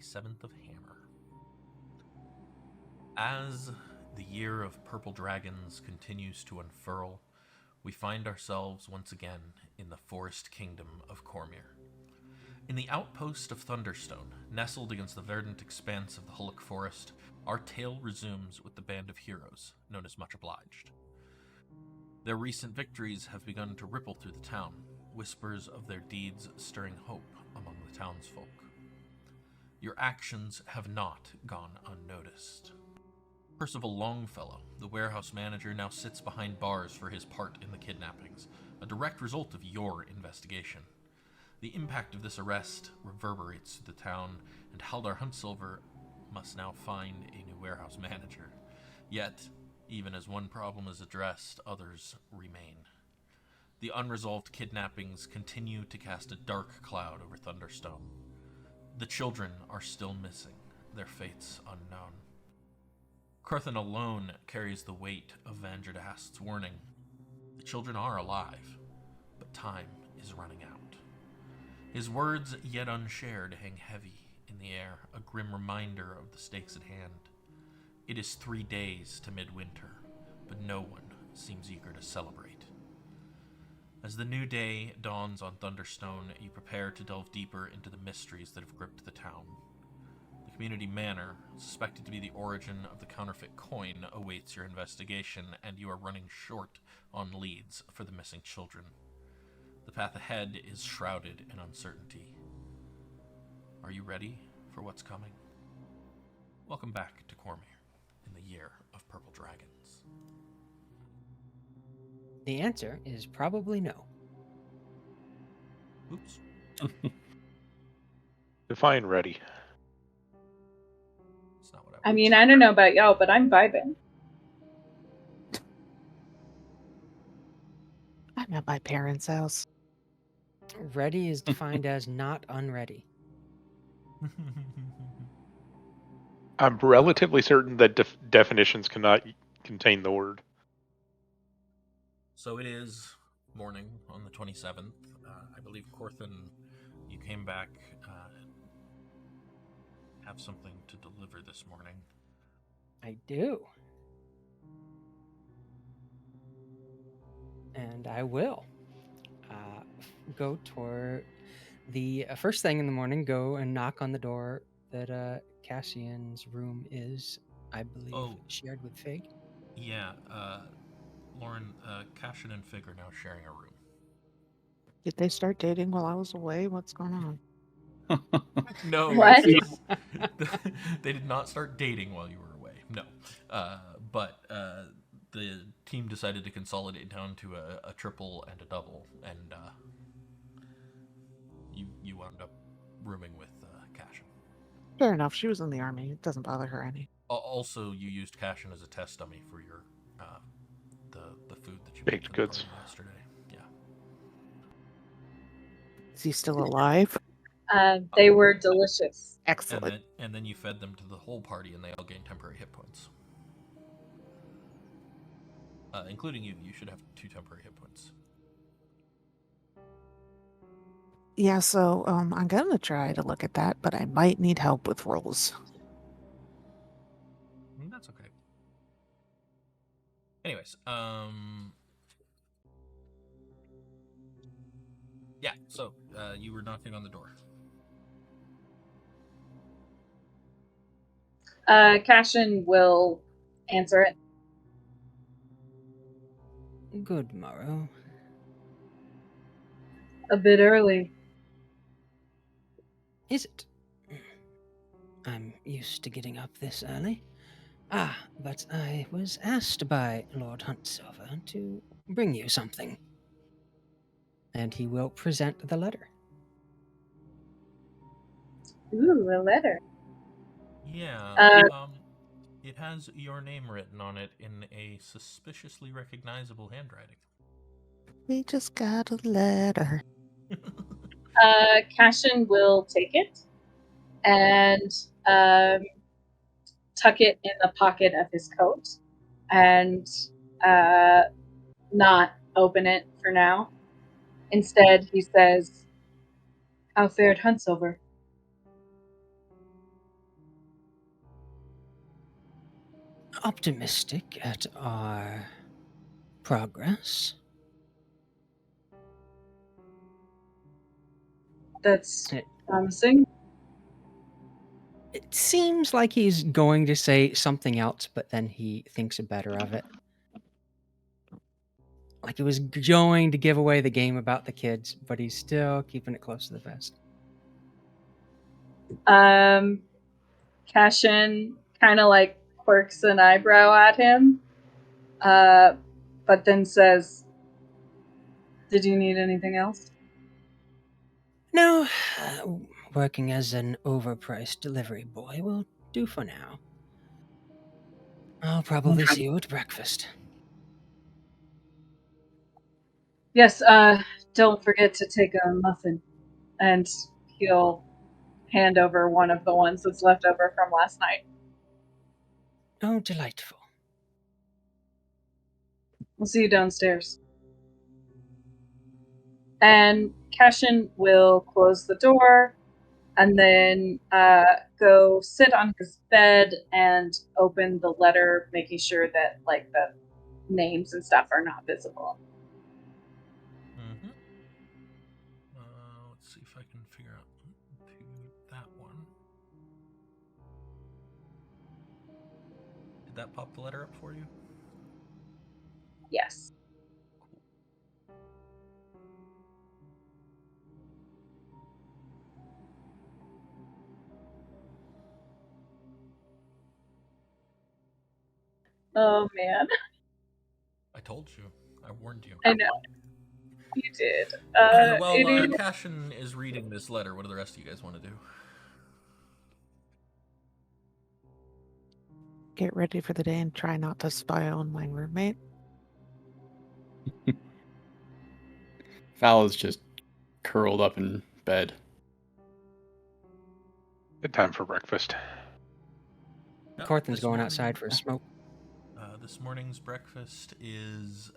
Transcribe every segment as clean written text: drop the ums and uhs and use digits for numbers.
27th of Hammer. As the year of purple dragons continues to unfurl, we find ourselves once again in the forest kingdom of Cormyr. In the outpost of Thunderstone, nestled against the verdant expanse of the Hulk Forest, our tale resumes with the band of heroes known as Much Obliged. Their recent victories have begun to ripple through the town, whispers of their deeds stirring hope among the townsfolk. Your actions have not gone unnoticed. Percival Longfellow, the warehouse manager, now sits behind bars for his part in the kidnappings, a direct result of your investigation. The impact of this arrest reverberates through the town, and Haldar Huntsilver must now find a new warehouse manager. Yet, even as one problem is addressed, others remain. The unresolved kidnappings continue to cast a dark cloud over Thunderstone. The children are still missing, their fates unknown. Corthyndahast alone carries the weight of Vanjerdahast's warning. The children are alive, but time is running out. His words, yet unshared, hang heavy in the air, a grim reminder of the stakes at hand. It is 3 days to midwinter, but no one seems eager to celebrate. As the new day dawns on Thunderstone, you prepare to delve deeper into the mysteries that have gripped the town. The community manor, suspected to be the origin of the counterfeit coin, awaits your investigation, and you are running short on leads for the missing children. The path ahead is shrouded in uncertainty. Are you ready for what's coming? Welcome back to Cormyr in the year of purple dragons. The answer is probably no. Oops. Define ready. That's not what I mean, I don't know about y'all, but I'm vibing. I'm at my parents' house. Ready is defined as not unready. I'm relatively certain that definitions cannot contain the word. So it is morning on the 27th. I believe, Corthyndahast, you came back, have something to deliver this morning. I do. And I will. Go toward the first thing in the morning, go and knock on the door that Cassian's room is, I believe, shared with Fig. Yeah, Lauren, Cassian and Fig are now sharing a room. Did they start dating while I was away? What's going on? No, What? They did not start dating while you were away. No, but the team decided to consolidate down to a triple and a double, and you wound up rooming with Cassian. Fair enough. She was in the army. It doesn't bother her any. Also, you used Cassian as a test dummy for your the food that you Baked made goods yesterday. Yeah. Is he still alive? They were delicious. Excellent. And then you fed them to the whole party, and they all gained temporary hit points. Including you. You should have 2 temporary hit points. Yeah, so I'm going to try to look at that, but I might need help with rolls. That's okay. Anyways, yeah, so you were knocking on the door. Cassian will answer it. Good morrow. A bit early. Is it? I'm used to getting up this early. But I was asked by Lord Huntsilver to bring you something. And he will present the letter. Ooh, a letter. Yeah, it has your name written on it in a suspiciously recognizable handwriting. We just got a letter. Cassian will take it and tuck it in the pocket of his coat and not open it for now. Instead, he says, "How fared Huntsilver?" optimistic at our progress. That's It, promising. it seems like he's going to say something else, but then he thinks better of it. Like he was going to give away the game about the kids, but he's still keeping it close to the vest. Cassian kind of like quirks an eyebrow at him, but then says, "Did you need anything else?" No, working as an overpriced delivery boy will do for now. I'll probably see you at breakfast. Yes, don't forget to take a muffin. And he'll hand over one of the ones that's left over from last night. Oh, delightful. We'll see you downstairs. And Cassian will close the door and then go sit on his bed and open the letter, making sure that like the names and stuff are not visible. Mm-hmm. Let's see if I can figure out that one. Did that pop the letter up for you? Yes. Oh man, I told you. I warned you. I know you did. Well, Cassian is reading this letter. What do the rest of you guys want to do? Get ready for the day and try not to spy on my roommate. Val is just curled up in bed. Good time for breakfast. Yep, Corthin's this going morning- outside for a smoke. This morning's breakfast is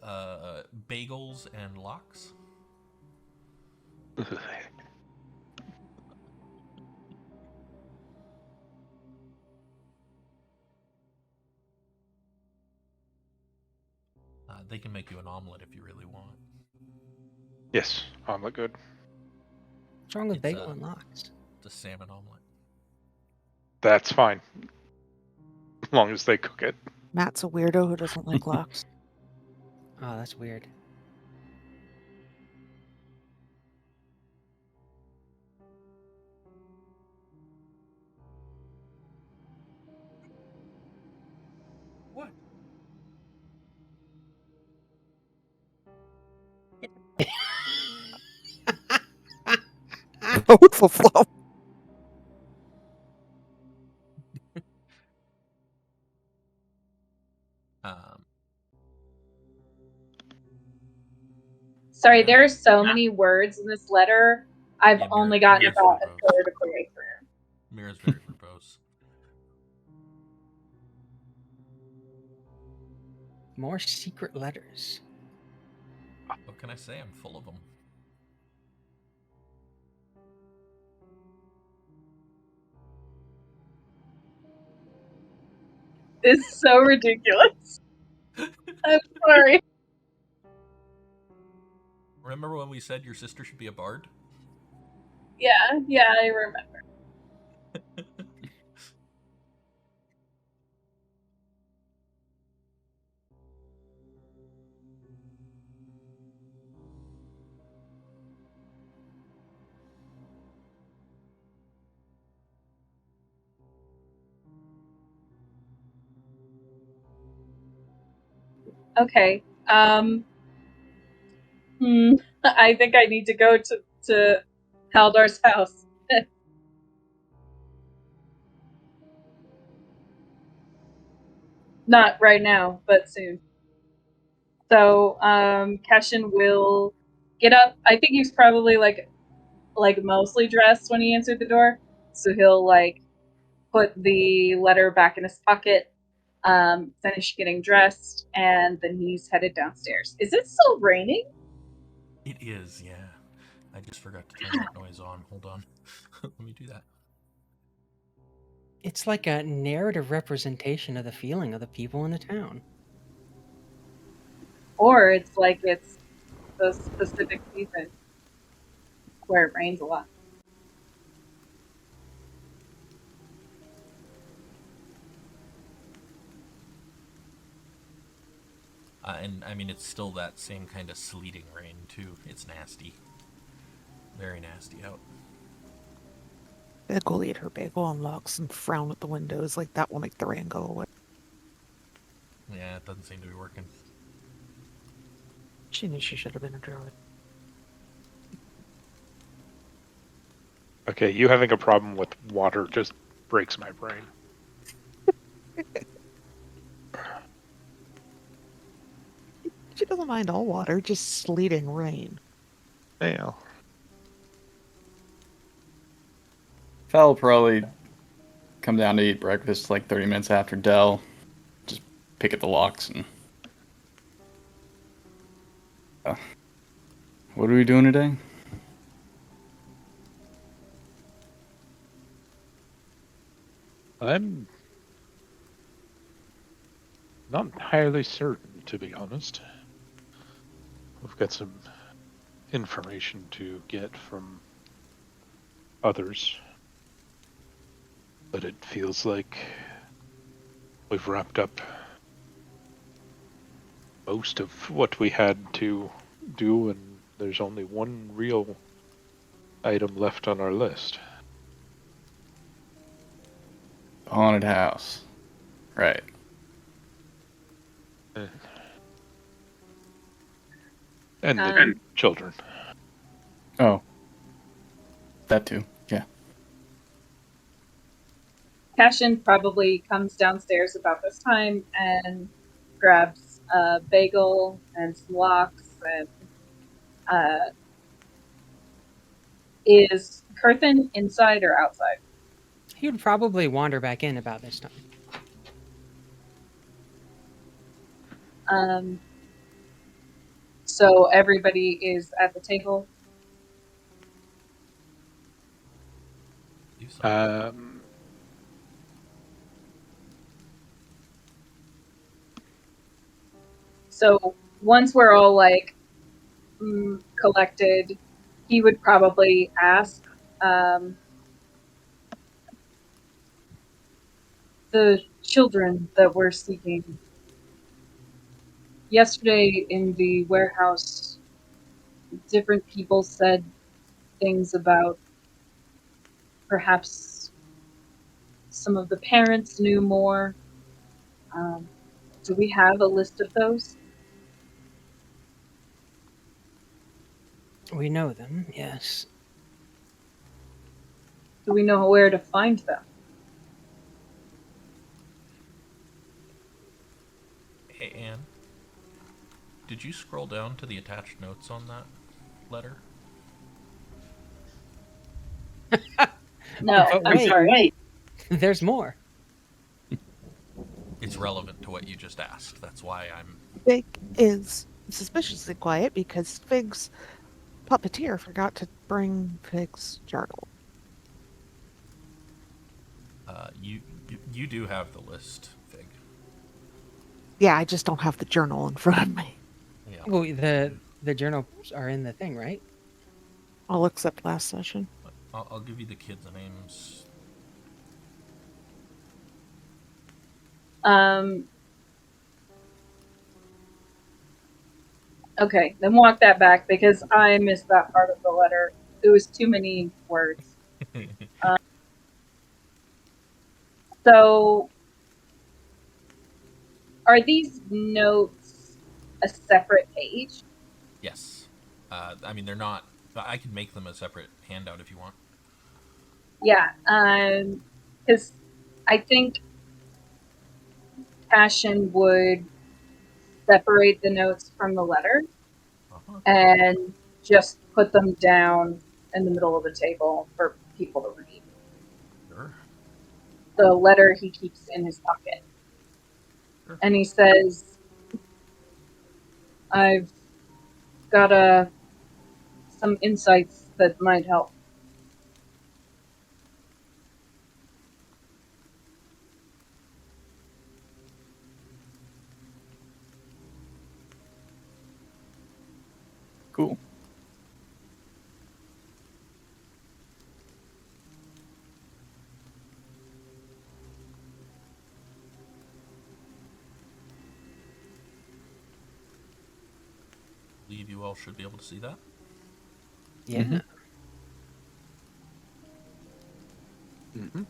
bagels and lox. They can make you an omelet if you really want. Yes, omelet good. What's wrong with It's, bagel and lox? It's a salmon omelet. That's fine. As long as they cook it. Matt's a weirdo who doesn't like lox. Oh, that's weird. What? Both of them. Sorry, there are so many words in this letter. I've Yeah, only gotten Mira's about a verbose. third of the way through. Mira's very verbose. More secret letters. What can I say? I'm full of them. It's so ridiculous. I'm sorry. Remember when we said your sister should be a bard? Yeah, I remember. Okay. I think I need to go to Haldar's house. Not right now, but soon. So, Cassian will get up. I think he's probably like mostly dressed when he answered the door. So he'll like put the letter back in his pocket, finish getting dressed, and then he's headed downstairs. Is it still raining? It is, yeah. I just forgot to turn that noise on. Hold on. Let me do that. It's like a narrative representation of the feeling of the people in the town. Or it's like it's the specific season where it rains a lot. And I mean, it's still that same kind of sleeting rain, too. It's nasty. Very nasty out. Big will eat her bagel and looks and frown at the windows like that will make the rain go away. Yeah, it doesn't seem to be working. She knew she should have been a druid. Okay, you having a problem with water just breaks my brain. She doesn't mind all water, just sleeting rain. Yeah. Fal will probably come down to eat breakfast like 30 minutes after Del. Just pick at the locks and... what are we doing today? I'm not entirely certain, to be honest. We've got some information to get from others, but it feels like we've wrapped up most of what we had to do, and there's only one real item left on our list. Haunted house. Right. And the children. Oh. That too. Yeah. Cassian probably comes downstairs about this time and grabs a bagel and some lox and is Corthyndahast inside or outside? He would probably wander back in about this time. So everybody is at the table. You saw. So once we're all like collected, he would probably ask the children that we're seeking. Yesterday in the warehouse, different people said things about perhaps some of the parents knew more. Do we have a list of those? We know them, yes. Do we know where to find them? Hey, Anne. Did you scroll down to the attached notes on that letter? No, But I'm wait. sorry. There's more. It's relevant to what you just asked. That's why I'm... Fig is suspiciously quiet because Fig's puppeteer forgot to bring Fig's journal. You do have the list, Fig. Yeah, I just don't have the journal in front of me. Yeah. Well, the journals are in the thing, right? I'll accept last session. I'll give you the kids' names. Okay, then walk that back because I missed that part of the letter. It was too many words. So, are these notes a separate page? Yes. I mean, they're not... I can make them a separate handout if you want. Yeah, because I think Cassian would separate the notes from the letter and just put them down in the middle of the table for people to read. Sure. The letter he keeps in his pocket. Sure. And he says, I've got some insights that might help. believe you all should be able to see that. Yeah. Mhm. Mm-hmm.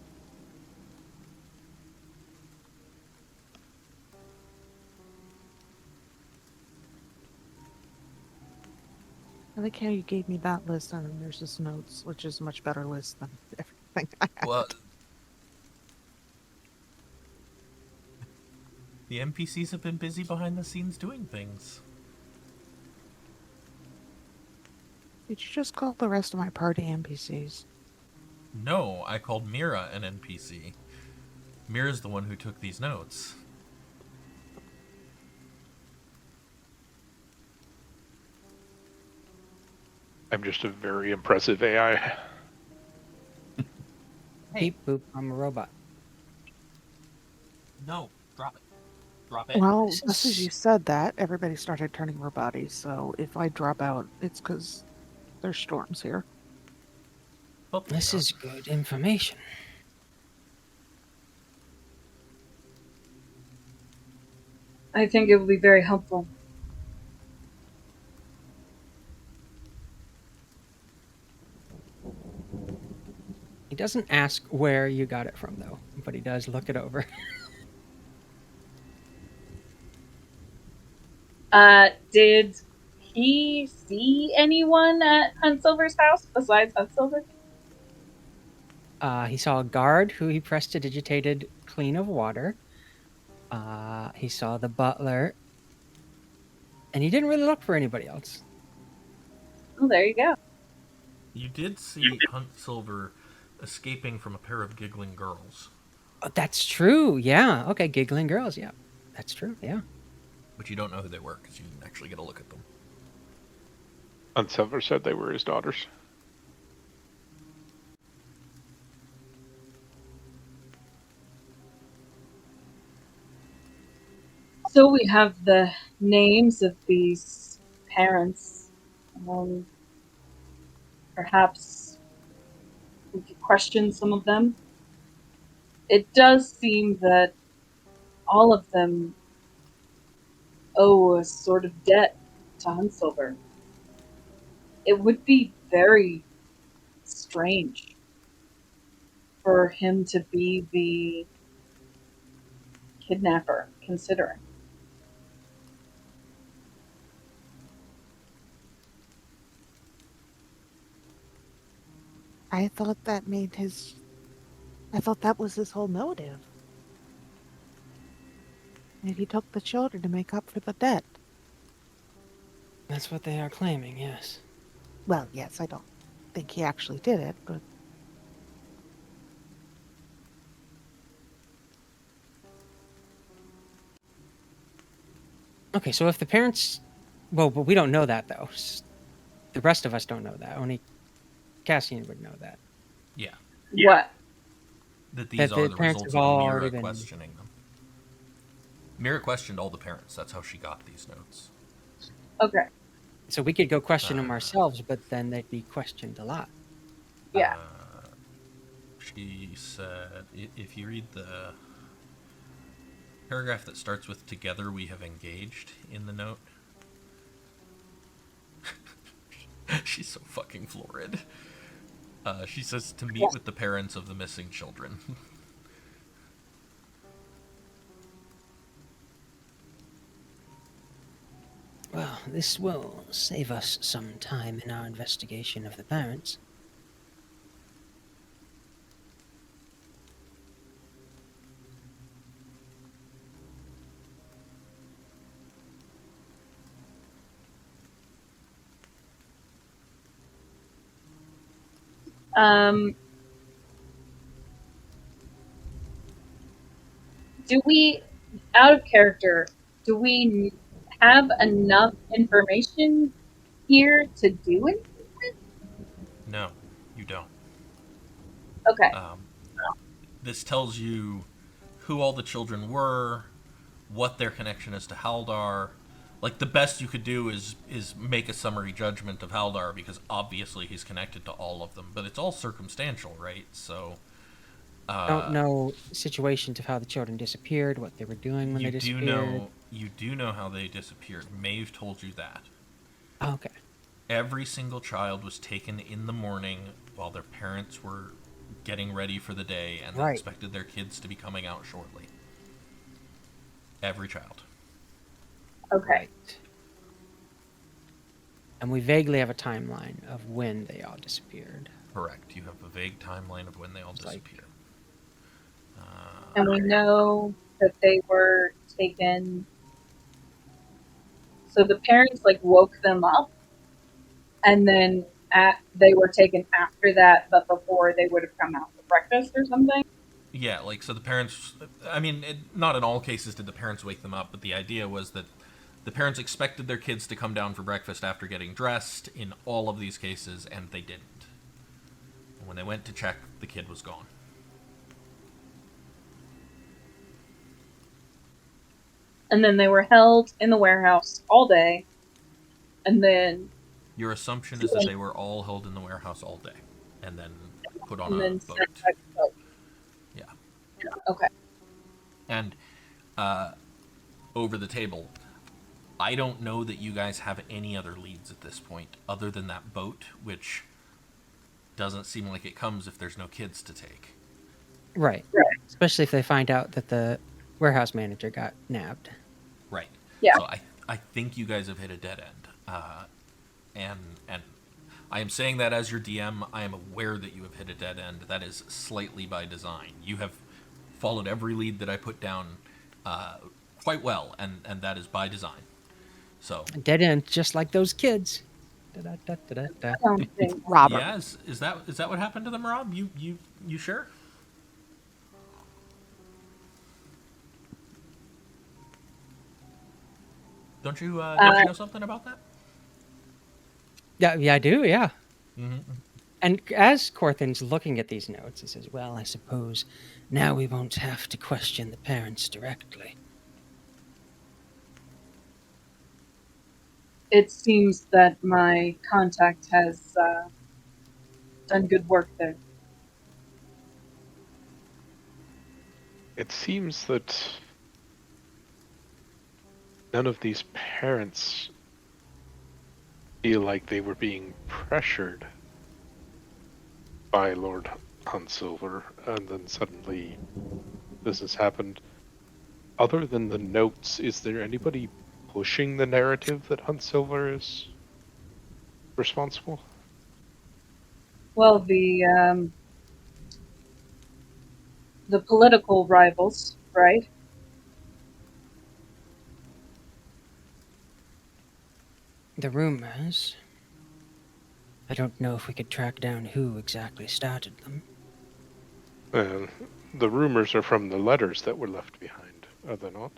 I like how you gave me that list and then there's this notes, which is a much better list than everything I had. Well, the NPCs have been busy behind the scenes doing things. Did you just call the rest of my party NPCs? No, I called Mira an NPC. Mira's the one who took these notes. I'm just a very impressive AI. Beep boop, I'm a robot. No, drop it. Drop it. Well, This just as is- you said that, everybody started turning roboty, so if I drop out, it's because there's storms here. Hopefully This not. is good information. I think it will be very helpful. He doesn't ask where you got it from, though, but he does look it over. Did he see anyone at Huntsilver's house besides Huntsilver? He saw a guard who he prestidigitated clean of water. He saw the butler. And he didn't really look for anybody else. Oh, there you go. You did see Huntsilver escaping from a pair of giggling girls, Oh, that's true. Yeah. Okay. Giggling girls. Yeah. That's true. Yeah. but you don't know who they were because you didn't actually get a look at them. And Silver said they were his daughters. So we have the names of these parents. Perhaps we could question some of them. It does seem that all of them owe a sort of debt to Huntsilver. It would be very strange for him to be the kidnapper, considering. I thought that was his whole motive. And he took the children to make up for the debt. That's what they are claiming. Yes. Well, yes, I don't think he actually did it, but Okay. So if the parents, well, but we don't know that though. The rest of us don't know that. Only Cassian would know that. Yeah, What? that these That are the the parents results have of Mira already been- questioning them. Mira questioned all the parents. That's how she got these notes. Okay. So we could go question them Ah. ourselves, but then they'd be questioned a lot. Yeah. She said, if you read the paragraph that starts with "Together we have engaged" in the note, she's so fucking florid. She says to meet with the parents of the missing children. Well, this will save us some time in our investigation of the parents. Do we, out of character, do we have enough information here to do it? No, you don't. Okay. This tells you who all the children were, what their connection is to Haldar. Like, the best you could do is make a summary judgment of Haldar, because obviously he's connected to all of them, but it's all circumstantial, right? So Don't know situations of how the children disappeared, what they were doing when they disappeared. you do know how they disappeared. Maeve told you that. Okay. Every single child was taken in the morning while their parents were getting ready for the day, and they Right. expected their kids to be coming out shortly. Every child. Okay. Right. And we vaguely have a timeline of when they all disappeared. Correct. You have a vague timeline of when they all It's like- disappeared. And we know that they were taken. So the parents like woke them up, and then they were taken after that, but before they would have come out for breakfast or something. Yeah, like, so the parents, I mean, not in all cases did the parents wake them up, but the idea was that the parents expected their kids to come down for breakfast after getting dressed in all of these cases, and they didn't. And when they went to check, the kid was gone. And then they were held in the warehouse all day, and then Your assumption is that they were all held in the warehouse all day, and then put on and a then boat. sent back to boat. Yeah. Okay. And over the table, I don't know that you guys have any other leads at this point, other than that boat, which doesn't seem like it comes if there's no kids to take. Right. Right. Especially if they find out that the warehouse manager got nabbed. Right. Yeah. So I think you guys have hit a dead end. And I am saying that as your DM. I am aware that you have hit a dead end. That is slightly by design. You have followed every lead that I put down quite well, and that is by design. So A dead end, just like those kids. Da-da-da-da-da-da. I don't think. Robert. yeah, is that what happened to them, Rob? You sure? Don't you know something about that? Yeah, I do, yeah. Mm-hmm. And as Corthyn's looking at these notes, he says, well, I suppose now we won't have to question the parents directly. It seems that my contact has done good work there. It seems that none of these parents feel like they were being pressured by Lord Huntsilver, and then suddenly this has happened. Other than the notes, is there anybody pushing the narrative that Huntsilver is responsible? Well, the political rivals, right? The rumors. I don't know if we could track down who exactly started them. And the rumors are from the letters that were left behind, are they not?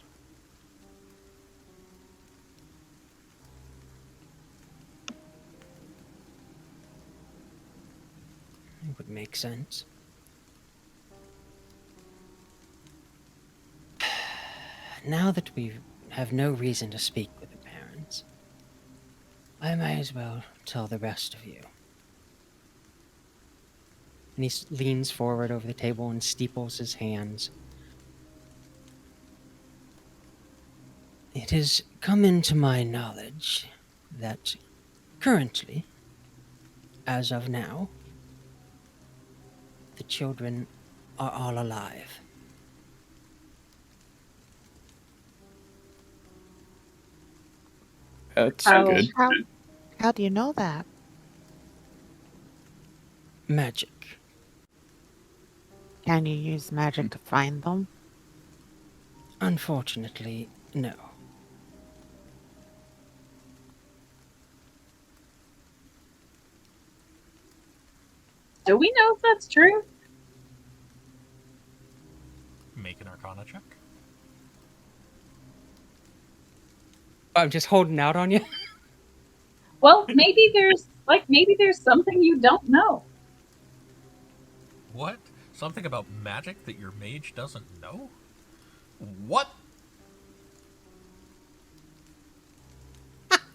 It would make sense. Now that we have no reason to speak with the parents, I may as well tell the rest of you. And he leans forward over the table and steeples his hands. It has come into my knowledge that currently, as of now, the children are all alive. That's How- good. How do you know that? Magic. Can you use magic to find them? Unfortunately, no. Do we know if that's true? Make an Arcana check. I'm just holding out on you. Well, maybe there's something you don't know. What? Something about magic that your mage doesn't know? What?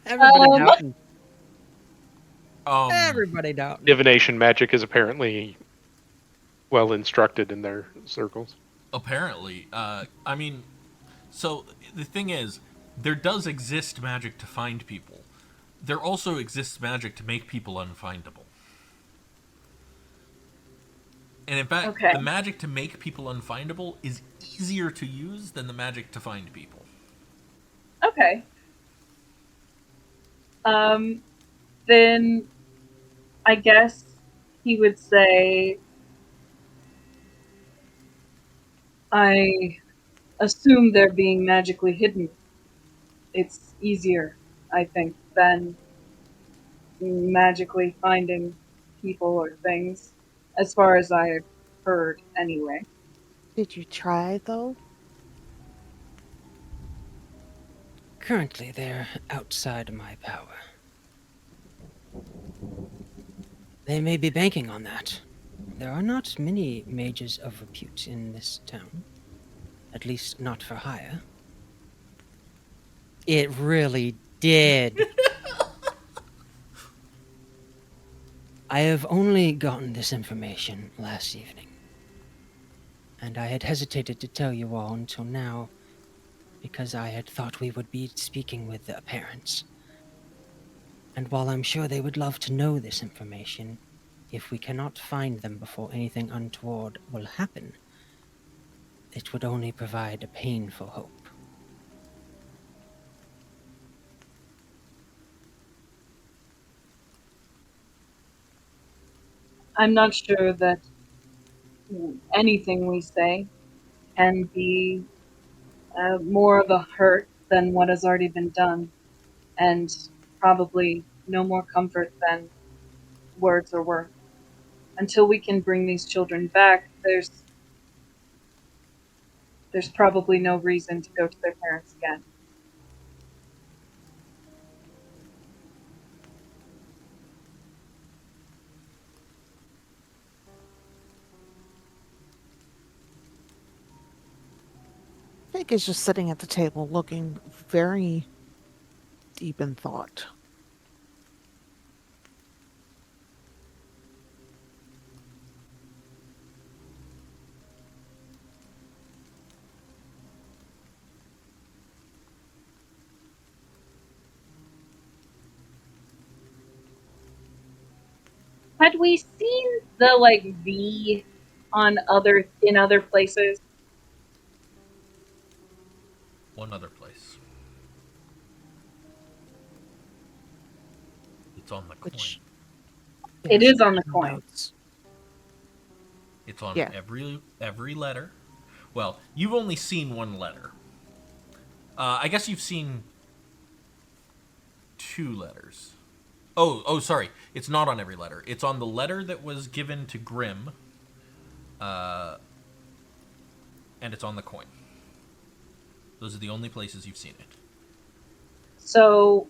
Everybody doubting. Um, Everybody doubting. Divination magic is apparently well instructed in their circles. Apparently. I mean, so the thing is, there does exist magic to find people. there also exists magic to make people unfindable. And in fact, Okay. the magic to make people unfindable is easier to use than the magic to find people. Okay. Then I guess he would say, I assume they're being magically hidden. It's easier, I think, than magically finding people or things, as far as I've heard, anyway. Did you try, though? Currently, they're outside my power. They may be banking on that. There are not many mages of repute in this town. At least not for hire. It really did. I have only gotten this information last evening. And I had hesitated to tell you all until now, because I had thought we would be speaking with the parents. And while I'm sure they would love to know this information, if we cannot find them before anything untoward will happen, it would only provide a painful hope. I'm not sure that anything we say can be more of a hurt than what has already been done, and probably no more comfort than words are worth. Until we can bring these children back, there's probably no reason to go to their parents again. Fig is just sitting at the table looking very deep in thought. Had we seen the V in other places? One other place. It's on the Which- coin. It is on the coin. Notes. It's on Yeah. every letter. Well, you've only seen one letter. I guess you've seen 2 letters. Oh, sorry. It's not on every letter. It's on the letter that was given to Grimm, and it's on the coin. Those are the only places you've seen it. So,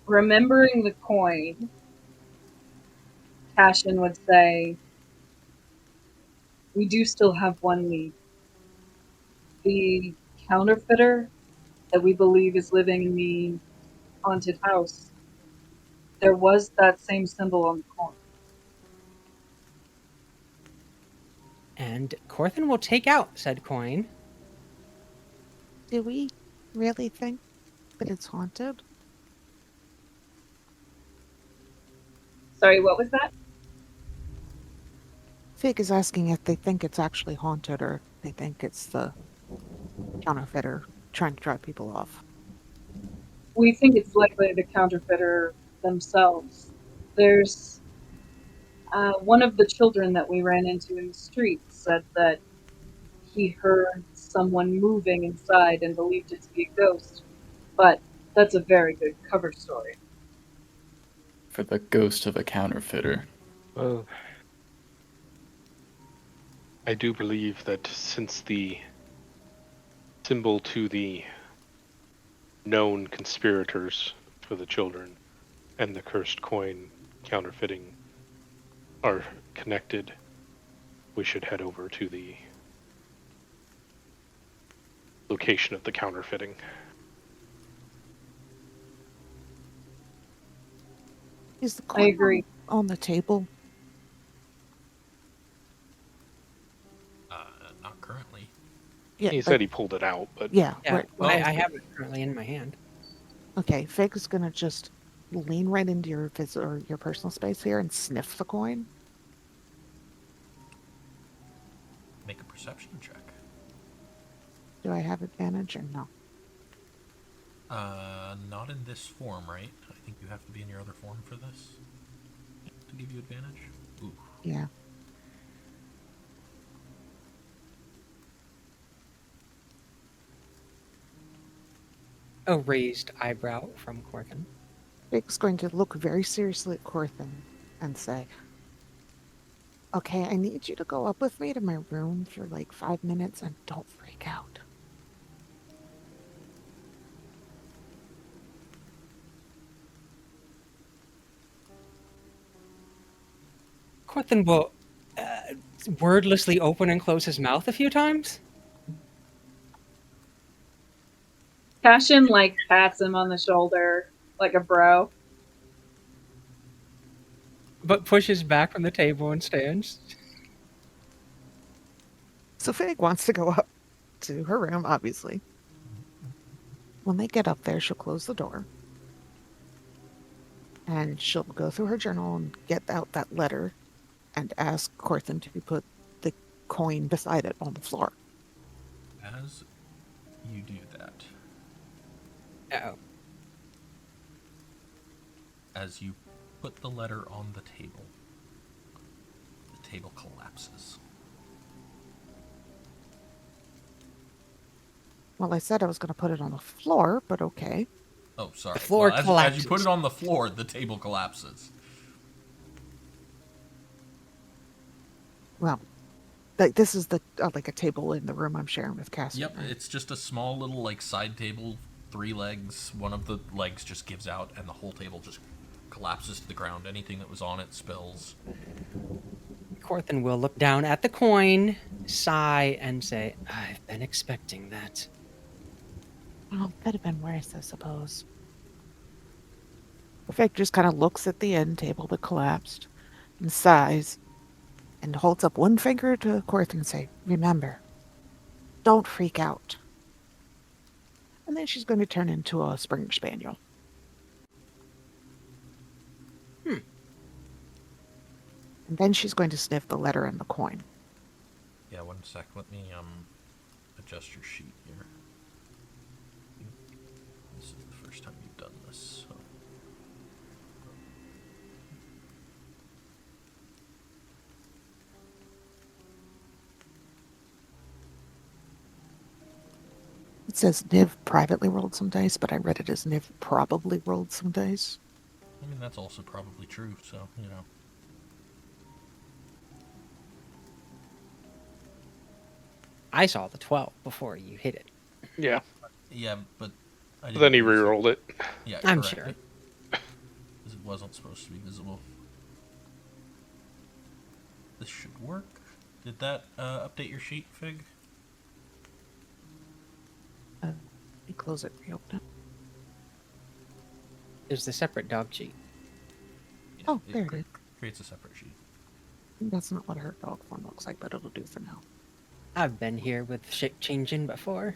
remembering the coin, Cassian would say, we do still have one lead. The counterfeiter that we believe is living in the haunted house. There was that same symbol on the coin. And Corthynd will take out said coin. Do we really think that it's haunted? Sorry, what was that? Fig is asking if they think it's actually haunted or they think it's the counterfeiter trying to drive people off. We think it's likely the counterfeiter themselves. There's one of the children that we ran into in the street said that he heard someone moving inside and believed it to be a ghost. But that's a very good cover story. For the ghost of a counterfeiter. Well, I do believe that since the symbol to the known conspirators for the children and the cursed coin counterfeiting are connected, we should head over to the location of the counterfeiting. Is the I coin agree. on the table? Not currently. Yeah, He said he pulled it out, but yeah. Yeah, right. I have it currently in my hand. Okay, Fig's gonna just lean right into your or your personal space here and sniff the coin. Make a perception check. Do I have advantage or no? Not in this form, right? I think you have to be in your other form for this to give you advantage. Ooh. Yeah. A raised eyebrow from Corthin. Fig's going to look very seriously at Corthin and say, okay, I need you to go up with me to my room for like 5 minutes and don't freak out. Corthin will wordlessly open and close his mouth a few times. Cassian like pats him on the shoulder like a bro. But pushes back from the table and stands. So Fig wants to go up to her room, obviously. When they get up there, she'll close the door. And she'll go through her journal and get out that letter and ask Corthin to put the coin beside it on the floor. As you do that, Uh-oh. as you put the letter on the table collapses. Well, I said I was going to put it on the floor, but okay. Oh, sorry. The floor as collapses. you put it on the floor, the table collapses. Well, this is the like a table in the room I'm sharing with Cassian. Yep, right? it's just a small little like side table, 3 legs. One of the legs just gives out, and the whole table just collapses to the ground. Anything that was on it spills. Corthin will look down at the coin, sigh, and say, I've been expecting that. Well, could have been worse, I suppose. Fig just kind of looks at the end table that collapsed and sighs and holds up one finger to Corthin and say, remember, don't freak out. And then she's going to turn into a Springer Spaniel. And then she's going to sniff the letter and the coin. Yeah, one sec. Let me adjust your sheet here. This is the first time you've done this, so. It says Niv privately rolled some dice, but I read it as Niv probably rolled some dice. I mean, that's also probably true, so, you know. I saw the 12 before you hit it. Yeah. Yeah, but I Then he use it. re-rolled it. Yeah, I'm correct. sure. Because it wasn't supposed to be visible. This should work. Did that update your sheet, Fig? You close it, reopen it. There's the separate dog sheet. Yeah, Oh, there it is. Creates a separate sheet. That's not what her dog form looks like, but it'll do for now. I've been here with shape changing before.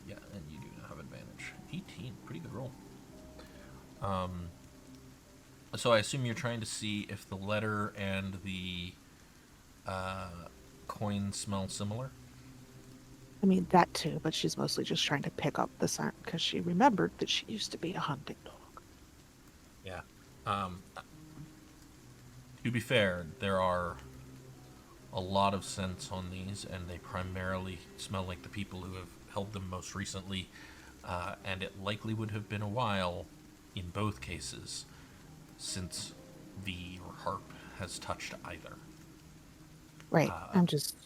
Yeah, and you do have advantage. 18, pretty good roll. So I assume you're trying to see if the letter and the coin smell similar? I mean, that too, but she's mostly just trying to pick up the scent because she remembered that she used to be a hunting dog. Yeah. To be fair, there are a lot of scents on these, and they primarily smell like the people who have held them most recently, and it likely would have been a while, in both cases, since the harp has touched either. Right, I'm just...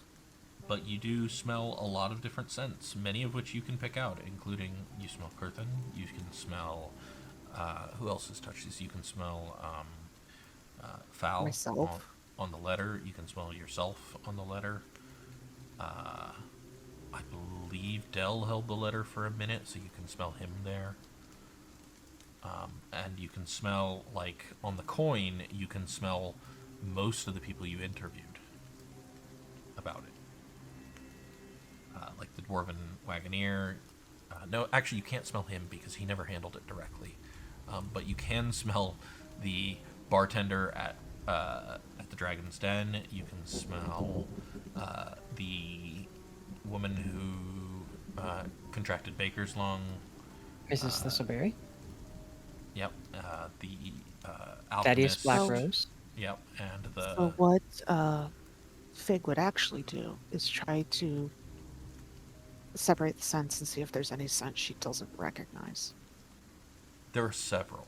But you do smell a lot of different scents, many of which you can pick out, including you smell Corthin, you can smell... who else has touched these? You can smell Foul Myself. on the letter. You can smell yourself on the letter. I believe Del held the letter for a minute, so you can smell him there. And you can smell, like, on the coin, you can smell most of the people you interviewed. about it. Like the dwarven wagoneer. No, actually, you can't smell him because he never handled it directly. But you can smell the bartender at the Dragon's Den. You can smell the woman who contracted baker's lung. Mrs. Thistleberry, Yep. The Thaddeus alchemist. Blackrose. Yep. And the So what Fig would actually do is try to separate the scents and see if there's any scent she doesn't recognize. there are several.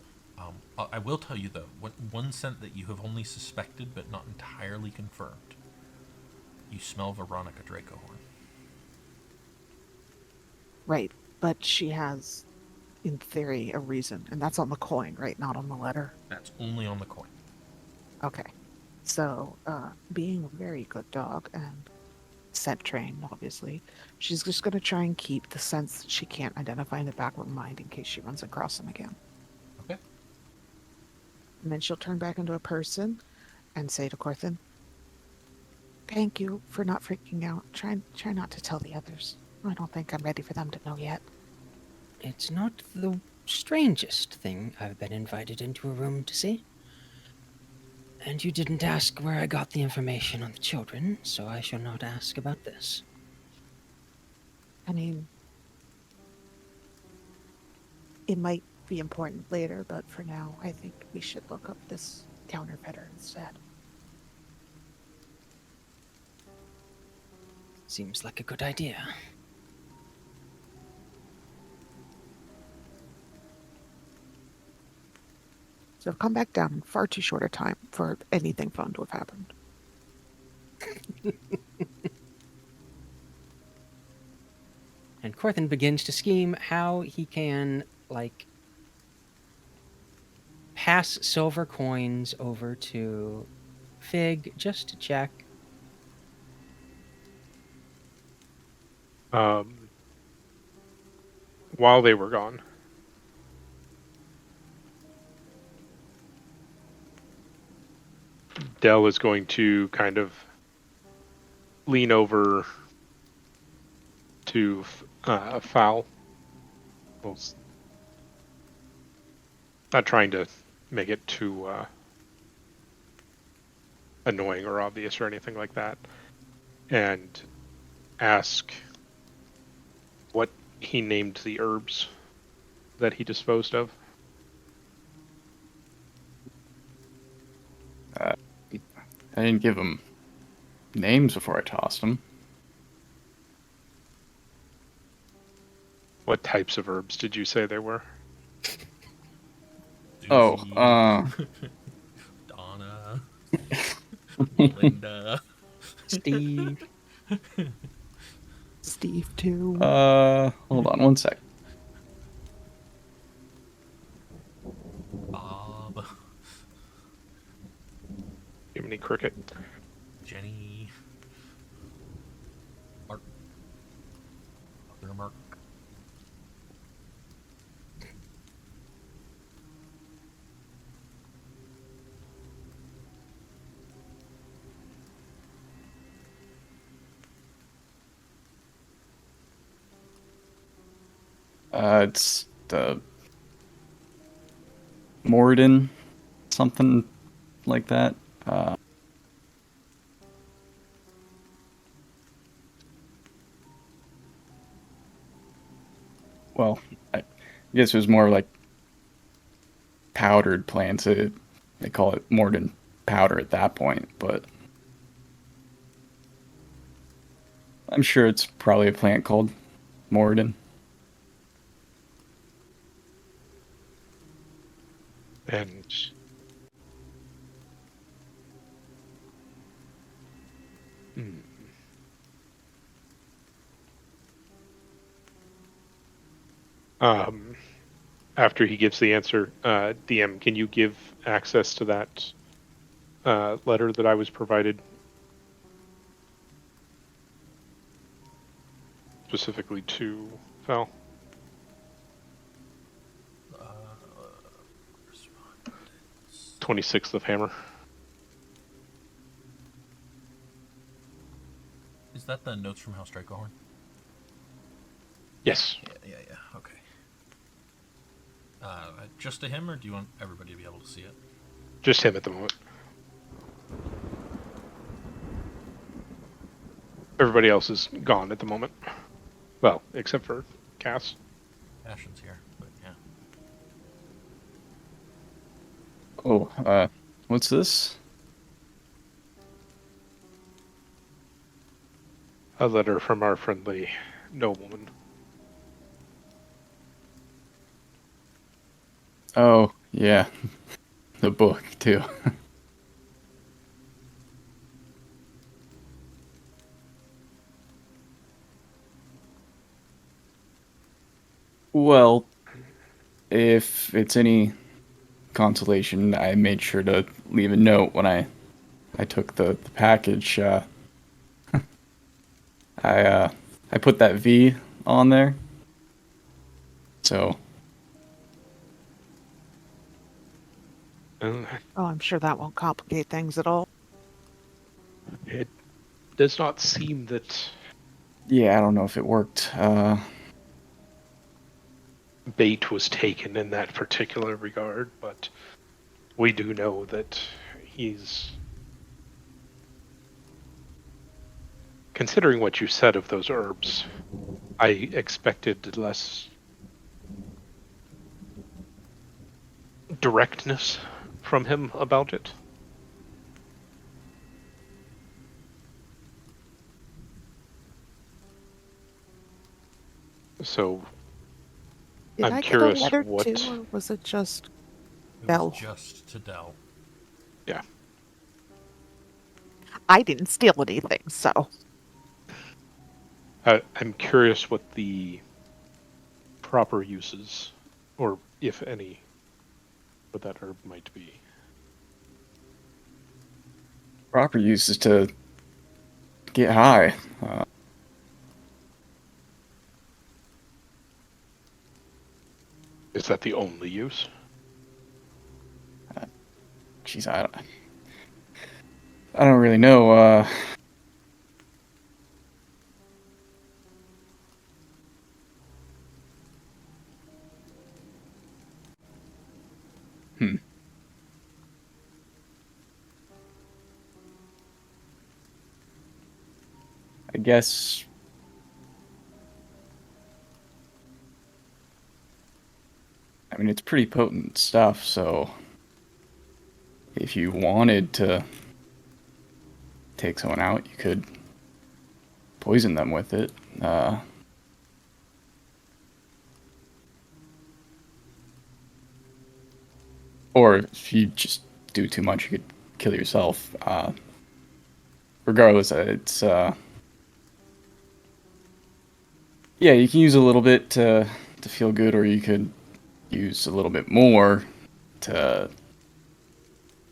I will tell you though, one scent that you have only suspected but not entirely confirmed. You smell Veronica Dracohorn. Right, but she has, in theory, a reason, and that's on the coin, right? Not on the letter. That's only on the coin. Okay. So, being a very good dog and scent trained, obviously, she's just going to try and keep the scents that she can't identify in the back of her mind in case she runs across them again. Okay. And then she'll turn back into a person and say to Corthynd, "Thank you for not freaking out. Try not to tell the others. I don't think I'm ready for them to know yet." It's not the strangest thing I've been invited into a room to see. And you didn't ask where I got the information on the children, so I shall not ask about this. I mean, it might be important later, but for now, I think we should look up this counterfeiter instead. Seems like a good idea. So I've come back down in far too short a time for anything fun to have happened. And Corthynd begins to scheme how he can, pass silver coins over to Fig just to check. While they were gone, Del is going to kind of lean over to Fowl. Well, not trying to make it too annoying or obvious or anything like that, and ask what he named the herbs that he disposed of. I didn't give them names before I tossed them. What types of herbs did you say they were? Oh, Donna. Linda. Steve. Steve, too. Hold on one sec. Bob. Jiminy Cricket. Jenny. Mark. Other Mark. It's the Morden, something like that. Well, I guess it was more like powdered plants. They call it Morden powder at that point, but I'm sure it's probably a plant called Morden. And after he gives the answer, DM, can you give access to that letter that I was provided? Specifically to Val? 26th of Hammer. Is that the notes from House Strikehorn? Yes. Yeah. Okay. Just to him, or do you want everybody to be able to see it? Just him at the moment. Everybody else is gone at the moment. Well, except for Cass. Cassian's here, but yeah. Oh, what's this? A letter from our friendly nobleman. Oh, yeah. The book, too. Well, if it's any consolation, I made sure to leave a note when I took the package. I put that V on there. So, Uh, Oh, I'm sure that won't complicate things at all. It does not seem that yeah, I don't know if it worked. bait was taken in that particular regard, but we do know that he's... Considering what you said of those herbs, I expected less directness from him about it. So Did I'm I curious get a letter what... too, or was it just It Del? was just to Del. Yeah. I didn't steal anything, so I'm curious what the proper uses, or if any, what that herb might be. Proper use is to get high. Is that the only use? Jeez, I don't really know. Hmm. I guess. I mean, it's pretty potent stuff, so if you wanted to take someone out, you could poison them with it. Or if you just do too much, you could kill yourself. Regardless, it's yeah, you can use a little bit to feel good, or you could use a little bit more to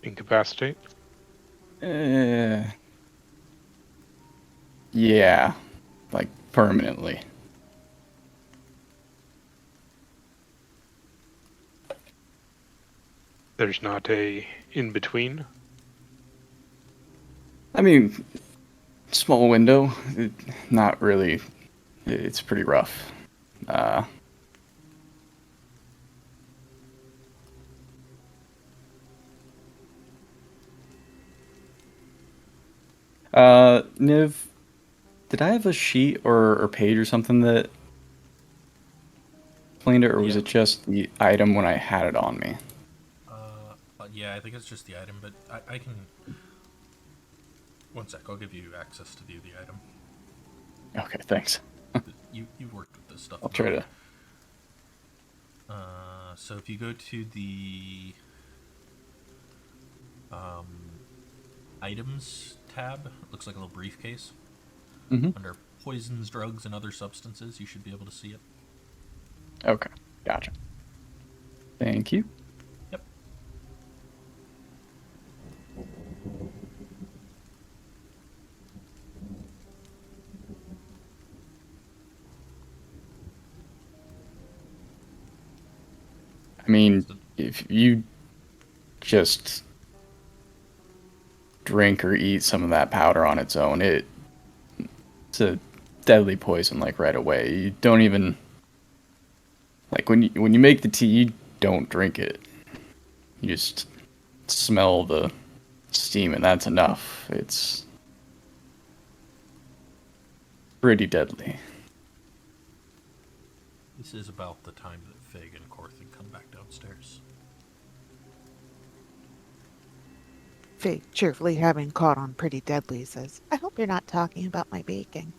Incapacitate? uh, yeah, like permanently. There's not a in-between? I mean, small window, not really. It's pretty rough. Niv, did I have a sheet or page or something that explained it, or was Yeah. it just the item when I had it on me? Yeah, I think it's just the item, but I can... One sec, I'll give you access to view the item. Okay, thanks. You've worked with this stuff. I'll try to. So if you go to the items tab, it looks like a little briefcase. Mm-hmm. Under poisons, drugs, and other substances, you should be able to see it. Okay, gotcha. Thank you. Yep. I mean, if you just drink or eat some of that powder on its own, It's a deadly poison, like, right away. You don't even... Like, when you make the tea, you don't drink it. You just smell the steam, and that's enough. It's pretty deadly. This is about the time that Fig and Corthy come back downstairs. Fig, cheerfully having caught on pretty deadly, says, I hope you're not talking about my baking.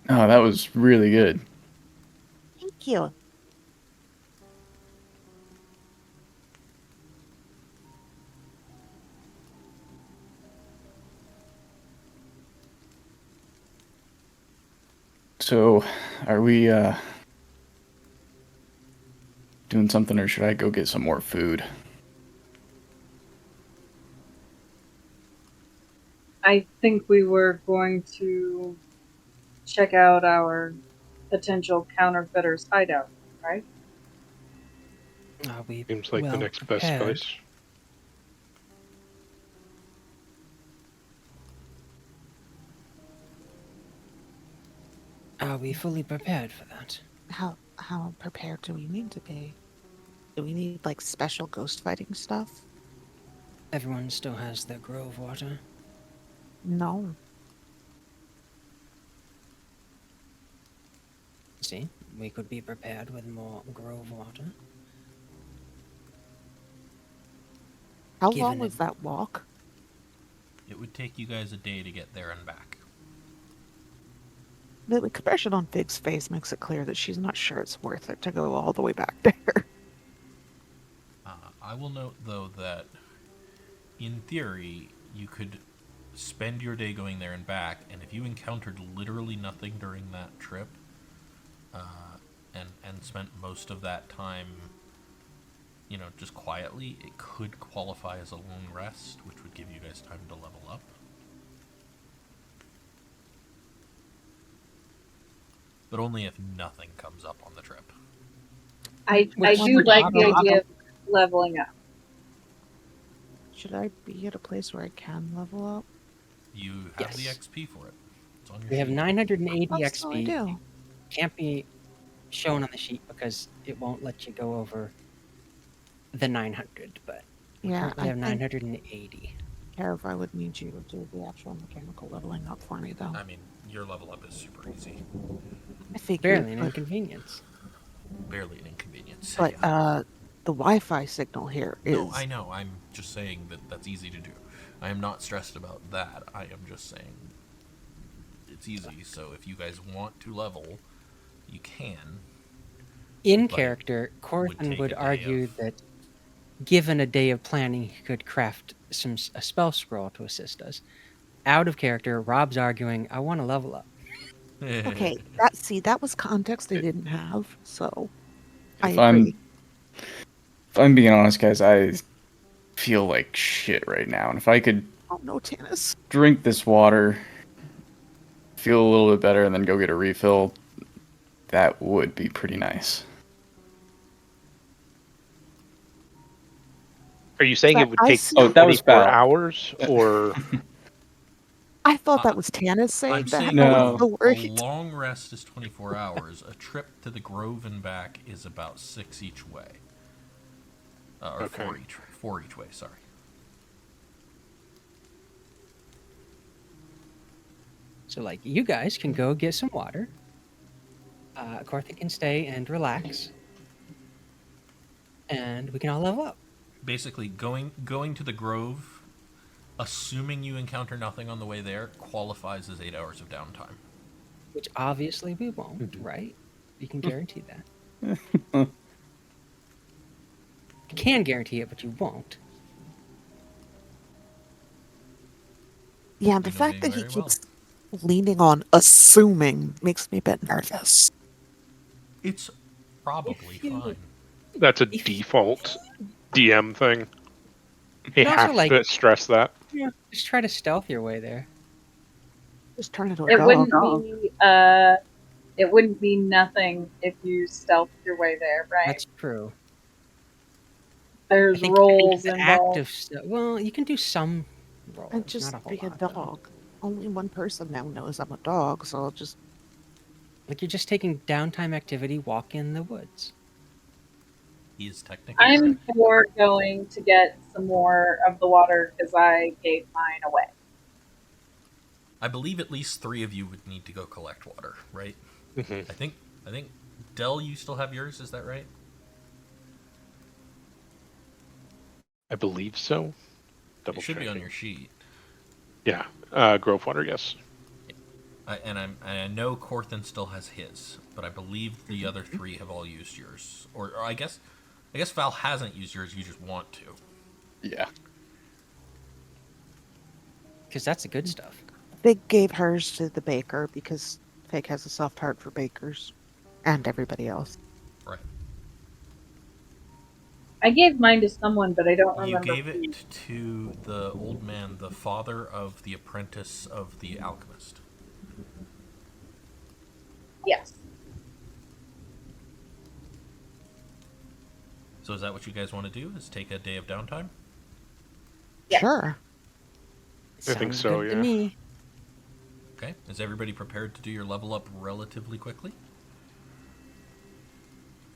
Oh, that was really good. Thank you. So, are we, doing something, or should I go get some more food? I think we were going to check out our potential counterfeiters' hideout, right? Are we Seems like the well next best prepared? place. Are we fully prepared for that? How prepared do we need to be? Do we need, like, special ghost fighting stuff? Everyone still has their grove water. No. See, we could be prepared with more grove water. How Given long was it- that walk? It would take you guys a day to get there and back. The expression on Fig's face makes it clear that she's not sure it's worth it to go all the way back there. I will note, though, that in theory, you could spend your day going there and back, and if you encountered literally nothing during that trip, and spent most of that time, you know, just quietly, it could qualify as a long rest, which would give you guys time to level up. But only if nothing comes up on the trip. I Which do one like would the you idea of leveling up. Should I be at a place where I can level up? You have the Yes. XP for it. It's on your We have sheet. 980 Oh, so I XP. do. Can't be shown on the sheet because it won't let you go over the 900, but we Yeah, currently I have think 980. Kev, I would need you to do the actual mechanical leveling up for me, though. I mean, your level up is super easy. I figured, Barely an but, inconvenience. Barely an inconvenience. but yeah. the Wi-Fi signal here is... No, I know. I'm just saying that that's easy to do. I am not stressed about that. I am just saying it's easy. So if you guys want to level, you can. In But character, would Corthyndahast take would a day argue of- that given a day of planning, he could craft a spell scroll to assist us. Out of character, Rob's arguing, I want to level up. Okay, that was context they didn't have, so I If agree. I'm being honest, guys, I feel like shit right now. And if I could Oh no, Tanis. drink this water, feel a little bit better, and then go get a refill, that would be pretty nice. Are you saying But it would I take see- Oh, that was 24 Val. hours, or I thought that was Tanis saying I'm that. saying No. I was so a worried. long rest is 24 hours. A trip to the Grove and back is about 6 each way. Or Okay. 4 each way, sorry. So, like, you guys can go get some water. Corthy can stay and relax. And we can all level up. Basically, going to the Grove, assuming you encounter nothing on the way there, qualifies as 8 hours of downtime. Which obviously we won't, right? You can guarantee that. You can guarantee it, but you won't. Yeah, You the know fact me that he very well. keeps leaning on assuming makes me a bit nervous. It's probably If you- fine. that's a If- default DM thing? He But also, has like- to stress that. Yeah, just try to stealth your way there. Just turn into a It dog. wouldn't be nothing if you stealth your way there, right? That's true. I There's think rolls the involved. active stuff. Well, you can do some rolls. I'm just not a whole being a lot, though. dog. Only one person now knows I'm a dog, so I'll just. Like you're just taking downtime activity, walk in the woods. He is technically I'm correct. for going to get some more of the water because I gave mine away. I believe at least 3 of you would need to go collect water, right? Mhm. I think Del, you still have yours, is that right? I believe so. Double It should be on checking. your sheet. Yeah. Grove water, yes. I know Corthin still has his, but I believe the other 3 have all used yours. Or I guess Val hasn't used yours. You just want to. Yeah. Because that's the good stuff. Fig gave hers to the baker because Fig has a soft heart for bakers and everybody else. Right. I gave mine to someone, but I don't You remember. gave it to the old man, the father of the apprentice of the alchemist. Yes. So is that what you guys want to do? Is take a day of downtime? Yes. Sure. I think Sounds so, good yeah. to me. Okay. Is everybody prepared to do your level up relatively quickly?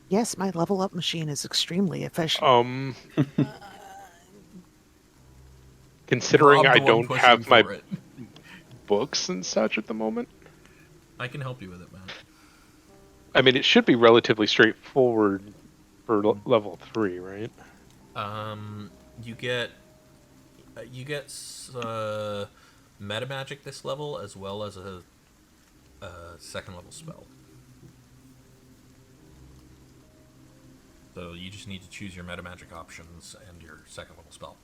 Yes, my level up machine is extremely efficient. Considering Rob, I the one don't pushing have my for it. books and such at the moment, I can help you with it, man. I mean, it should be relatively straightforward for level 3, right? You get meta magic this level as well as a second level spell. So you just need to choose your meta magic options and your second level spell.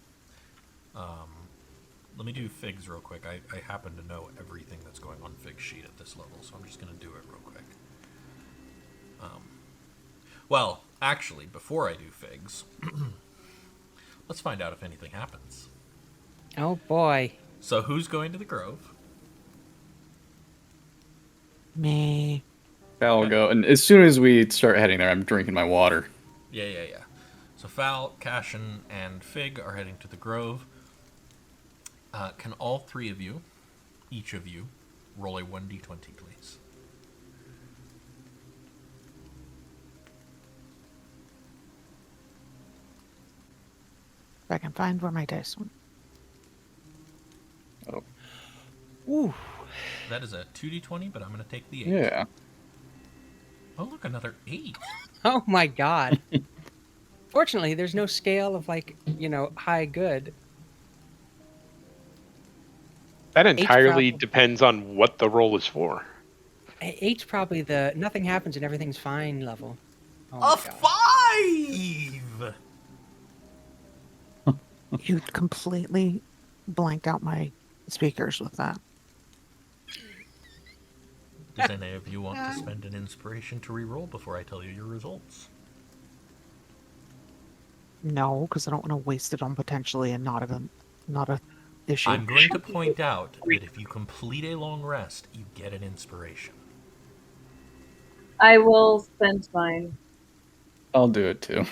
Let me do Figs real quick. I happen to know everything that's going on Fig's sheet at this level, so I'm just going to do it real quick. Well, actually, before I do Figs, let's find out if anything happens. Oh boy. So who's going to the Grove? Me. Val will Okay. go, and as soon as we start heading there, I'm drinking my water. Yeah. So Fal, Cassian, and Fig are heading to the Grove. Can all 3 of you, each of you, roll a 1d20, please? If I can find where my dice went. Oh, Ooh. That is a 2d20, but I'm going to take the 8. yeah. Oh, look, another 8. Oh my god. Fortunately, there's no scale of high good. That entirely probably- depends on what the roll is for. 8's probably the nothing happens and everything's fine level. Oh A my god. 5! You completely blanked out my speakers with that. Does any of you want to spend an inspiration to re-roll before I tell you your results? No, because I don't want to waste it on potentially not a issue. I'm going to point out that if you complete a long rest, you get an inspiration. I will spend mine. I'll do it too.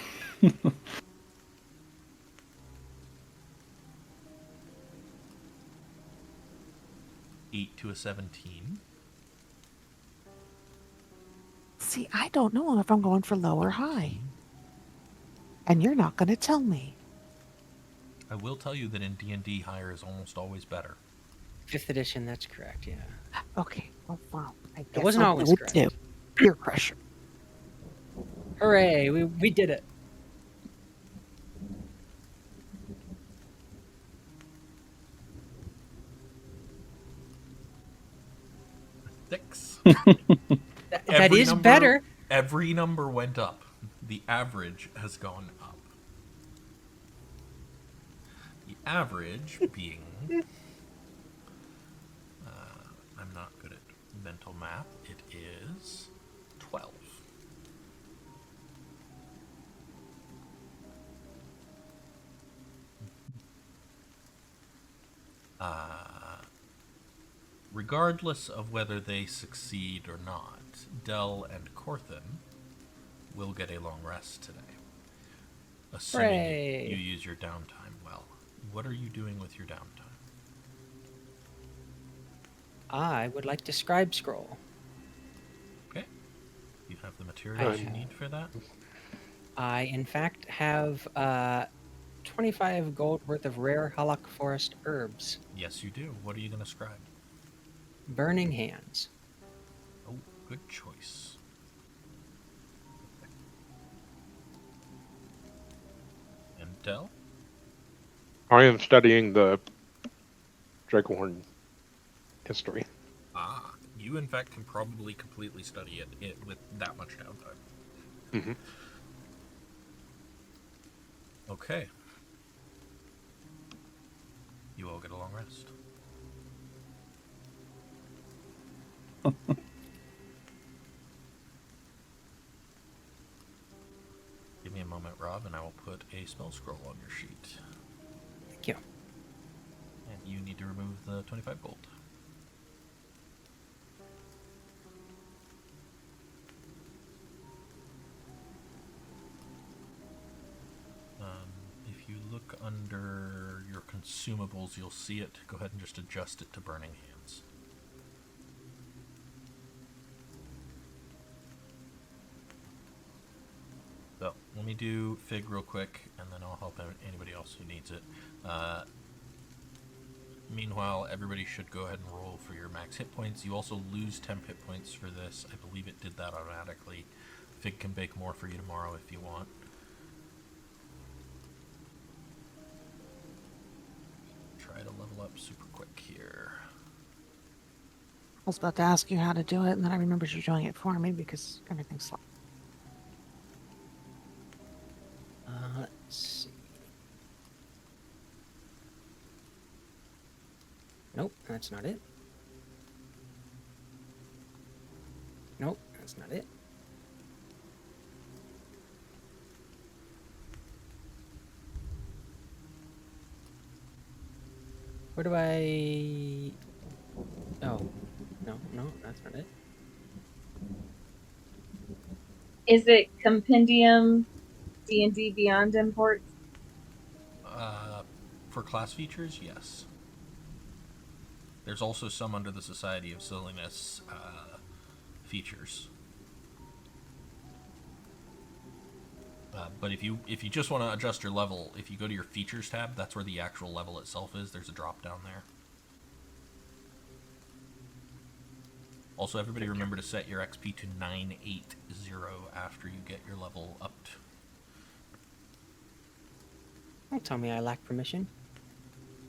8 to a 17. See, I don't know if I'm going for low or high. And you're not going to tell me. I will tell you that in D&D, higher is almost always better. 5th edition, that's correct, yeah. Okay, well, I guess wasn't I'll always do it correct. too. Peer pressure. Hooray, we did it. Six. That is better. Every number went up. The average has gone up. The average being... I'm not good at mental math. It is 12. Regardless of whether they succeed or not, Del and Corthin will get a long rest today. Assuming Hooray. you use your downtime well. What are you doing with your downtime? I would like to scribe scroll. Okay. You have the materials you Um, need for that? I, in fact, have 25 gold worth of rare Halak forest herbs. Yes, you do. What are you going to scribe? Burning hands. Oh, good choice. And Del? I am studying the Dragonhorn history. Ah, you in fact can probably completely study it with that much downtime. Mm-hmm. Okay. You all get a long rest. Give me a moment, Rob, and I will put a spell scroll on your sheet. Thank you. And you need to remove the 25 gold. If you look under your consumables, you'll see it. Go ahead and just adjust it to burning hands. So, let me do Fig real quick, and then I'll help anybody else who needs it. Meanwhile, everybody should go ahead and roll for your max hit points. You also lose 10 hit points for this. I believe it did that automatically. Fig can bake more for you tomorrow if you want. Try to level up super quick here. I was about to ask you how to do it, and then I remembered you doing it for me because everything's slow. Let's see. Nope, that's not it. Nope, that's not it. Where do I... Oh, no, that's not it. Is it Compendium D&D Beyond import? For class features, yes. There's also some under the Society of Silliness features. But if you just want to adjust your level, if you go to your features tab, that's where the actual level itself is. There's a drop down there. Also, everybody remember to set your XP to 980 after you get your level upped. Don't tell me I lack permission.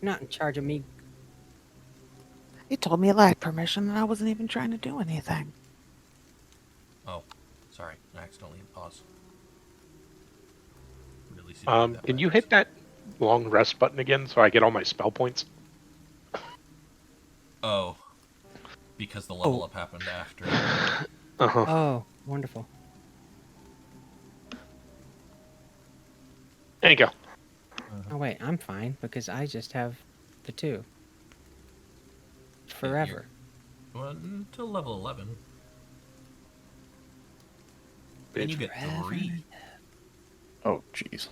You're not in charge of me. You told me I lacked permission, and I wasn't even trying to do anything. Oh, sorry, I accidentally hit pause. Really see that Can you backwards. hit that long rest button again so I get all my spell points? Oh, because the level up happened after. Uh-huh. Oh, wonderful. There you go. Oh, wait, I'm fine because I just have the 2. Forever. Well, until level 11. Then you get Forever. 3. Oh, jeez.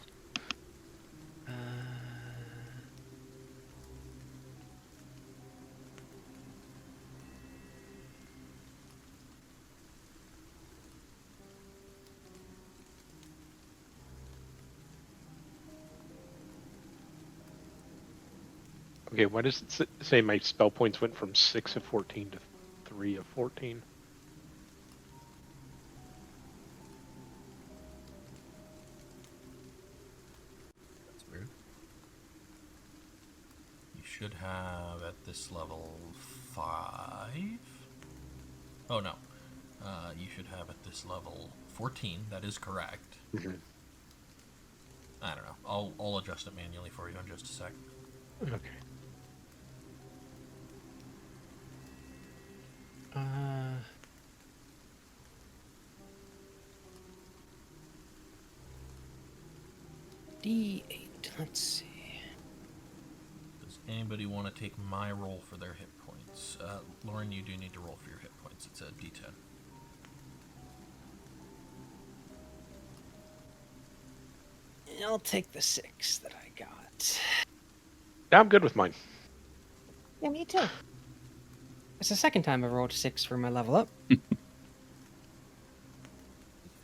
Okay, why does it say my spell points went from 6 of 14 to 3 of 14? That's weird. You should have at this level 5. Oh no. You should have at this level 14. That is correct. Mm-hmm. I don't know. I'll adjust it manually for you in just a sec. Okay. D8. Let's see. Does anybody want to take my roll for their hit points? Lauren, you do need to roll for your hit points. It's a D10. I'll take the 6 that I got. Yeah, I'm good with mine. Yeah, me too. It's the second time I've rolled 6 for my level up. Figwyn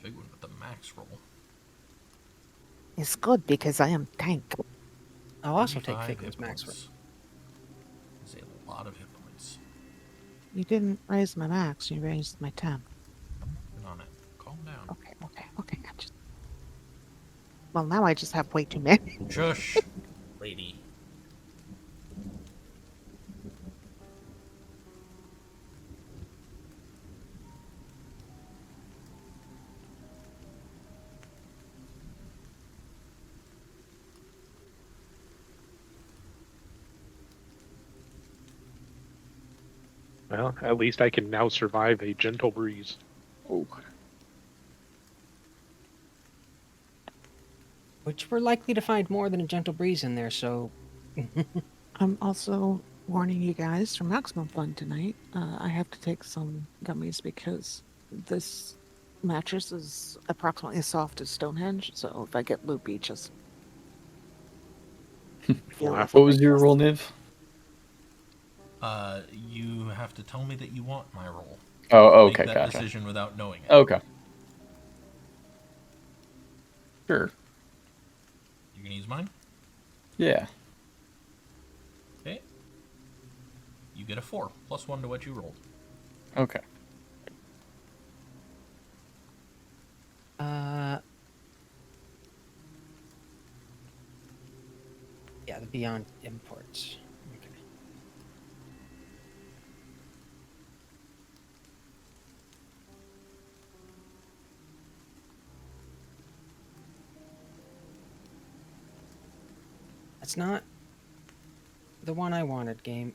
with the max roll. It's good because I am tank. I'll also take 35 Figwyn's hit max roll. points. That's a lot of hit points. You didn't raise my max, you raised my temp. Working on it. Calm down. Okay. Well, now I just have way too many. Shush, lady. Well, at least I can now survive a gentle breeze. Oh. Which we're likely to find more than a gentle breeze in there, so... I'm also warning you guys for maximum fun tonight. I have to take some gummies because this mattress is approximately as soft as Stonehenge, so if I get loopy, just feel Laugh. What was your roll, Niv? You have to tell me that you want my roll. Oh, Make okay, that gotcha. decision without knowing it. Okay. Sure. You can use mine. Yeah. Okay. You get a 4 plus 1 to what you rolled. Okay. Yeah, the Beyond Imports. Okay. That's not the one I wanted, game.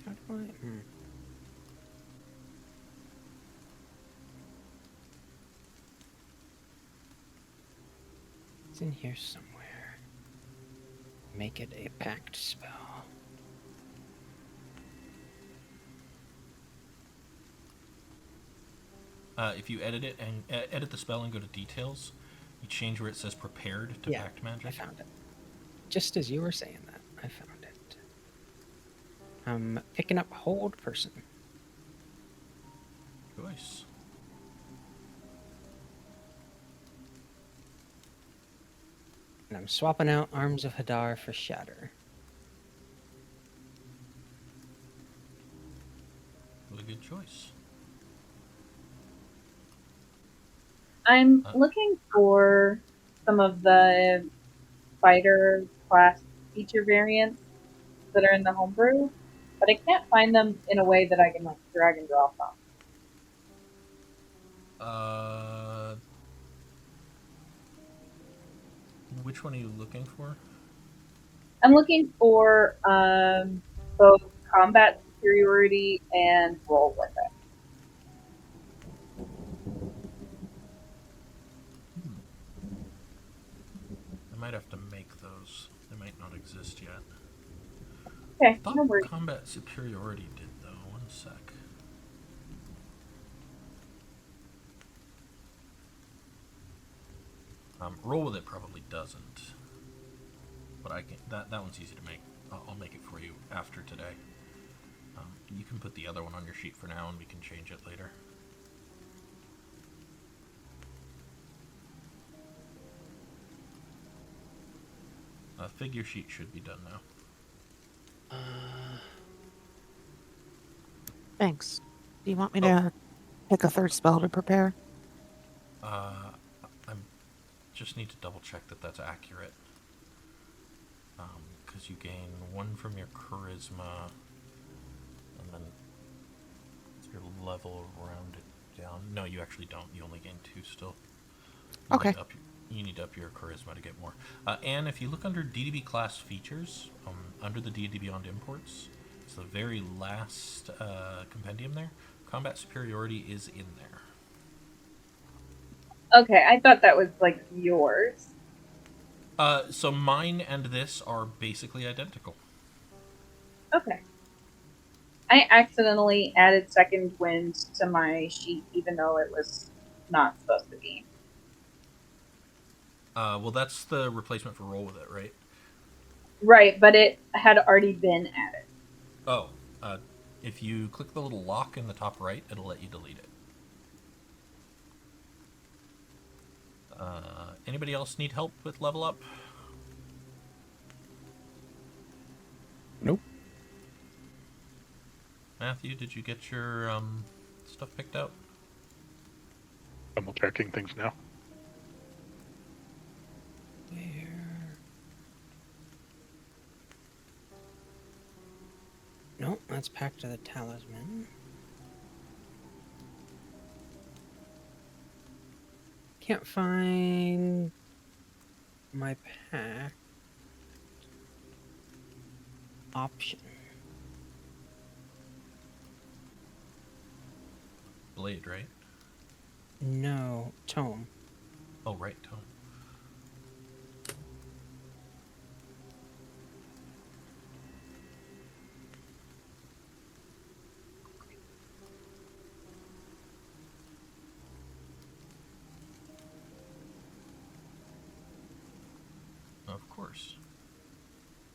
How do I... It's in here somewhere. Make it a pact spell. If you edit it and edit the spell and go to details, you change where it says prepared to Yeah, pact magic. I found it. Just as you were saying that, I found it. I'm picking up Hold Person. Choice. And I'm swapping out Arms of Hadar for Shatter. Really good choice. I'm looking for some of the fighter class feature variants that are in the homebrew, but I can't find them in a way that I can like drag and drop them. Which one are you looking for? I'm looking for both combat superiority and roll with it. I might have to make those. They might not exist yet. Okay, I thought no worries. combat superiority did though. 1 sec. Roll with it probably doesn't, but I can. That one's easy to make. I'll make it for you after today. You can put the other one on your sheet for now, and we can change it later. Figure sheet should be done now. Thanks. Do you want me to pick a third spell to prepare? I just need to double check that that's accurate. Because you gain 1 from your charisma, and then your level rounded down. No, you actually don't. You only gain 2 still. Okay. You need to up your charisma to get more. And if you look under DDB class features, under the D&D Beyond imports, it's the very last compendium there. Combat superiority is in there. Okay, I thought that was like yours. So mine and this are basically identical. Okay. I accidentally added second wind to my sheet, even though it was not supposed to be. Well, that's the replacement for roll with it, right? Right, but it had already been added. Oh, if you click the little lock in the top right, it'll let you delete it. Anybody else need help with level up? Nope. Matthew, did you get your stuff picked out? Double checking things now. Where? Nope, that's Pact to the Talisman. Can't find my pack option. Blade, right? No, tome. Oh, right, Tone. Of course.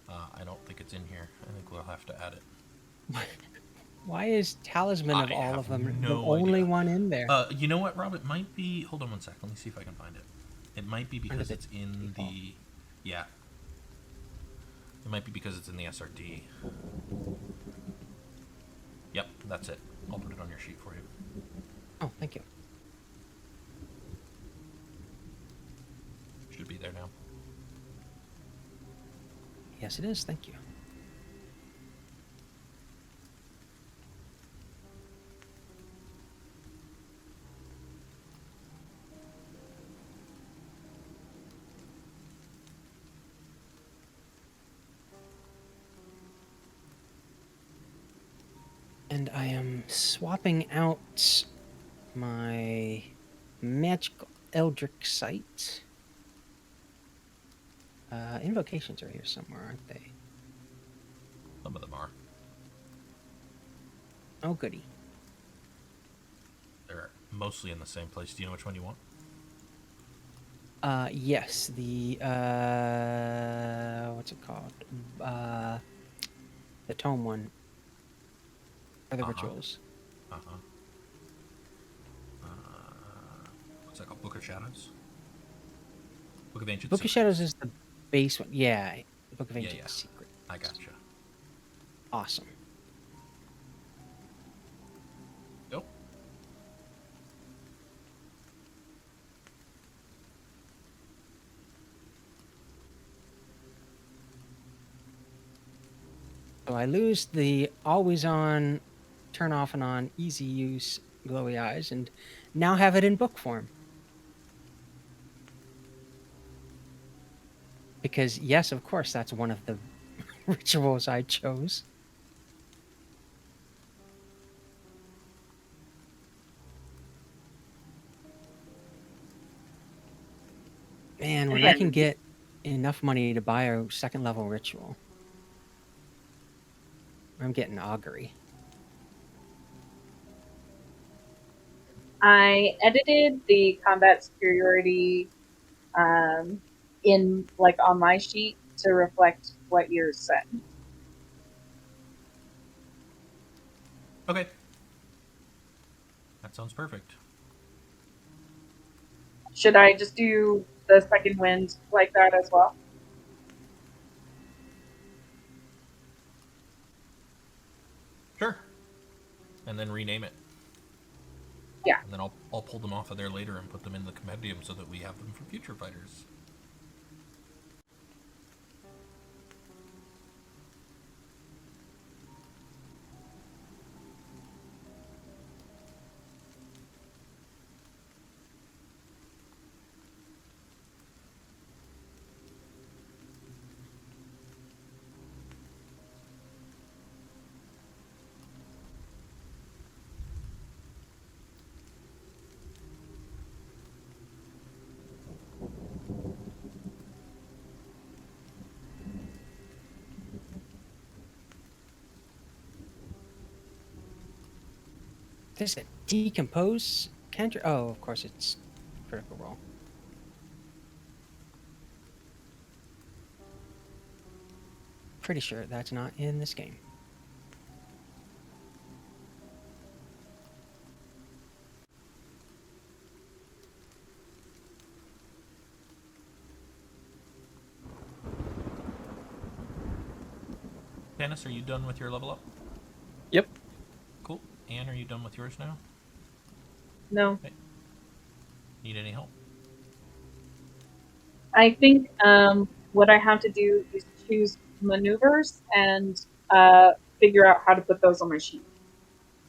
I don't think it's in here. I think we'll have to add it. Why is Talisman of I all have of them no the only idea. one in there? You know what, Rob? It might be. Hold on one sec. Let me see if I can find it. It might be because the it's in default. the. Yeah. It might be because it's in the SRD. Yep, that's it. I'll put it on your sheet for you. Oh, thank you. Should be there now. Yes, it is. Thank you. And I am swapping out my magical Eldritch Sight. Invocations are here somewhere, aren't they? Some of them are. Oh, goody. They're mostly in the same place. Do you know which one you want? Yes, the, what's it called? The tome one. For the rituals. Uh-huh. What's that called? Book of Shadows? Book of Ancient Book of Secrets. Shadows is the base one. Yeah, Book of Yeah, Ancient yeah. Secrets. I gotcha. Awesome. Yep. So I lose the always on, turn off and on, easy use glowy eyes, and now have it in book form. Because, yes, of course, that's one of the rituals I chose. Man, when I can get enough money to buy a second level ritual, I'm getting augury. I edited the combat superiority in like on my sheet to reflect what yours said. Okay. That sounds perfect. Should I just do the second wind like that as well? Sure. And then rename it. Yeah. And then I'll pull them off of there later and put them in the compendium so that we have them for future fighters. There's a decompose cantrip. Oh, of course it's critical roll. Pretty sure that's not in this game. Tanis, are you done with your level up? Yep. Cool. Anne, are you done with yours now? No. Need any help? I think what I have to do is choose maneuvers and figure out how to put those on my sheet.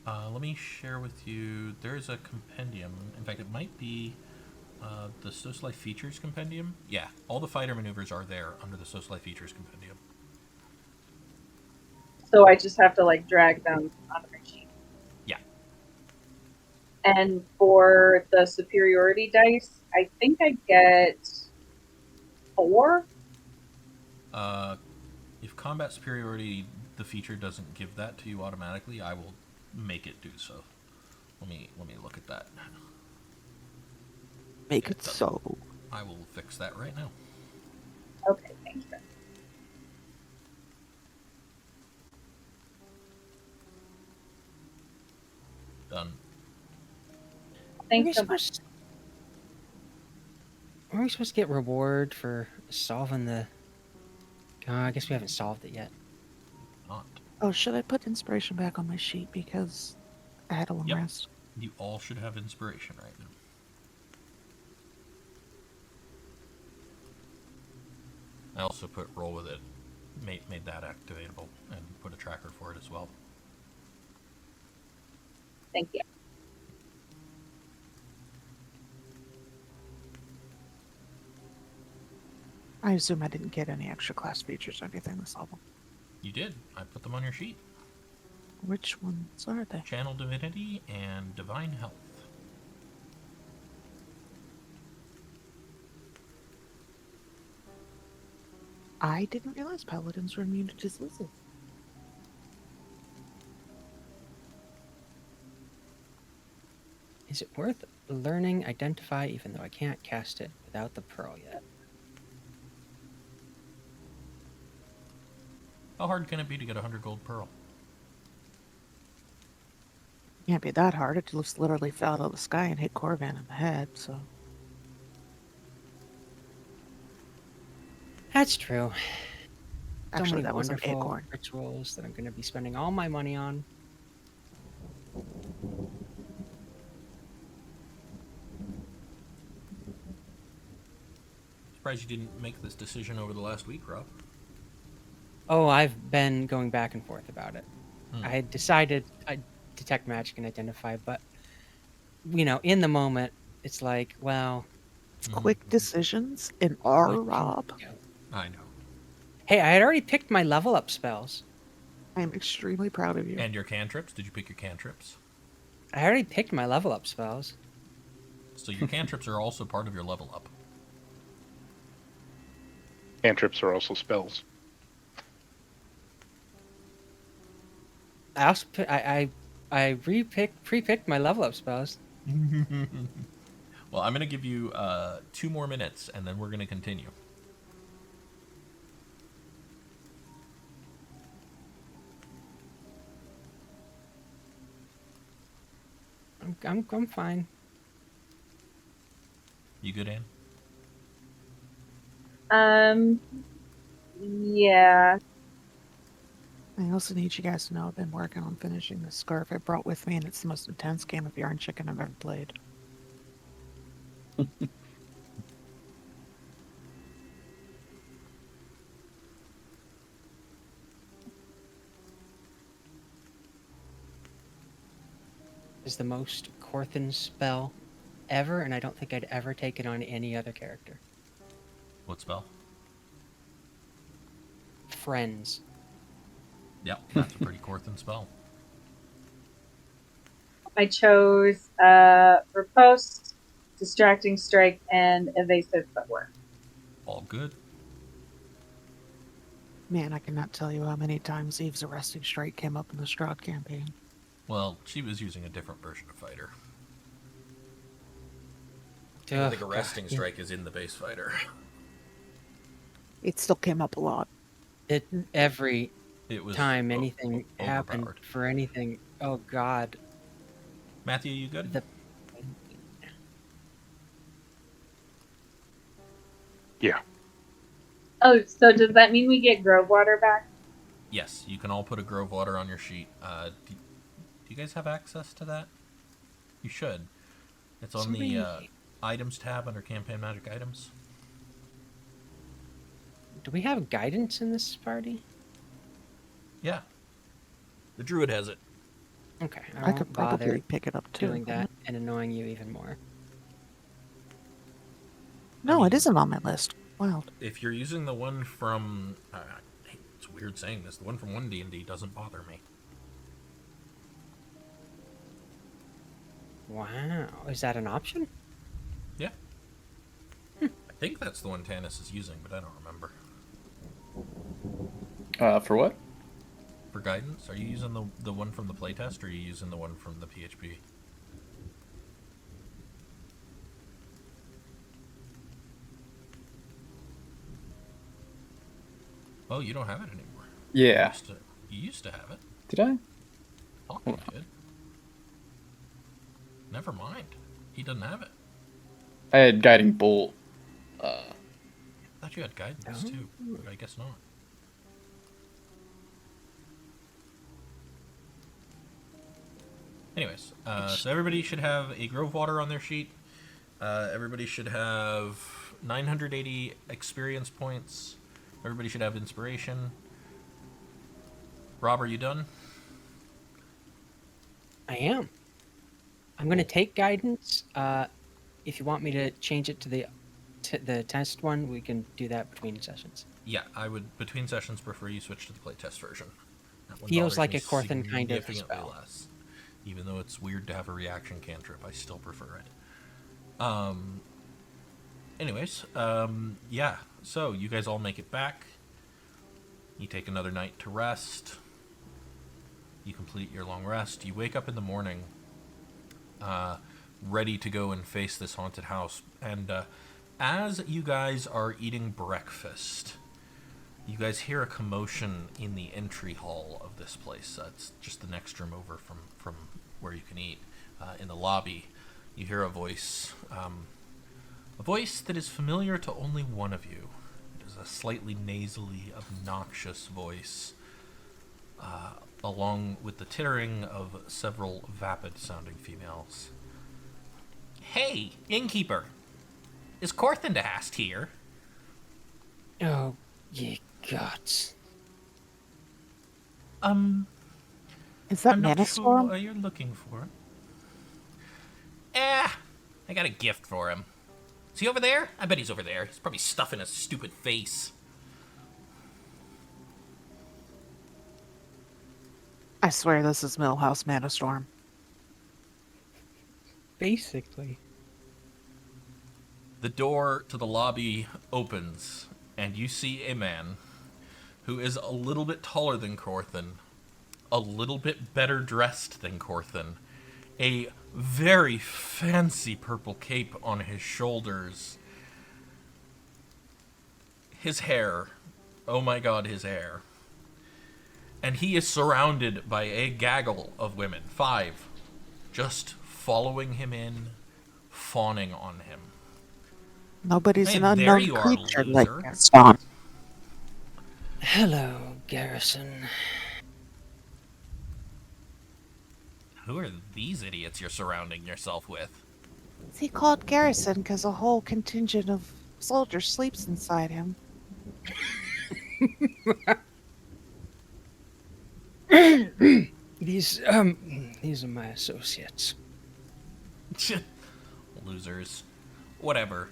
Let me share with you. There's a compendium. In fact, it might be the Social Life Features compendium. Yeah, all the fighter maneuvers are there under the Social Life Features compendium. So I just have to like drag them onto my sheet. Yeah. And for the superiority dice, I think I get 4. If combat superiority, the feature doesn't give that to you automatically, I will make it do so. Let me look at that. Make it so. I will fix that right now. Okay, thank you. Done. Thanks so much. Are we supposed to get reward for solving the... I guess we haven't solved it yet. Not. Oh, should I put inspiration back on my sheet because I had a long Yep. rest? You all should have inspiration right now. I also put roll with it, made that activatable, and put a tracker for it as well. Thank you. I assume I didn't get any extra class features or anything this level. You did. I put them on your sheet. Which ones are they? Channel Divinity and Divine Health. I didn't realize paladins were immune to diseases. Is it worth learning Identify even though I can't cast it without the pearl yet? How hard can it be to get 100 gold pearl? Can't be that hard. It just literally fell out of the sky and hit Corvan in the head, so... That's true. Actually, So many that was an wonderful acorn. rituals that I'm going to be spending all my money on. Surprised you didn't make this decision over the last week, Rob. Oh, I've been going back and forth about it. Hmm. I had decided I'd detect magic and identify, but in the moment, it's like, well, Quick decisions in our what can Rob. we do? I know. Hey, I had already picked my level up spells. I am extremely proud of you. And your cantrips? Did you pick your cantrips? I already picked my level up spells. So your cantrips are also part of your level up. Cantrips are also spells. I also pre-picked my level up spells. Well, I'm going to give you 2 more minutes, and then we're going to continue. I'm fine. You good, Anne? Yeah. I also need you guys to know I've been working on finishing the scarf I brought with me, and it's the most intense game of Yarn Chicken I've ever played. Is the most Corthyndahast spell ever, and I don't think I'd ever take it on any other character. What spell? Friends. Yep, that's a pretty Corthynd spell. I chose Riposte, Distracting Strike, and Evasive Footwork. All good. Man, I cannot tell you how many times Eve's Arresting Strike came up in the Strahd campaign. Well, she was using a different version of fighter. I Oh, think arresting God. strike is in the base fighter. It still came up a lot. Every It was time anything happened overpowered. for anything, oh God, Matthew, you good? the Yeah. Oh, so does that mean we get Grove Water back? Yes, you can all put a Grove Water on your sheet. Do you guys have access to that? You should. It's on the items tab under campaign magic items. do we have guidance in this party? Yeah. The druid has it. Okay, I I won't could bother probably pick it up too. doing that and annoying you even more. No, mean- it isn't on my list. Wild. If you're using the one from... it's weird saying this. The one from 1D&D doesn't bother me. Wow, is that an option? Yeah. I think that's the one Tanis is using, but I don't remember. For what? For guidance, are you using the one from the playtest, or are you using the one from the PHP? Oh, you don't have it anymore. Yeah. You used to have it. Did I? Hawklin did. Never mind. He doesn't have it. I had guiding bolt. I thought you had guidance too, but I guess not. Anyways, so everybody should have a Grove Water on their sheet. Everybody should have 980 experience points. Everybody should have inspiration. Rob, are you done? I am. I'm going to take guidance. If you want me to change it to the test one, we can do that between sessions. Yeah, I would, between sessions, prefer you switch to the playtest version. That one Feels bothers like me a Corthynd kind of significantly spell. less. Even though it's weird to have a reaction cantrip, I still prefer it. Anyways, yeah, so you guys all make it back. You take another night to rest. You complete your long rest. You wake up in the morning, ready to go and face this haunted house. And as you guys are eating breakfast, you guys hear a commotion in the entry hall of this place. It's just the next room over from where you can eat. In the lobby, you hear a voice that is familiar to only one of you. It is a slightly nasally, obnoxious voice, along with the tittering of several vapid-sounding females. Hey, innkeeper! Is Corthyndahast here? Oh, ye gods. Is that I'm not Mana sure Storm? what you're looking for. I got a gift for him. Is he over there? I bet he's over there. He's probably stuffing his stupid face. I swear this is Millhouse Mana Storm. Basically. The door to the lobby opens, and you see a man who is a little bit taller than Corthynd, a little bit better dressed than Corthynd, a very fancy purple cape on his shoulders. His hair, oh my god, his hair. And he is surrounded by a gaggle of women, 5, just following him in, fawning on him. Nobody's Hey, an there unknown you are, creature like loser. Gaston. Hello, Garrison. Who are these idiots you're surrounding yourself with? Is he called Garrison because a whole contingent of soldiers sleeps inside him? These are my associates. Losers. Whatever.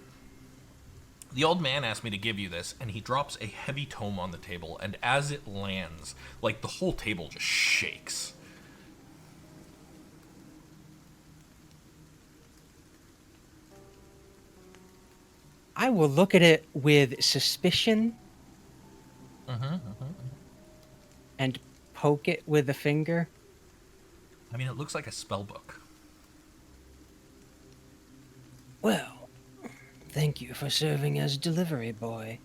The old man asked me to give you this, and he drops a heavy tome on the table, and as it lands, like, the whole table just shakes. I will look at it with suspicion and poke it with a finger. I mean, it looks like a spell book. Well, thank you for serving as delivery boy.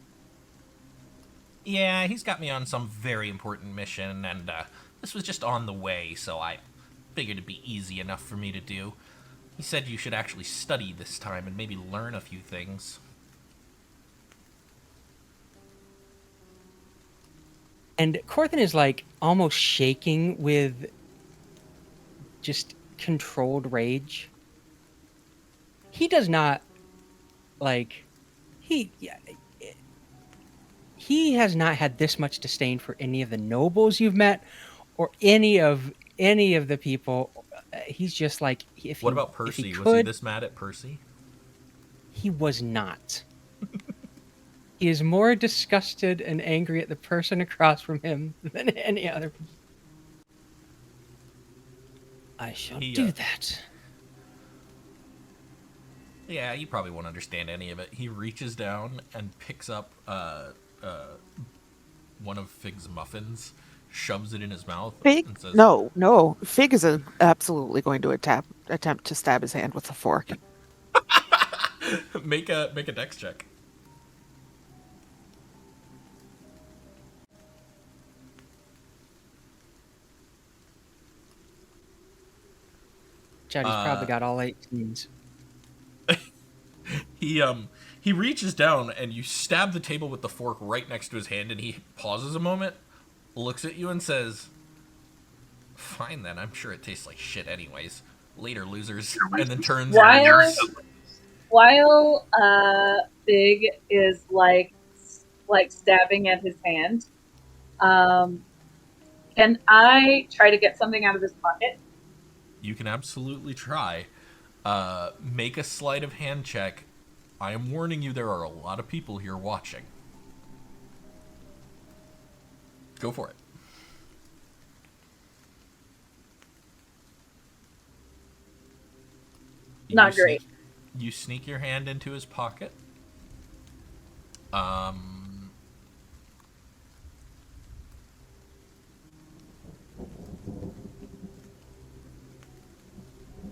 Yeah, he's got me on some very important mission, and this was just on the way, so I figured it'd be easy enough for me to do. He said you should actually study this time and maybe learn a few things. And Corthin is like almost shaking with just controlled rage. He does not like he has not had this much disdain for any of the nobles you've met or any of the people. He's just like What about if he Percy? could, Was he this mad at Percy? he was not. He is more disgusted and angry at the person across from him than any other. I shall do that. Yeah, you probably won't understand any of it. He reaches down and picks up one of Fig's muffins, shoves it in his mouth, Fig? and says, No. Fig is absolutely going to attempt to stab his hand with a fork. make a dex check. Chaddy's probably got all 18s. He reaches down and you stab the table with the fork right next to his hand, and he pauses a moment, looks at you and says, "Fine then, I'm sure it tastes like shit anyways. Later, losers." And then turns While Fig is like stabbing at his hand, can I try to get something out of his pocket? You can absolutely try. Make a sleight of hand check. I am warning you, there are a lot of people here watching. Go for it. Not great. You sneak your hand into his pocket.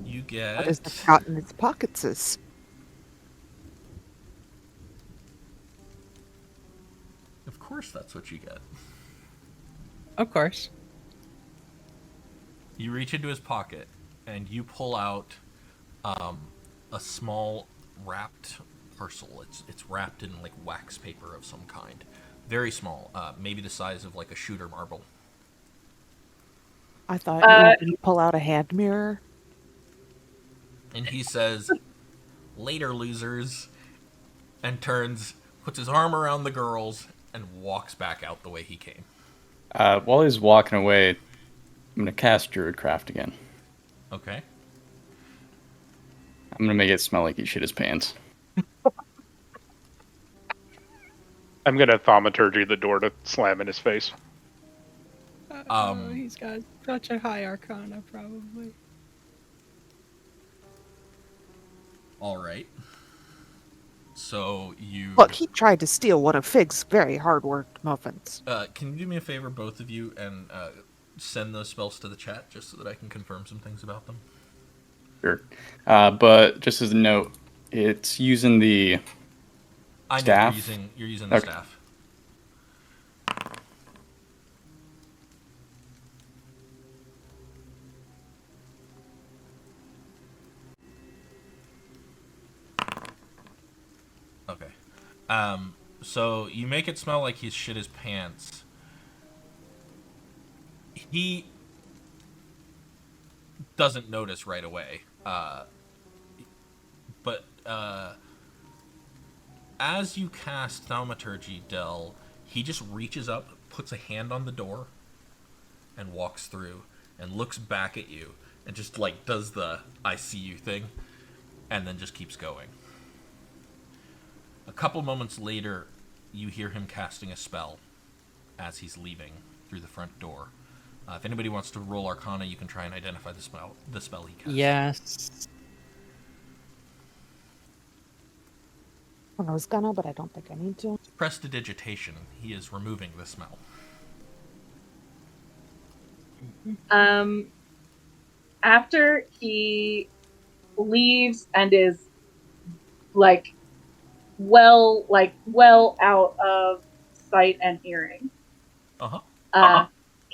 You get... What is the got in his pockets is? Of course that's what you get. Of course. You reach into his pocket, and you pull out a small wrapped parcel. It's wrapped in like wax paper of some kind. Very small, maybe the size of like a shooter marble. I thought you pull out a hand mirror. And he says, "Later, losers," and puts his arm around the girls, and walks back out the way he came. While he's walking away, I'm going to cast Druidcraft again. Okay. I'm going to make it smell like he shit his pants. I'm going to thaumaturgy the door to slam in his face. He's got such a high arcana, probably. All right. So you... Look, he tried to steal one of Fig's very hard-worked muffins. Can you do me a favor, both of you, and send those spells to the chat just so that I can confirm some things about them? Sure. But just as a note, it's using the staff. You're using the staff. Okay. So you make it smell like he's shit his pants. He doesn't notice right away. But as you cast Thaumaturgy, Del, he just reaches up, puts a hand on the door, and walks through, and looks back at you, and just like does the "I see you" thing, and then just keeps going. A couple moments later, you hear him casting a spell as he's leaving through the front door. If anybody wants to roll Arcana, you can try and identify the spell he cast. Yes. I was gonna, but I don't think I need to. Prestidigitation. He is removing the smell. after he leaves and is well out of sight and hearing,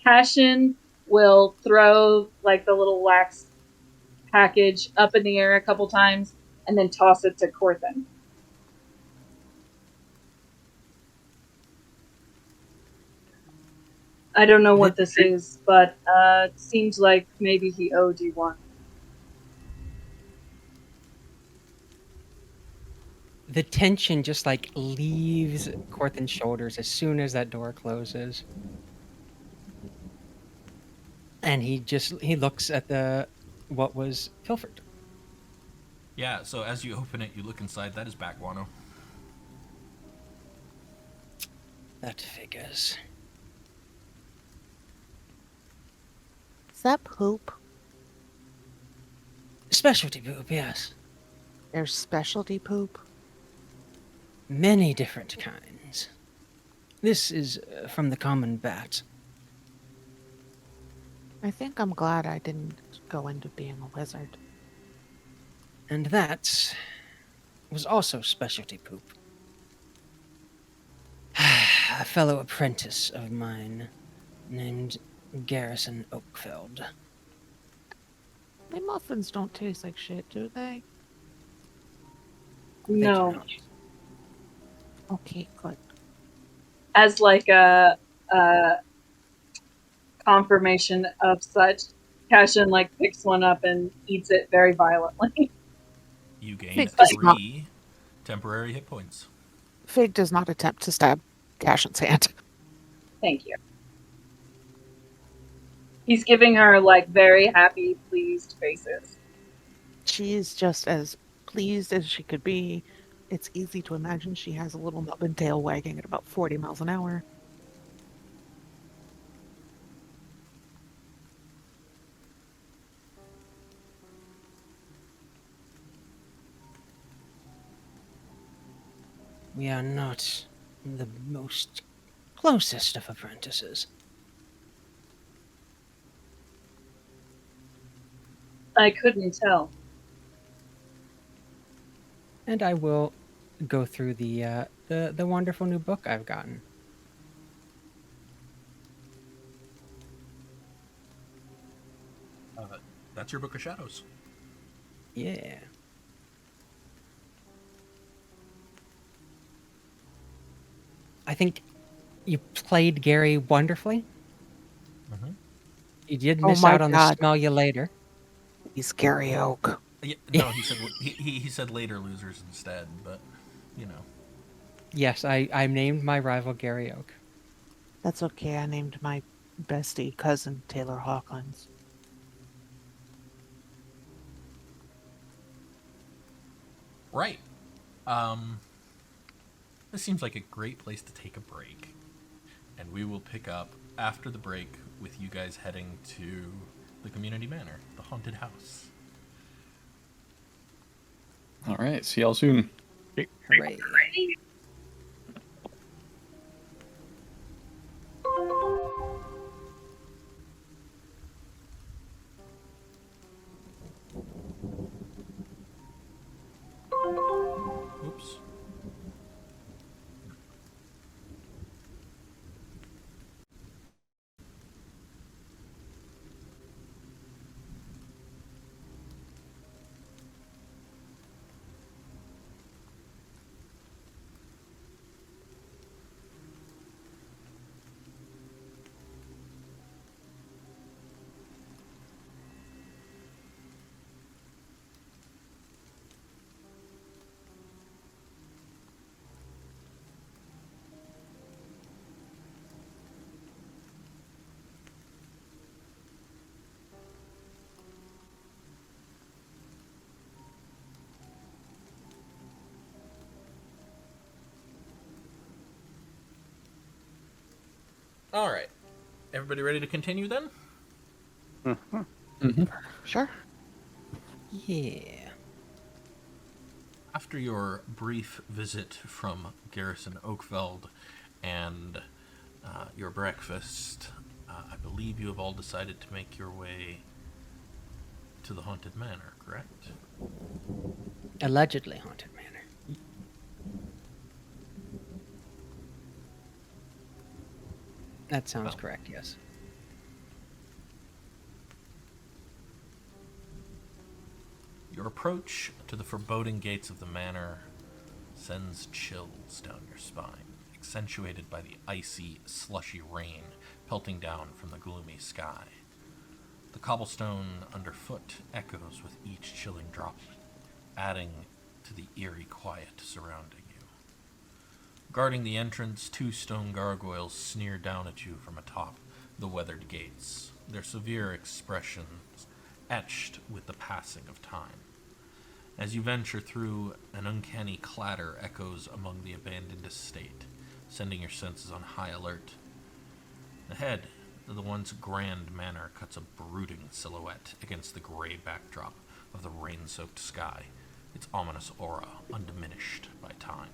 Cassian will throw the little wax package up in the air a couple times and then toss it to Corthynd. I don't know what this is, but it seems like maybe he owed you one. The tension just leaves Corthyn's shoulders as soon as that door closes. And he looks at what was pilfered. Yeah, so as you open it, you look inside. That is bat guano. That figures. Is that poop? Specialty poop, yes. There's specialty poop? Many different kinds. This is from the common bat. I think I'm glad I didn't go into being a wizard. And that was also specialty poop. A fellow apprentice of mine named Garrison Oakfeld. My muffins don't taste like shit, do they? They do No. not. Okay, good. As a confirmation of such, Cassian picks one up and eats it very violently. You gain Fig does not- 3 temporary hit points. Fig does not attempt to stab Cassian's hand. Thank you. He's giving her very happy, pleased faces. She is just as pleased as she could be. It's easy to imagine she has a little nubbin tail wagging at about 40 miles an hour. We are not the most closest of apprentices. I couldn't tell. And I will go through the wonderful new book I've gotten. That's your Book of Shadows. Yeah. I think you played Gary wonderfully. Mm-hmm. You did Oh miss my out on the God. smell you later. He's Gary Oak. Yeah, no, he said he said later losers instead, but you know. Yes, I named my rival Gary Oak. That's okay, I named my bestie cousin Taylor Hawklins. Right. This seems like a great place to take a break. And we will pick up after the break with you guys heading to the community manor, the haunted house. All right, see y'all soon. Hooray. Oops. All right. Everybody ready to continue then? Mm-hmm. Sure. Yeah. After your brief visit from Garrison Oakfeld and your breakfast, I believe you have all decided to make your way to the haunted manor, correct? Allegedly haunted manor. That sounds Well. correct, yes. Your approach to the foreboding gates of the manor sends chills down your spine, accentuated by the icy, slushy rain pelting down from the gloomy sky. The cobblestone underfoot echoes with each chilling drop, adding to the eerie quiet surrounding you. Guarding the entrance, 2 stone gargoyles sneer down at you from atop the weathered gates, their severe expressions etched with the passing of time. As you venture through, an uncanny clatter echoes among the abandoned estate, sending your senses on high alert. Ahead, the once grand manor cuts a brooding silhouette against the gray backdrop of the rain-soaked sky, its ominous aura undiminished by time.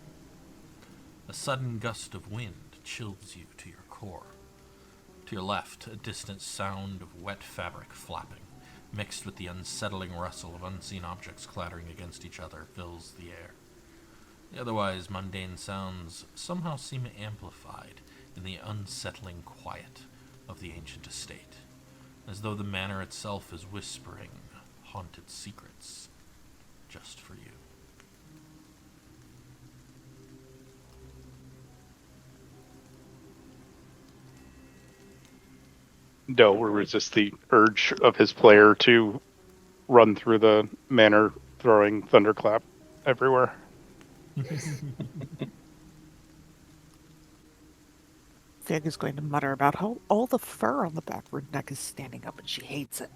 A sudden gust of wind chills you to your core. To your left, a distant sound of wet fabric flapping, mixed with the unsettling rustle of unseen objects clattering against each other, fills the air. The otherwise mundane sounds somehow seem amplified in the unsettling quiet of the ancient estate, as though the manor itself is whispering haunted secrets just for you. Del will resist the urge of his player to run through the manor throwing thunderclap everywhere. Fig is going to mutter about how all the fur on the back of her neck is standing up and she hates it.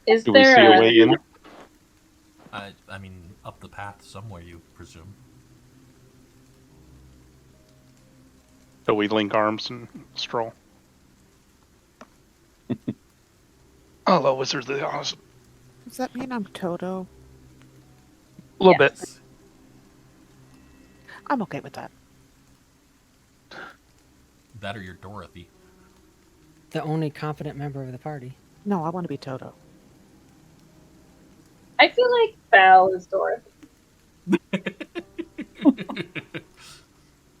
Is Do we there see a way in? I mean, up the path somewhere, you presume. Do we link arms and stroll? Hello, Wizards of the Awesome. Does that mean I'm Toto? A little bit. Yes. I'm okay with that. That or you're Dorothy. The only confident member of the party. No, I want to be Toto. I feel like Val is Dorothy.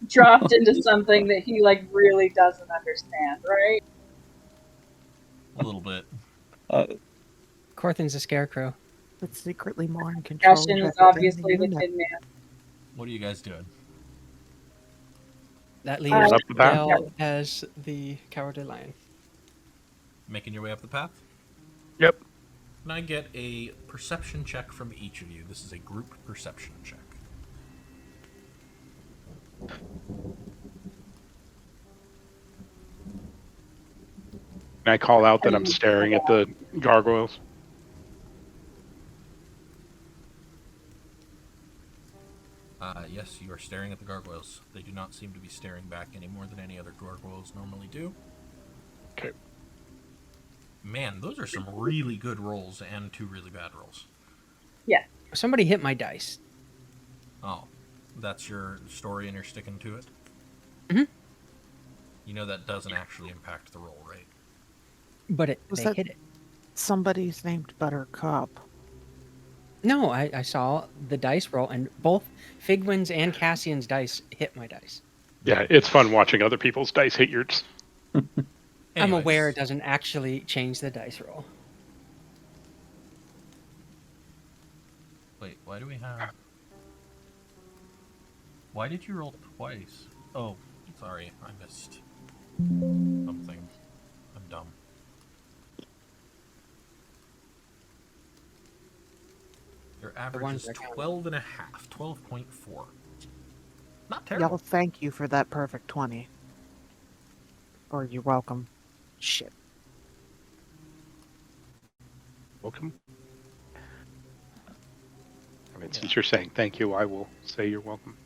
Dropped into something that he like really doesn't understand, right? A little bit. Corthyn's a scarecrow. But secretly more in control Cassian of is everything obviously than the you Tin Man. What are you guys doing? That Going leaves up the path? Del as the cowardly lion. Making your way up the path? Yep. Can I get a perception check from each of you? This is a group perception check. Can I call out that I'm staring at the gargoyles? Yes, you are staring at the gargoyles. They do not seem to be staring back any more than any other gargoyles normally do. Okay. Man, those are some really good rolls and 2 really bad rolls. Yeah. Somebody hit my dice. Oh, that's your story and you're sticking to it? Mhm. You know that doesn't actually impact the roll, right? But Was they that- hit it. Somebody's named Buttercup. No, I saw the dice roll, and both Figwyn's and Cassian's dice hit my dice. Yeah, it's fun watching other people's dice hit yours. I'm aware Anyways. it doesn't actually change the dice roll. Wait, why do we have... Why did you roll twice? Oh, sorry, I missed something. I'm dumb. Your average ones is I counted. 12 and a half, 12.4. Not terrible. Y'all, thank you for that perfect 20. Or you're welcome. Shit. Welcome. I mean, since you're saying thank you, I will say you're welcome.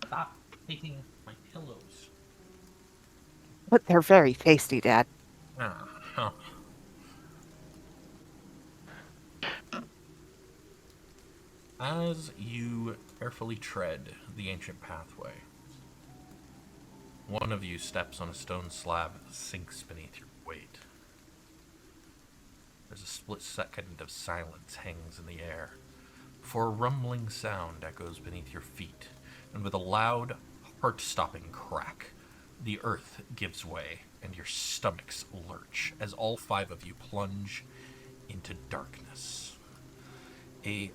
Stop taking my pillows. But they're very tasty, Dad. Huh. As you carefully tread the ancient pathway, One of you steps on a stone slab that sinks beneath your weight. There's a split second of silence hangs in the air, before a rumbling sound echoes beneath your feet, and with a loud, heart-stopping crack, the earth gives way, and your stomachs lurch as all 5 of you plunge into darkness. A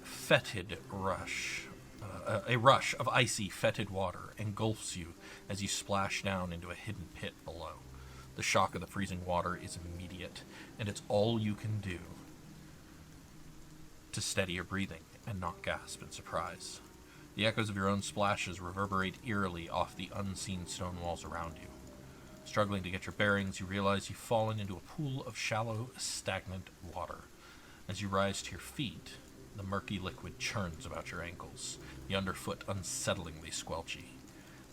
rush of icy, fetid water engulfs you as you splash down into a hidden pit below. The shock of the freezing water is immediate, and it's all you can do to steady your breathing and not gasp in surprise. The echoes of your own splashes reverberate eerily off the unseen stone walls around you. Struggling to get your bearings, you realize you've fallen into a pool of shallow, stagnant water. As you rise to your feet, the murky liquid churns about your ankles, the underfoot unsettlingly squelchy.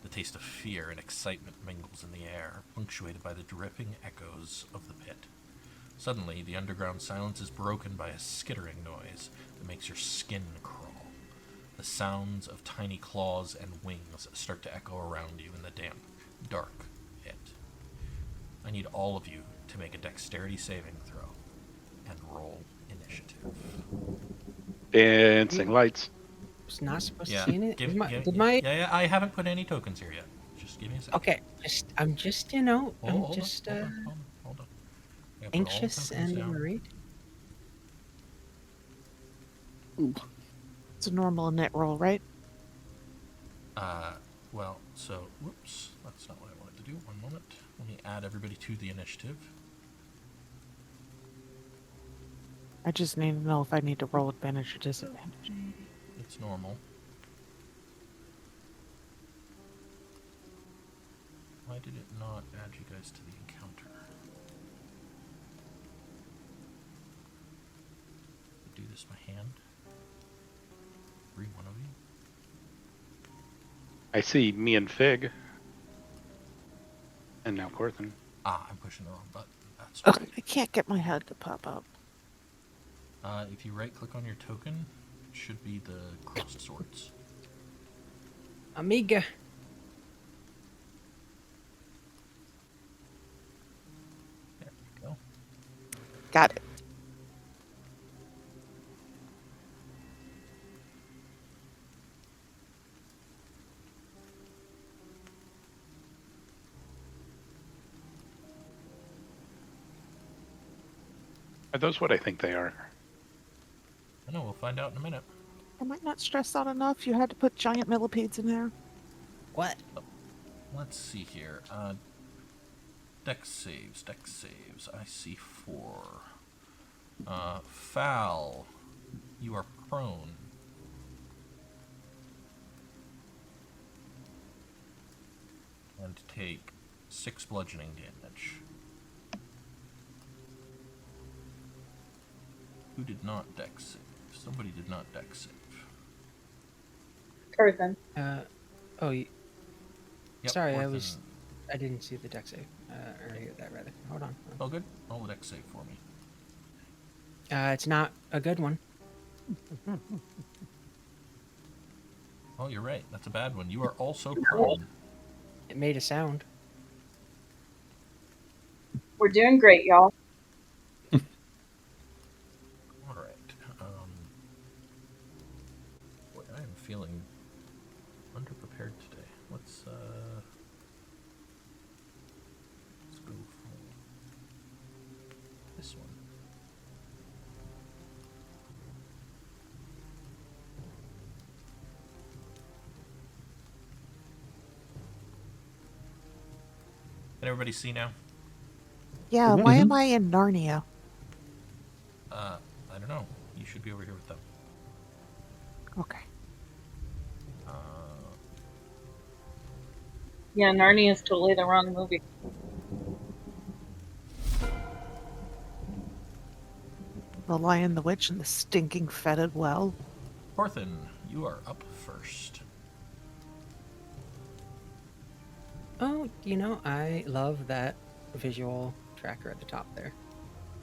The taste of fear and excitement mingles in the air, punctuated by the dripping echoes of the pit. Suddenly, the underground silence is broken by a skittering noise that makes your skin crawl. The sounds of tiny claws and wings start to echo around you in the damp, dark pit. I need all of you to make a dexterity saving throw and roll initiative. Dancing lights. Was not supposed Yeah, to see any. yeah, I haven't put any tokens here yet. Just give me a second. Okay, I'm just, Hold on. I gotta put all the anxious tokens and down. worried. Ooh. It's a normal net roll, right? Whoops, that's not what I wanted to do. One moment. Let me add everybody to the initiative. I just need to know if I need to roll advantage or disadvantage. It's normal. Why did it not add you guys to the encounter? Do this by hand. One of you. I see me and Fig. And now Corthynd. I'm pushing the wrong button. That's Ugh, right. I can't get my head to pop up. If you right-click on your token, it should be the crossed swords. Amiga. There you go. Got it. Are those what I think they are? I know, we'll find out in a minute. Am I not stressed out enough? You had to put giant millipedes in there? What? Let's see here. Dex saves. I see 4. Fal, you are prone. And take 6 bludgeoning damage. Who did not dex save? Somebody did not dex save. Corthynd. Yep, Sorry, Corthynd. I didn't see the deck save. Or hear that rather. Hold on. Oh, good. Roll the dex save for me. It's not a good one. Oh, you're right. That's a bad one. You are also prone. It made a sound. We're doing great, y'all. All right. Boy, I am feeling underprepared today. Let's go for this one. Can everybody see now? Yeah, why am I in Narnia? I don't know. You should be over here with them. Okay. Yeah, Narnia is totally the wrong movie. The Lion, the Witch, and the Stinking Fetid Well. Corthynd, you are up first. Oh, I love that visual tracker at the top there.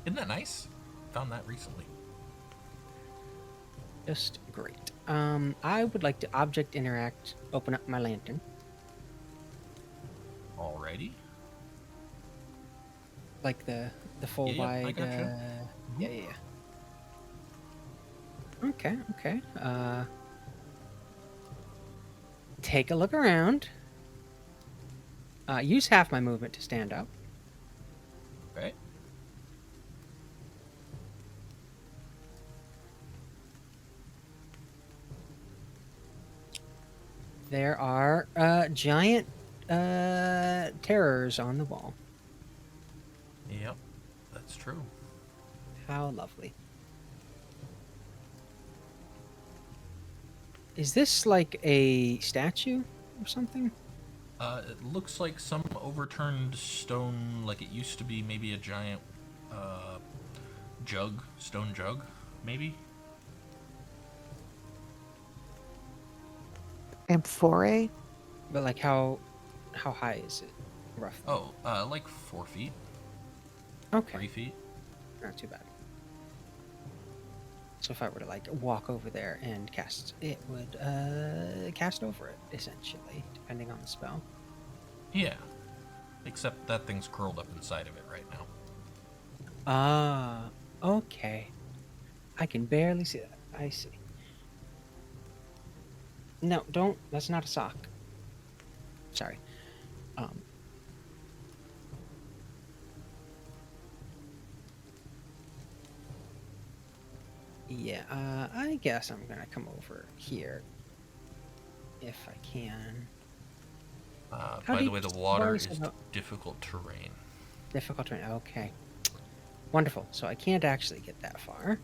Isn't that nice? Found that recently. Just great. I would like to object interact, open up my lantern. Alrighty. Like the full Yeah, I wide. gotcha. Yeah. Okay. Take a look around. Use half my movement to stand up. Okay. There are giant terrors on the wall. Yep, that's true. How lovely. Is this like a statue or something? It looks like some overturned stone, like it used to be maybe a giant jug, stone jug, maybe? Amphore? But like how high is it roughly? Oh, like 4 feet, Okay. 3 feet. Not too bad. So if I were to like walk over there and cast, it would cast over it essentially, depending on the spell. Yeah, except that thing's curled up inside of it right now. Ah, okay. I can barely see that. I see. No, don't. That's not a sock. Sorry. Yeah, I guess I'm gonna come over here if I can. By the way, the water is about difficult terrain. difficult terrain? Okay, wonderful. So I can't actually get that far.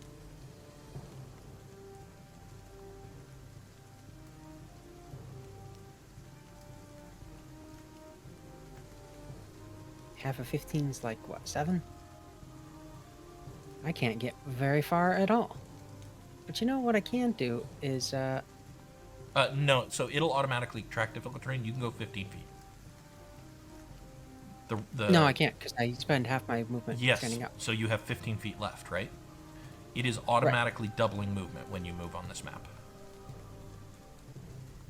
Half of 15 is like what, 7? I can't get very far at all. But you know what I can do is No, so it'll automatically track difficult terrain. You can go 15 feet. no, I can't because I spend half my movement Yes, standing up. so you have 15 feet left, right? It is automatically doubling movement when you move on this map.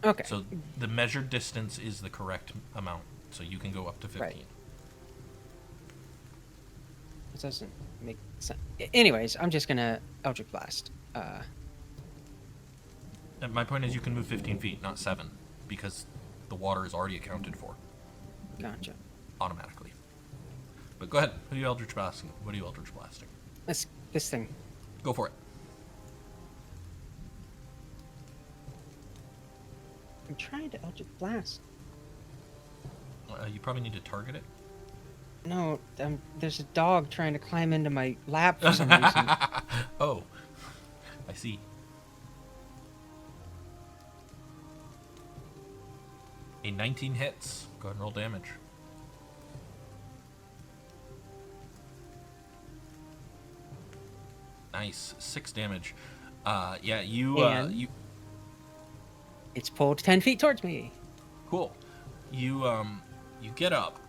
Okay. So the measured distance is the correct amount, so you can go up to 15. Right. It doesn't make sense. Anyways, I'm just gonna Eldritch Blast. And my point is you can move 15 feet, not 7, because the water is already accounted for Gotcha. automatically. But go ahead. Who are you Eldritch Blasting? What are you Eldritch Blasting? This thing. Go for it. I'm trying to Eldritch Blast. You probably need to target it. No, there's a dog trying to climb into my lap for some reason. Oh, I see. A 19 hits. Go ahead and roll damage. Nice. 6 damage. Yeah, you It's pulled 10 feet towards me. cool. You get up,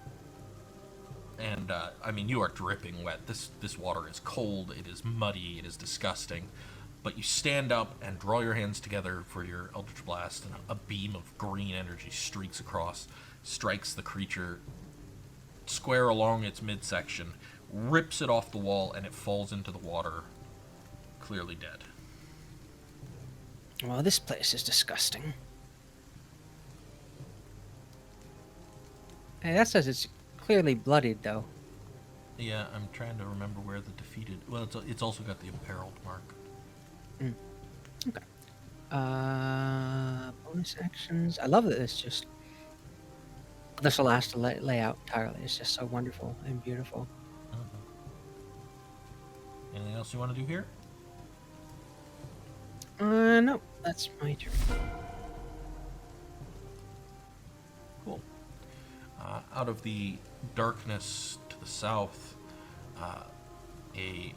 and I mean you are dripping wet. This water is cold. It is muddy. It is disgusting. But you stand up and draw your hands together for your Eldritch Blast, and a beam of green energy streaks across, strikes the creature square along its midsection, rips it off the wall, and it falls into the water, clearly dead. Well, this place is disgusting. Hey, that says it's clearly bloodied, though. Yeah, I'm trying to remember where the defeated... Well, it's also got the imperiled mark. Okay. Bonus actions. I love that it's just... This will last to layout entirely. It's just so wonderful and beautiful. Anything else you want to do here? No, that's my turn. Cool. Out of the darkness to the south, a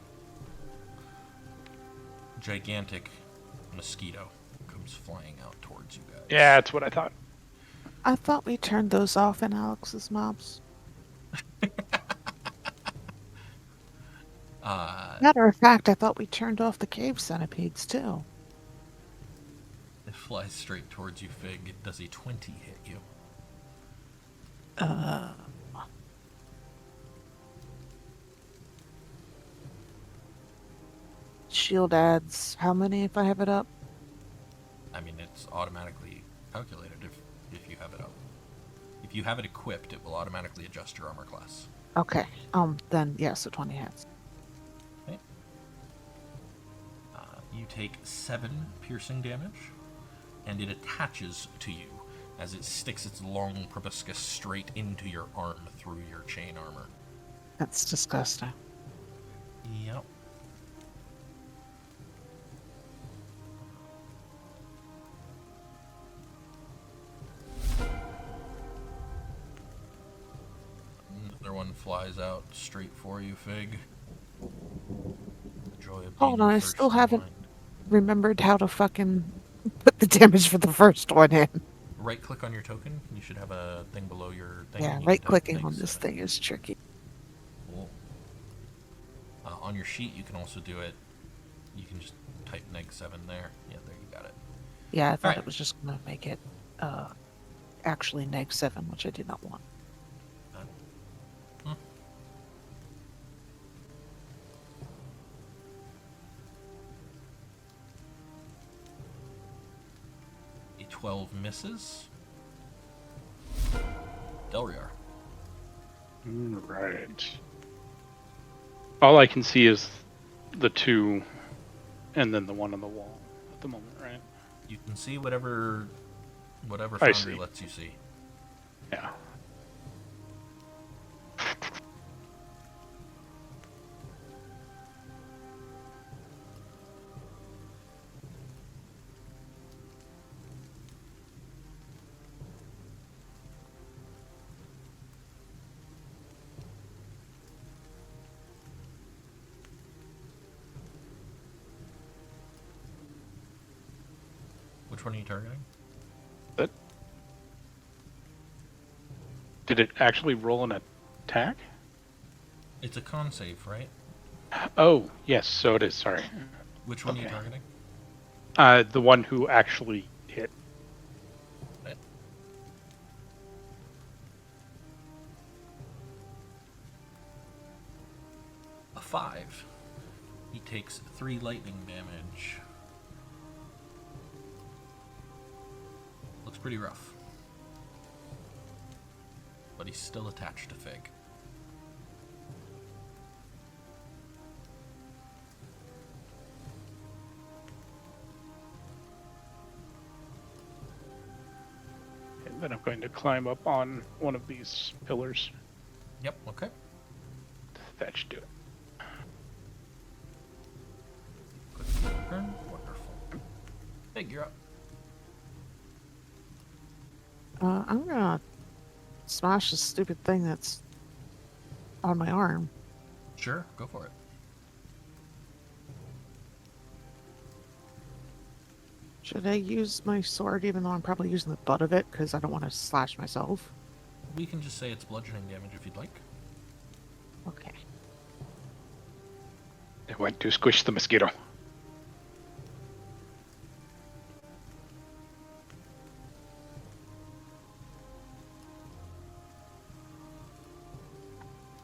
gigantic mosquito comes flying out towards you guys. Yeah, that's what I thought. I thought we turned those off in Alex's mobs. Matter of fact, I thought we turned off the cave centipedes too. It flies straight towards you, Fig. It does a 20 hit you. Shield adds how many if I have it up? I mean, it's automatically calculated if you have it up. If you have it equipped, it will automatically adjust your armor class. Okay. Then yeah, so 20 hits. Okay. You take 7 piercing damage, and it attaches to you as it sticks its long proboscis straight into your arm through your chain armor. That's disgusting. Yep. Another one flies out straight for you, Fig. The joy of Hold being on, the I first still in haven't line. remembered how to fucking put the damage for the first one in. Right click on your token. You should have a thing below your thing. Yeah, and you right can type clicking on this -7. thing is tricky. Cool. On your sheet, you can also do it. You can just type -7 there. Yeah, there you got it. Yeah, I thought Alright. it was just gonna make it actually -7, which I did not want. A 12 misses. Delryar. Right. All I can see is the 2 and then the one on the wall at the moment, right? You can see whatever I Foundry see. lets you see. Yeah. Which one are you targeting? But did it actually roll an attack? It's a con save, right? Oh, yes, so it is. Sorry. Which one are you Okay. targeting? The one who actually hit. Right. A 5. He takes 3 lightning damage. Looks pretty rough. But he's still attached to Fig. And then I'm going to climb up on one of these pillars. Yep, okay. That should do it. Quick turn. Wonderful. Fig, you're up. I'm gonna smash this stupid thing that's on my arm. Sure, go for it. Should I use my sword even though I'm probably using the butt of it because I don't want to slash myself? We can just say it's bludgeoning damage if you'd like. Okay. I went to squish the mosquito.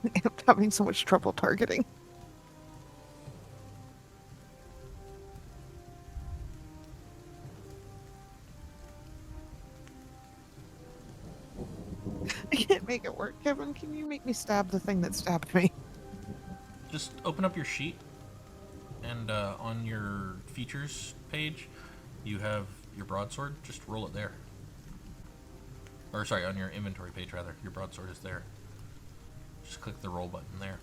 I'm having so much trouble targeting. I can't make it work, Kevin. Can you make me stab the thing that stabbed me? Just open up your sheet, and on your features page, you have your broadsword. Just roll it there. Or sorry, on your inventory page rather. Your broadsword is there. Just click the roll button there.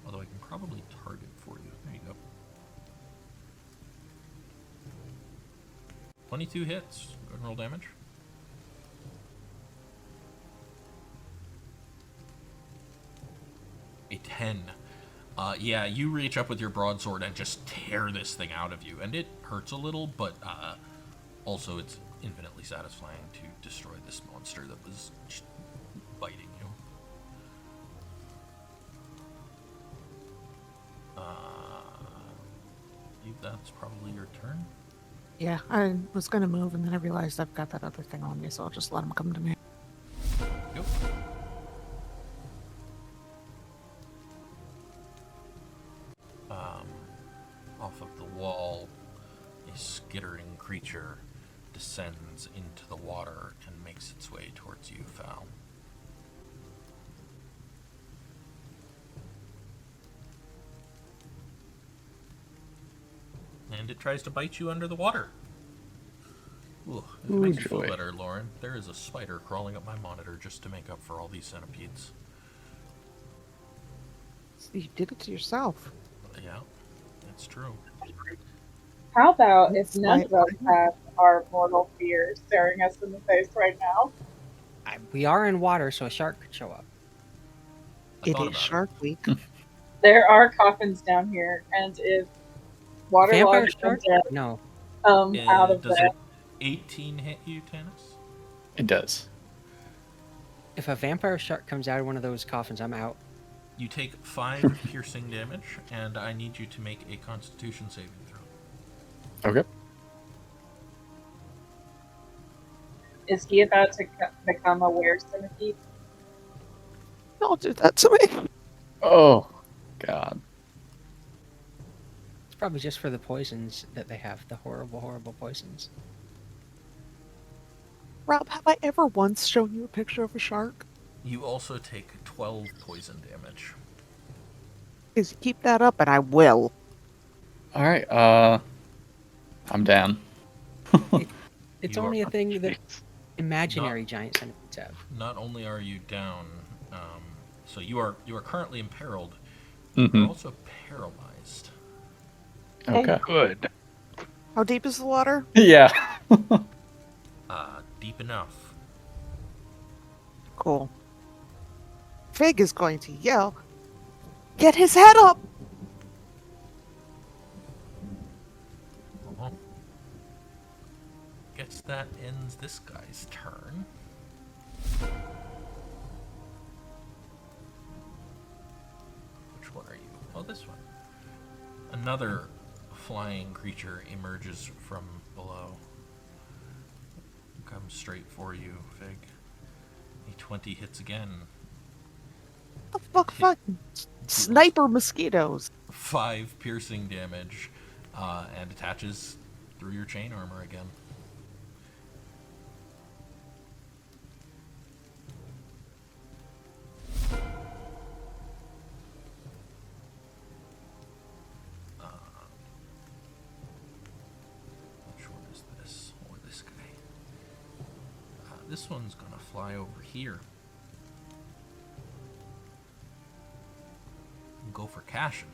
Although I can probably target for you. There you go. 22 hits. Go ahead and roll damage. A 10. Yeah, you reach up with your broadsword and just tear this thing out of you. And it hurts a little, but also it's infinitely satisfying to destroy this monster that was just biting you. That's probably your turn. Yeah, I was gonna move, and then I realized I've got that other thing on me, so I'll just let him come to me. Yep. Off of the wall, a skittering creature descends into the water and makes its way towards you, Fal. And it tries to bite you under the water. Ooh, if it Ooh, makes you feel joy. better, Lauren, there is a spider crawling up my monitor just to make up for all these centipedes. You did it to yourself. Yeah, that's true. How about if It's none like- of us have our mortal fear staring us in the face right now? We are in water, so a shark could show up. I It thought is about Shark Week. There are coffins down here, and if Vampire waterlogged shark? comes No. out of Does that, it 18 hit you, Tanis? It does. If a vampire shark comes out of one of those coffins, I'm out. You take 5 piercing damage, and I need you to make a Constitution saving throw. Okay. is he about to become a were-centipede? Don't do that to me. Oh, God. It's probably just for the poisons that they have, the horrible, horrible poisons. Rob, have I ever once shown you a picture of a shark? You also take 12 poison damage. Because you keep that up, and I will. All right. I'm down. It's You only are- a thing that Jeez. imaginary giant centipedes have. Not only are you down, so you are currently imperiled. Mm-hmm. You're also paralyzed. Okay. Good. How deep is the water? Yeah. Deep enough. Cool. Fig is going to yell, "Get his head up!" Uh-huh. Guess that ends this guy's turn. Which one are you? Oh, this one. Another flying creature emerges from below. Comes straight for you, Fig. A 20 hits again. The fucking sniper mosquitoes. 5 piercing damage, and attaches through your chain armor again. Which one is this? Or this guy? This one's gonna fly over here. And go for Cassian.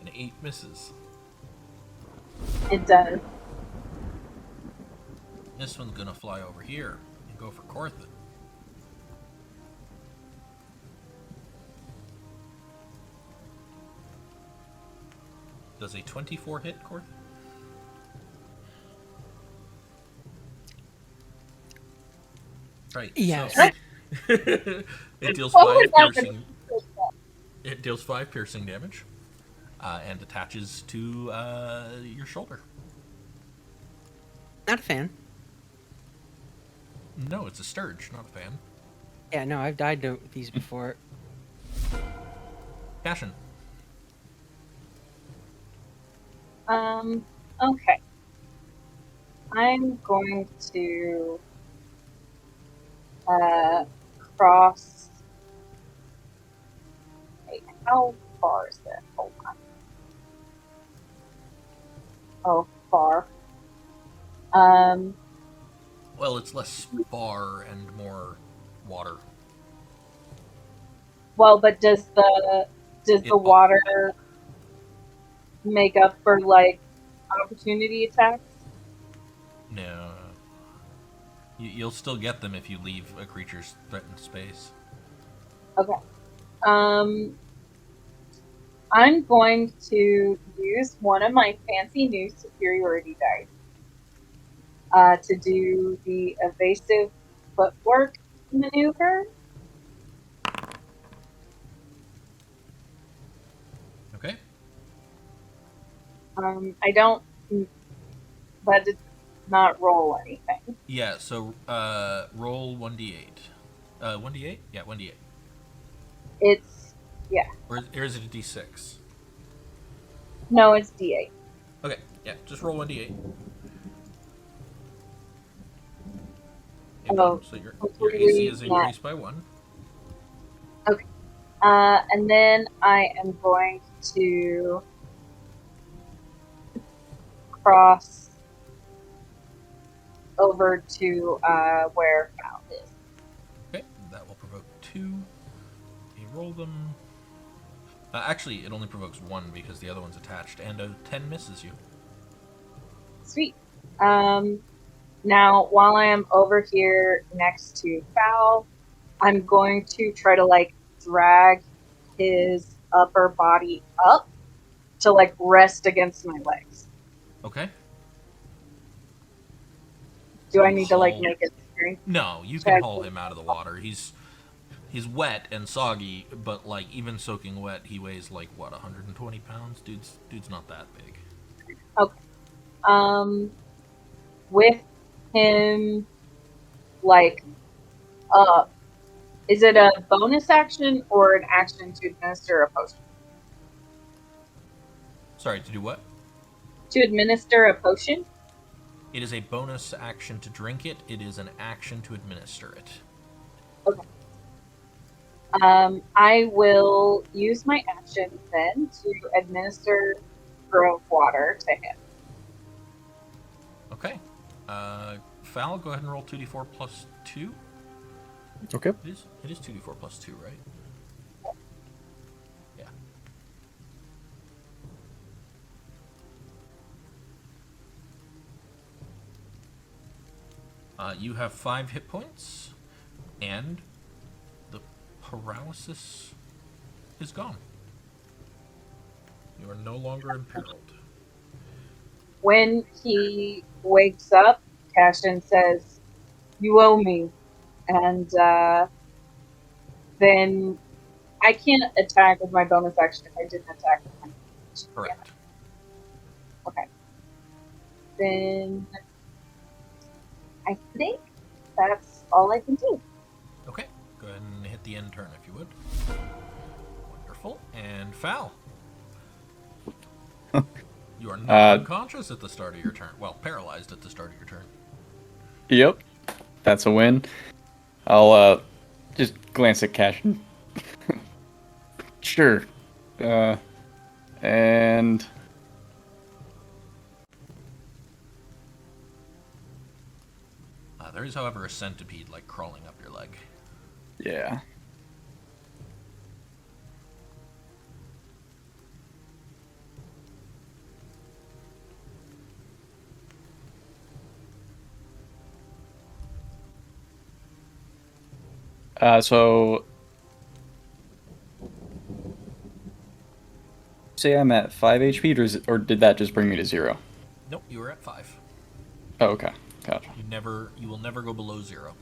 An 8 misses. It does. This one's gonna fly over here and go for Corthyndahast. Does a 24 hit, Corthyndahast? Right. Yes. So it deals What was 5 that piercing. It deals 5 piercing damage, and attaches to your shoulder. Not a fan. No, it's a sturge, not a fan. Yeah, no, I've died to these before. Cassian. Okay. I'm going to cross. Wait, how far is it? Hold on. Oh, far. Well, it's less bar and more water. Well, but does the water make up for like opportunity attacks? No. You'll still get them if you leave a creature's threatened space. Okay. I'm going to use one of my fancy new superiority dice to do the evasive footwork maneuver. Okay. I don't. That did not roll anything. Yeah, so roll 1d8. 1d8? Yeah, 1d8. It's Or is it a d6? no, it's D8. Okay, yeah, just roll 1d8. Okay, Oh, so your AC hopefully is not. increased by 1. Okay. And then I am going to cross over to where Val is. Okay, that will provoke 2. You roll them. Actually, it only provokes 1 because the other one's attached, and a 10 misses you. Sweet. Now, while I am over here next to Val, I'm going to try to like drag his upper body up to like rest against my legs. Okay. Do I You need to like haul- make it strength? No, you can haul him out of the water. He's wet and soggy, but like even soaking wet, he weighs like what, 120 pounds? Dude's not that big. Okay. With him like up, is it a bonus action or an action to administer a potion? Sorry, to do what? To administer a potion? It is a bonus action to drink it. It is an action to administer it. Okay. I will use my action then to administer of water to him. Okay. Fal, go ahead and roll 2d4 plus 2. Okay. It is 2d4 plus 2, right? Yeah. You have 5 hit points, and the paralysis is gone. You are no longer imperiled. When he wakes up, Cassian says, "You owe me," and then I can't attack with my bonus action if I didn't attack with my bonus action. Correct. Okay. Then I think that's all I can do. Okay. Go ahead and hit the end turn if you would. Wonderful. And Fal. You are not unconscious at the start of your turn. Well, paralyzed at the start of your turn. Yep. That's a win. I'll just glance at Cassian. Sure. And There is, however, a centipede like crawling up your leg. yeah. So say I'm at 5 HP, or did that just bring me to 0? Nope, you were at 5. Oh, okay. Gotcha. You will never go below 0.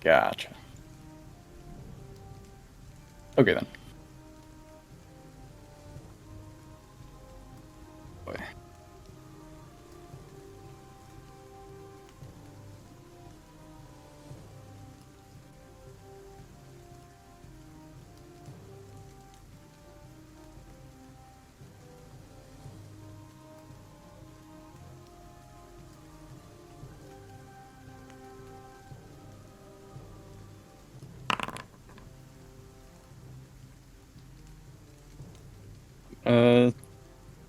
Gotcha. Okay then. Boy.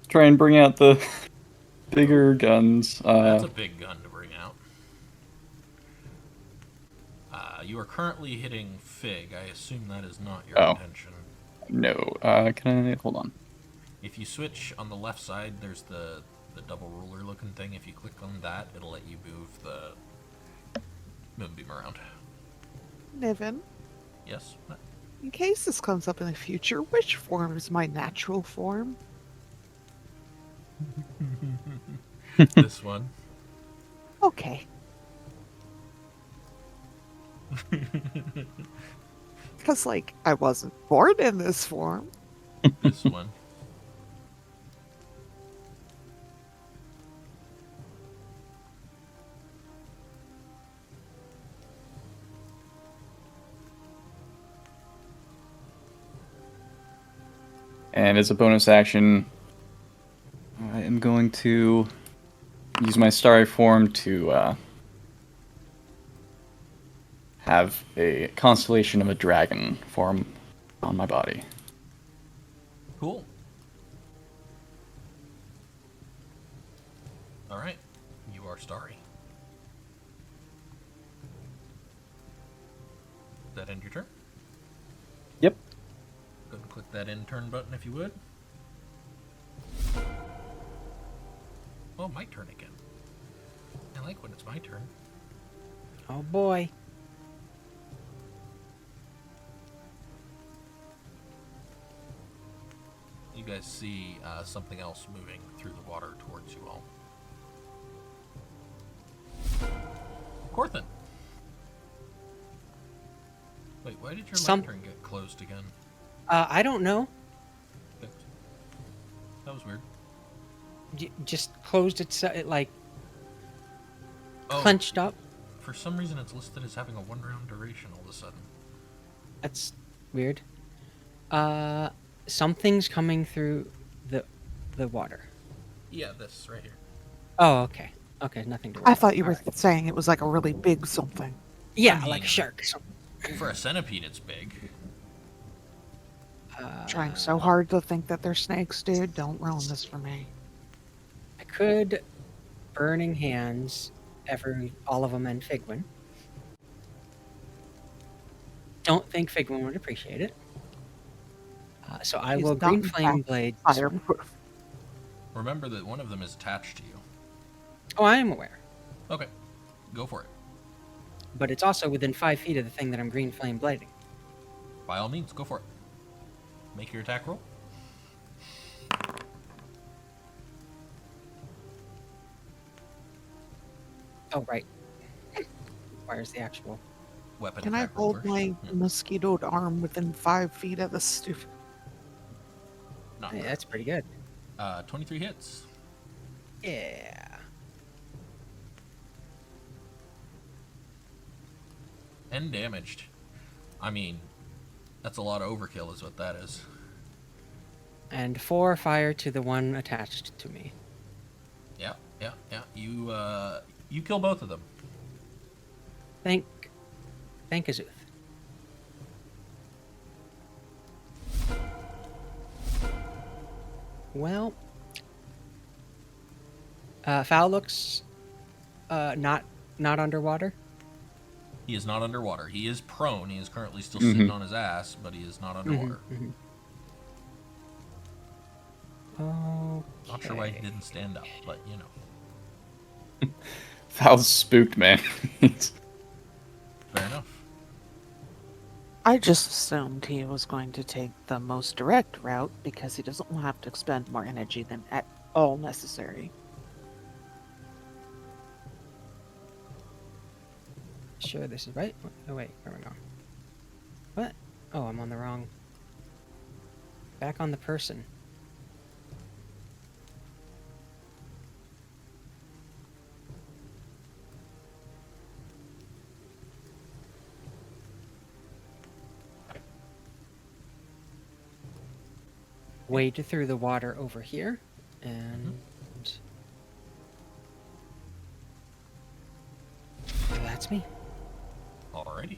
Try and bring out the bigger guns. That's a big gun to bring out. You are currently hitting Fig. I assume that is not your intention. No. Can I hold on? If you switch on the left side, there's the double ruler looking thing. If you click on that, it'll let you move the moonbeam around. Niven, Yes? What? in case this comes up in the future, which form is my natural form? This one. Okay. Because, like, I wasn't born in this form. This one. And as a bonus action, I am going to use my starry form to have a constellation of a dragon form on my body. Cool. All right, you are starry. Does that end your turn? Yep. Go ahead and click that end turn button if you would. Oh, my turn again. I like when it's my turn. Oh boy. You guys see something else moving through the water towards you all. Corthynd. Wait, why did your lantern get closed again? I don't know. That was weird. Just closed itself, it like Oh, clenched up. for some reason it's listed as having a 1-round duration all of a sudden. That's weird. Something's coming through the water. Yeah, this right here. Oh, okay. Okay, nothing to worry I about. thought you were Alright. saying it was like a really big something. Yeah, I mean- like a shark. For a centipede, it's big. Trying so hard to think that they're snakes, dude. Don't ruin this for me. I could burning hands all of them and Figwyn. Don't think Figwyn would appreciate it. So I He's will not, green in flame fact, blade. Fireproof. Remember that one of them is attached to you. Oh, I am aware, Okay, go for it. but it's also within 5 feet of the thing that I'm green flame blading. By all means, go for it. Make your attack roll. Oh, right. Requires the actual. Weapon Can I attack roll hold first. my mosquitoed arm within 5 feet of the stupid? Not Hey, bad. that's pretty good. 23 hits. Yeah. And damaged. I mean, that's a lot of overkill is what that is. And 4 fire to the one attached to me. Yeah. You kill both of them. Thank Azuth. Well, Foul looks not underwater. He is not underwater. He is prone. He is currently still sitting on his ass, but he is not underwater. Oh. Not sure why he didn't stand up, but you know. Val's spooked, man. Fair enough. I just assumed he was going to take the most direct route because he doesn't have to expend more energy than at all necessary. Sure, this is right. Oh wait, where are we going? What? Oh, I'm on the wrong. Back on the person. Wade through the water over here, and that's me. Alrighty.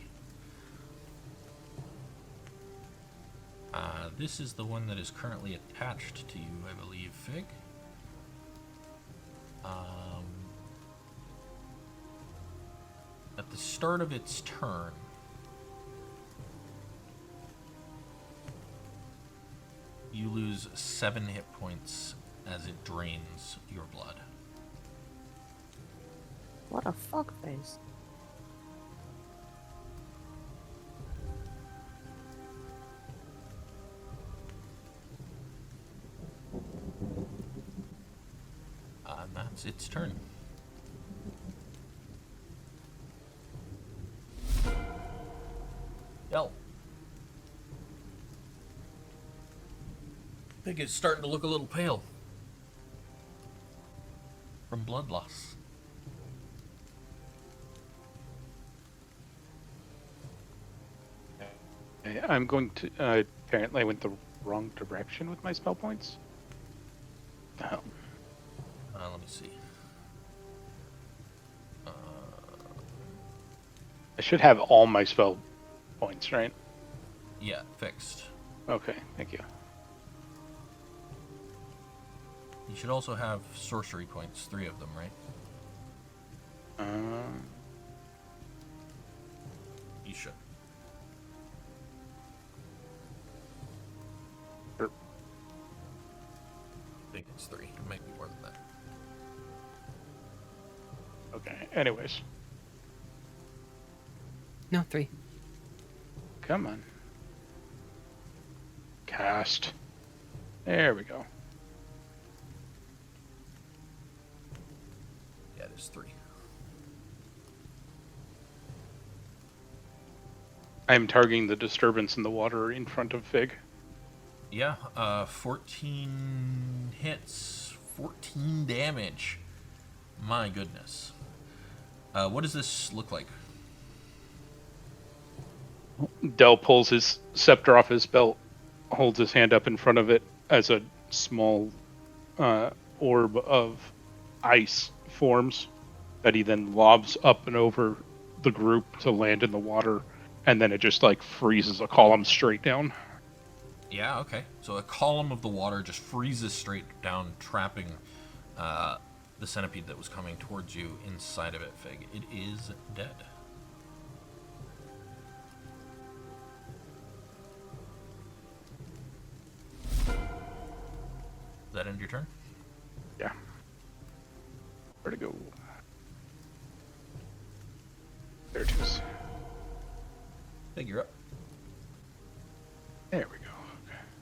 This is the one that is currently attached to you, I believe, Fig. At the start of its turn, you lose 7 hit points as it drains your blood. What a fuckface. And that's its turn. Yell. I think it's starting to look a little pale. From blood loss. I'm going to apparently I went the wrong direction with my spell points? Oh. Let me see. I should have all my spell points, right? Yeah, fixed. Okay, thank you. You should also have sorcery points, 3 of them, right? You should. Sure. I think it's 3. It might be more than that. Okay, anyways. No, 3. Come on. Cast. There we go. Yeah, it is 3. I'm targeting the disturbance in the water in front of Fig. Yeah, 14 hits, 14 damage. My goodness. What does this look like? Del pulls his scepter off his belt, holds his hand up in front of it as a small orb of ice forms that he then lobs up and over the group to land in the water, and then it just like freezes a column straight down. Yeah, okay. So a column of the water just freezes straight down, trapping the centipede that was coming towards you inside of it, Fig. It is dead. Does that end your turn? Yeah. Where to go? There it is. Fig, you're up. There we go.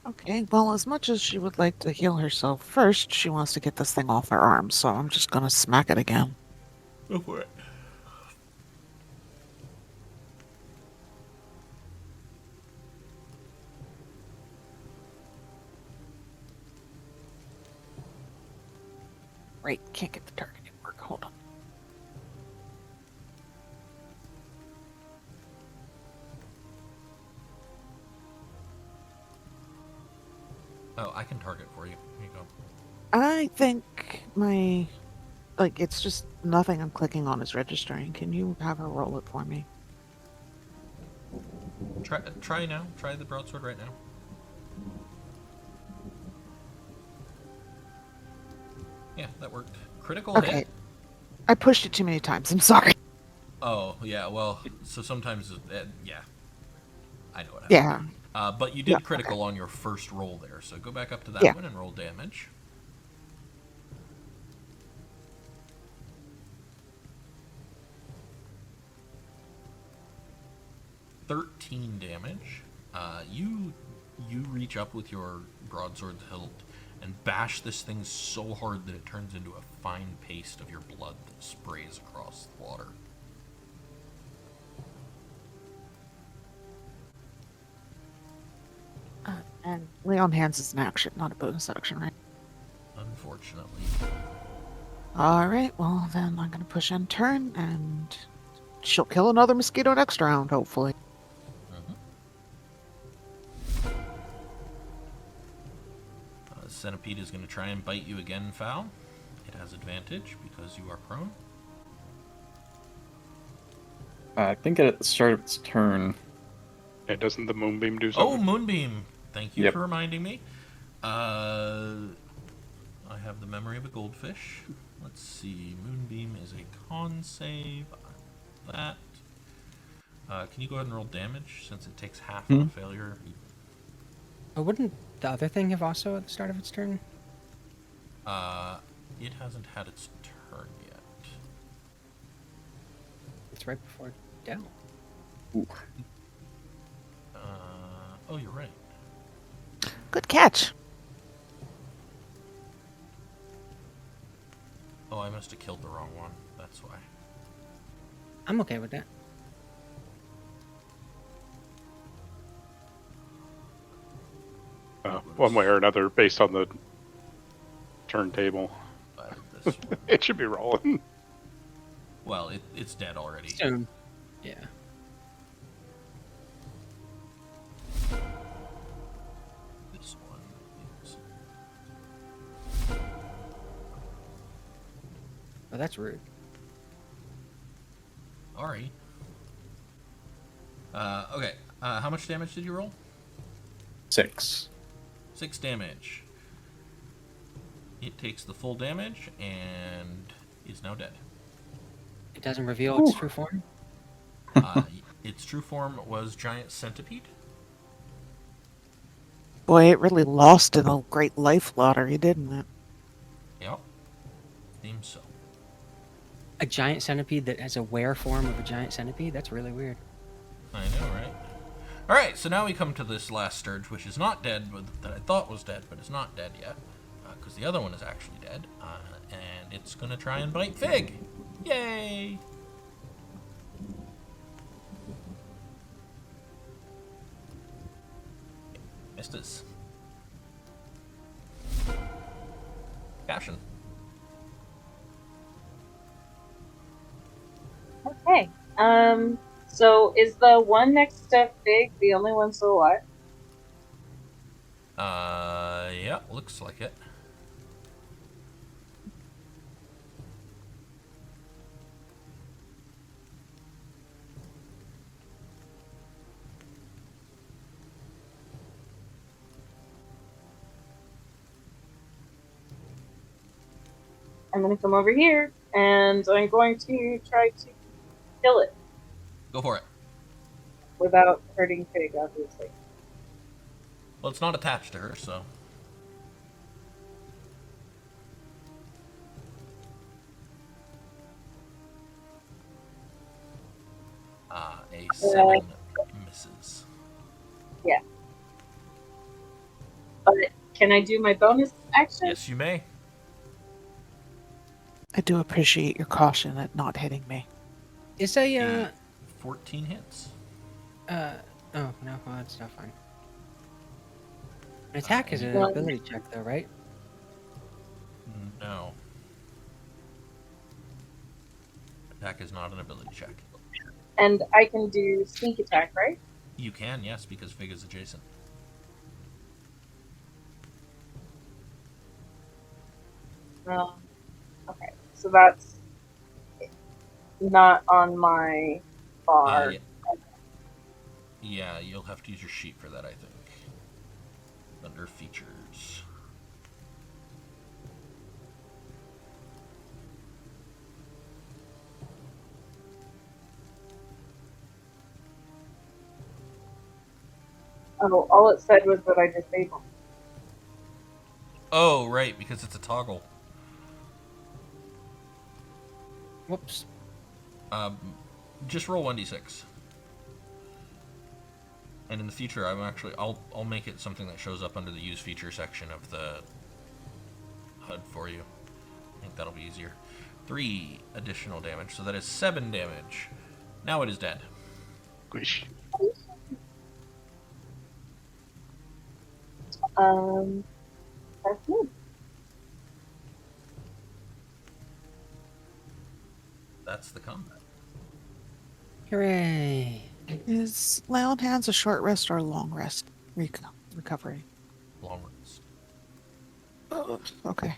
Okay, well, as much as she would like to heal herself, first she wants to get this thing off her arm, so I'm just gonna smack it again. Go for it. Right, can't get the targeting work. Hold on. Oh, I can target for you. Here you go. I think my... Like, it's just nothing I'm clicking on is registering. Can you have her roll it for me? Try now. Try the broadsword right now. Yeah, that worked. Critical Okay. hit. I pushed it too many times. I'm sorry. Oh, yeah, well, so sometimes, yeah. I know what happened. Yeah. But you did Yeah, critical on your first roll there, so go back up to that Yeah. one and roll damage. $13 damage. You reach up with your broadsword hilt and bash this thing so hard that it turns into a fine paste of your blood that sprays across the water. And lay on hands is an action, not a bonus action, right? Unfortunately. Alright, well then I'm gonna push end turn, and she'll kill another mosquito next round, hopefully. Centipede is going to try and bite you again, Foul. It has advantage because you are prone. I think at the start of its turn. Yeah, doesn't the moonbeam do Oh, something? Moonbeam! Thank you Yep. for reminding me. I have the memory of a goldfish. Let's see. Moonbeam is a con save. That. Can you go ahead and roll damage since it takes half on a failure? Oh, wouldn't the other thing have also at the start of its turn? It hasn't had its turn yet. It's right before Del. Ooh. Oh, you're right. Good catch. Oh, I must have killed the wrong one. That's why. I'm okay with that. One way or another, based on the turntable. This one. It should be rolling. Well, it's dead already. Soon. Yeah. This Oh, that's rude. Sorry. Okay. How much damage did you roll? 6. 6 damage. It takes the full damage and is now dead. It doesn't reveal its true form? Its true form was giant centipede. Boy, it really lost in a great life lottery, didn't it? Yep. Seems so. A giant centipede that has a were form of a giant centipede? That's really weird. I know, right? Alright, so now we come to this last Sturge, which is not dead, but that I thought was dead, but is not dead yet. Because the other one is actually dead. And it's going to try and bite Fig. Yay! Misses. Cassian. Okay. So is the one next to Fig the only one still alive? Yeah, looks like it. I'm gonna come over here and I'm going to try to kill it Go for it. without hurting Fig, obviously. Well, it's not attached to her, so... A 7 misses. Yeah. But can I do my bonus action? Yes, you may. I do appreciate your caution at not hitting me. Is a, 14 hits. oh, no, well, that's not fine. An attack is an Well- ability check, though, right? No. Attack is not an ability check. And I can do sneak attack, right? You can, yes, because Fig is adjacent. Okay. So that's not on my bar. Yeah, you'll have to use your sheet for that, I think. Under features. Oh, all it said was that I disabled. Oh, right, because it's a toggle. Whoops. Just roll 1d6. And in the future, I'll make it something that shows up under the use feature section of the HUD for you. I think that'll be easier. 3 additional damage, so that is 7 damage. Now it is dead. Squish. That's it. That's the combat. Hooray. Is lay on hands a short rest or a long rest? Recovery. Long rest. Oh, okay.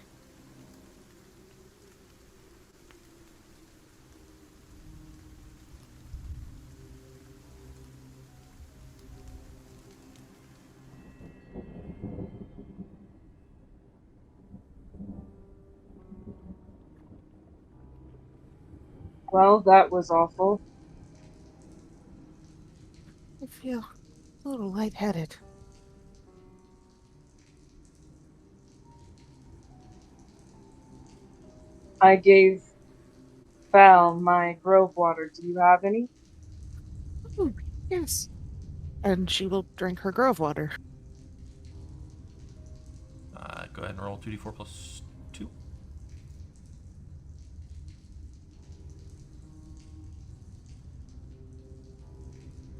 Well, that was awful. I feel a little lightheaded. I gave Val my grove water. Do you have any? Oh, yes. And she will drink her grove water. Go ahead and roll 2d4 plus 2.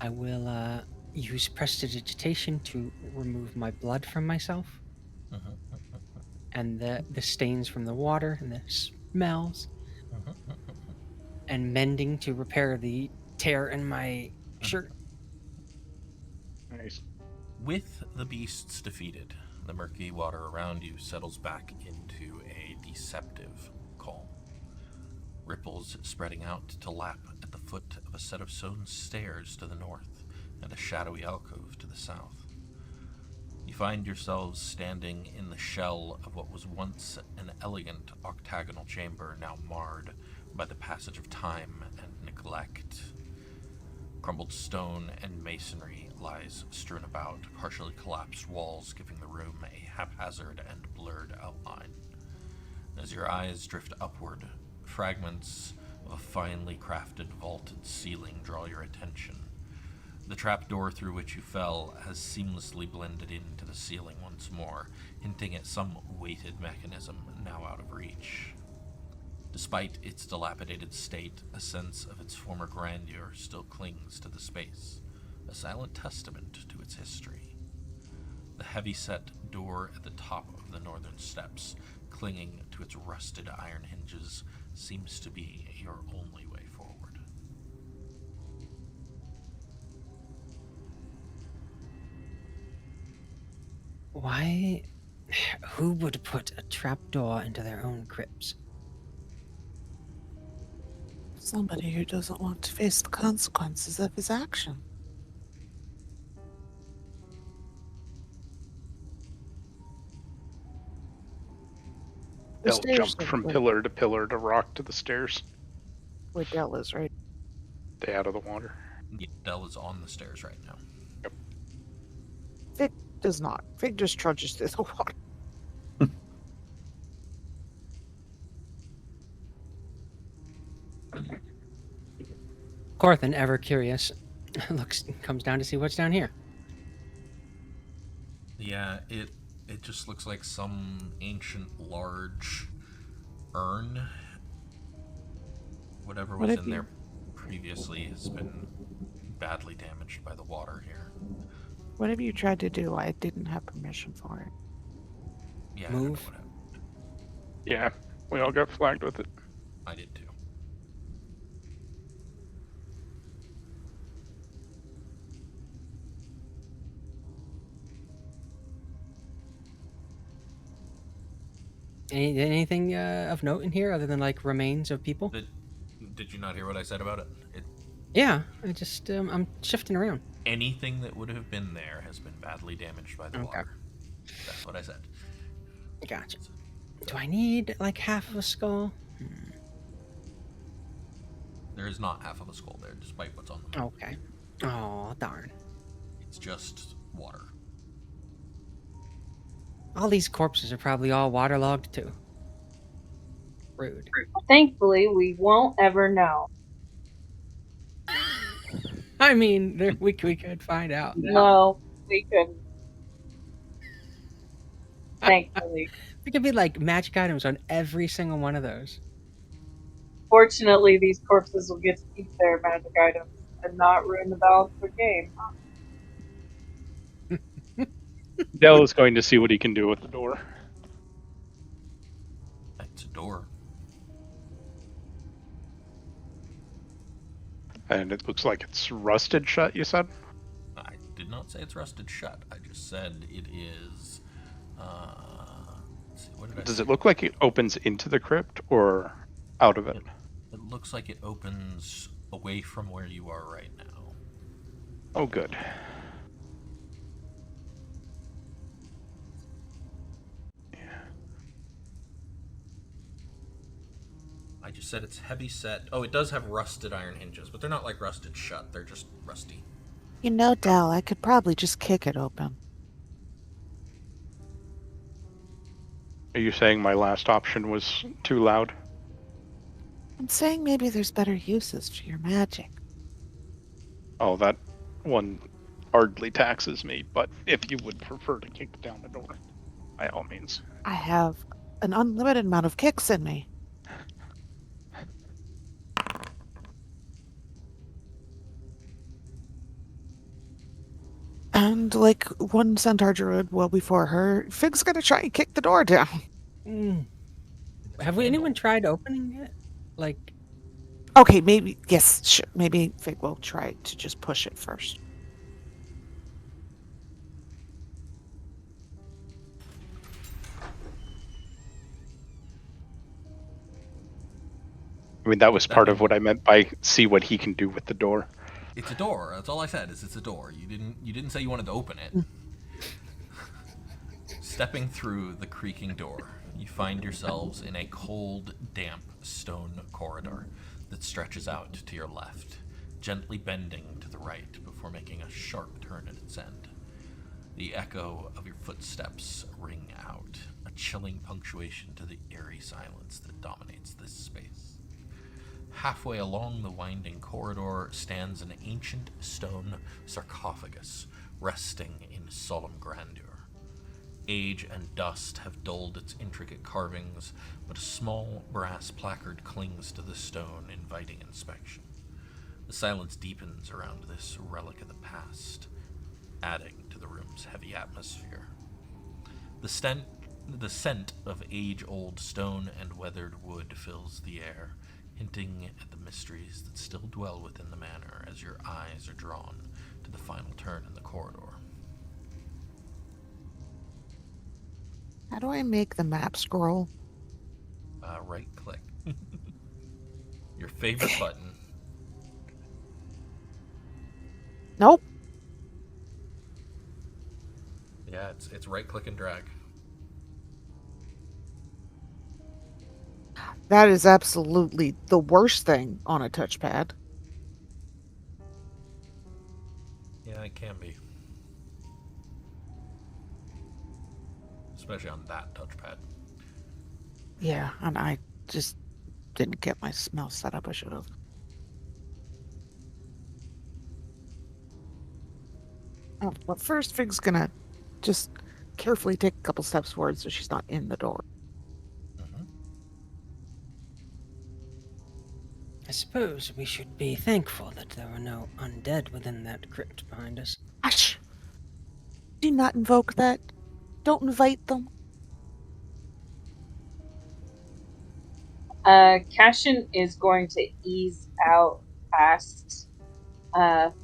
I will, use prestidigitation to remove my blood from myself. And the stains from the water and the smells. And mending to repair the tear in my shirt. Nice. With the beasts defeated, the murky water around you settles back into a deceptive calm. ripples spreading out to lap at the foot of a set of stone stairs to the north and a shadowy alcove to the south. You find yourselves standing in the shell of what was once an elegant octagonal chamber, now marred by the passage of time and neglect. Crumbled stone and masonry lies strewn about, partially collapsed walls giving the room a haphazard and blurred outline. As your eyes drift upward, fragments of a finely crafted vaulted ceiling draw your attention. The trapdoor through which you fell has seamlessly blended into the ceiling once more, hinting at some weighted mechanism now out of reach. Despite its dilapidated state, a sense of its former grandeur still clings to the space, a silent testament to its history. The heavy-set door at the top of the northern steps, clinging to its rusted iron hinges, seems to be your only way forward. Why? Who would put a trapdoor into their own crypts? Somebody who doesn't want to face the consequences of his action. The They'll stairs jump look from like pillar to pillar to rock to the stairs. where Dell is, right? Stay out of the water. Yeah, Dell is on the stairs right now. Fig does not. Fig just trudges through the water. Corthin, ever curious, comes down to see what's down here. Yeah, it just looks like some ancient large urn. Whatever What was if in you- there previously has been badly damaged by the water here. Whatever you tried to do, I didn't have permission for it. Yeah, I don't know Move. what happened. Yeah, we all got flagged with it. I did too. Anything of note in here other than like remains of people? Did you not hear what I said about it? Yeah, I just I'm shifting around. Anything that would have been there has been badly damaged by the Okay. water. That's what I said. Gotcha. Do I need like half of a skull? There is not half of a skull there, despite what's on the map. Okay. Oh darn! It's just water. All these corpses are probably all waterlogged too. Rude. Thankfully, we won't ever know. I mean, we could find out. No, we couldn't. Thankfully. There could be like magic items on every single one of those. Fortunately, these corpses will get to keep their magic items and not ruin the balance of the game. Dell is going to see what he can do with the door. It's a door. And it looks like it's rusted shut, you said? I did not say it's rusted shut. I just said it is. Let's see, what did I Does say? it look like it opens into the crypt or out of it? It looks like it opens away from where you are right now. Oh, good. I just said it's heavy set. Oh, it does have rusted iron hinges, but they're not like rusted shut. They're just rusty. You know, Dell, I could probably just kick it open. Are you saying my last option was too loud? I'm saying maybe there's better uses for your magic. Oh, that one hardly taxes me, but if you would prefer to kick down the door, by all means. I have an unlimited amount of kicks in me. And like one centaur druid well before her, Fig's gonna try and kick the door down. Have anyone tried opening it? Like, Okay, maybe, yes, sure. Maybe Fig will try to just push it first. I mean, that was That part of being- what I meant by see what he can do with the door. It's a door. That's all I said. Is it's a door. You didn't say you wanted to open it. Stepping through the creaking door, you find yourselves in a cold, damp stone corridor that stretches out to your left, gently bending to the right before making a sharp turn at its end. The echo of your footsteps ring out, a chilling punctuation to the eerie silence that dominates this space. Halfway along the winding corridor stands an ancient stone sarcophagus, resting in solemn grandeur. Age and dust have dulled its intricate carvings, but a small brass placard clings to the stone, inviting inspection. The silence deepens around this relic of the past, adding to the room's heavy atmosphere. The scent of age-old stone and weathered wood fills the air, hinting at the mysteries that still dwell within the manor as your eyes are drawn to the final turn in the corridor. How do I make the map scroll? Right click. Your favorite button. Nope. Yeah, it's right click and drag. That is absolutely the worst thing on a touchpad. Yeah, it can be. Especially on that touchpad. Yeah, and I just didn't get my mouse set up. I should have. Oh, well, first Fig's gonna just carefully take a couple steps forward so she's not in the door. I suppose we should be thankful that there were no undead within that crypt behind us. Hush! Do not invoke that. Don't invite them. Cassian is going to ease out past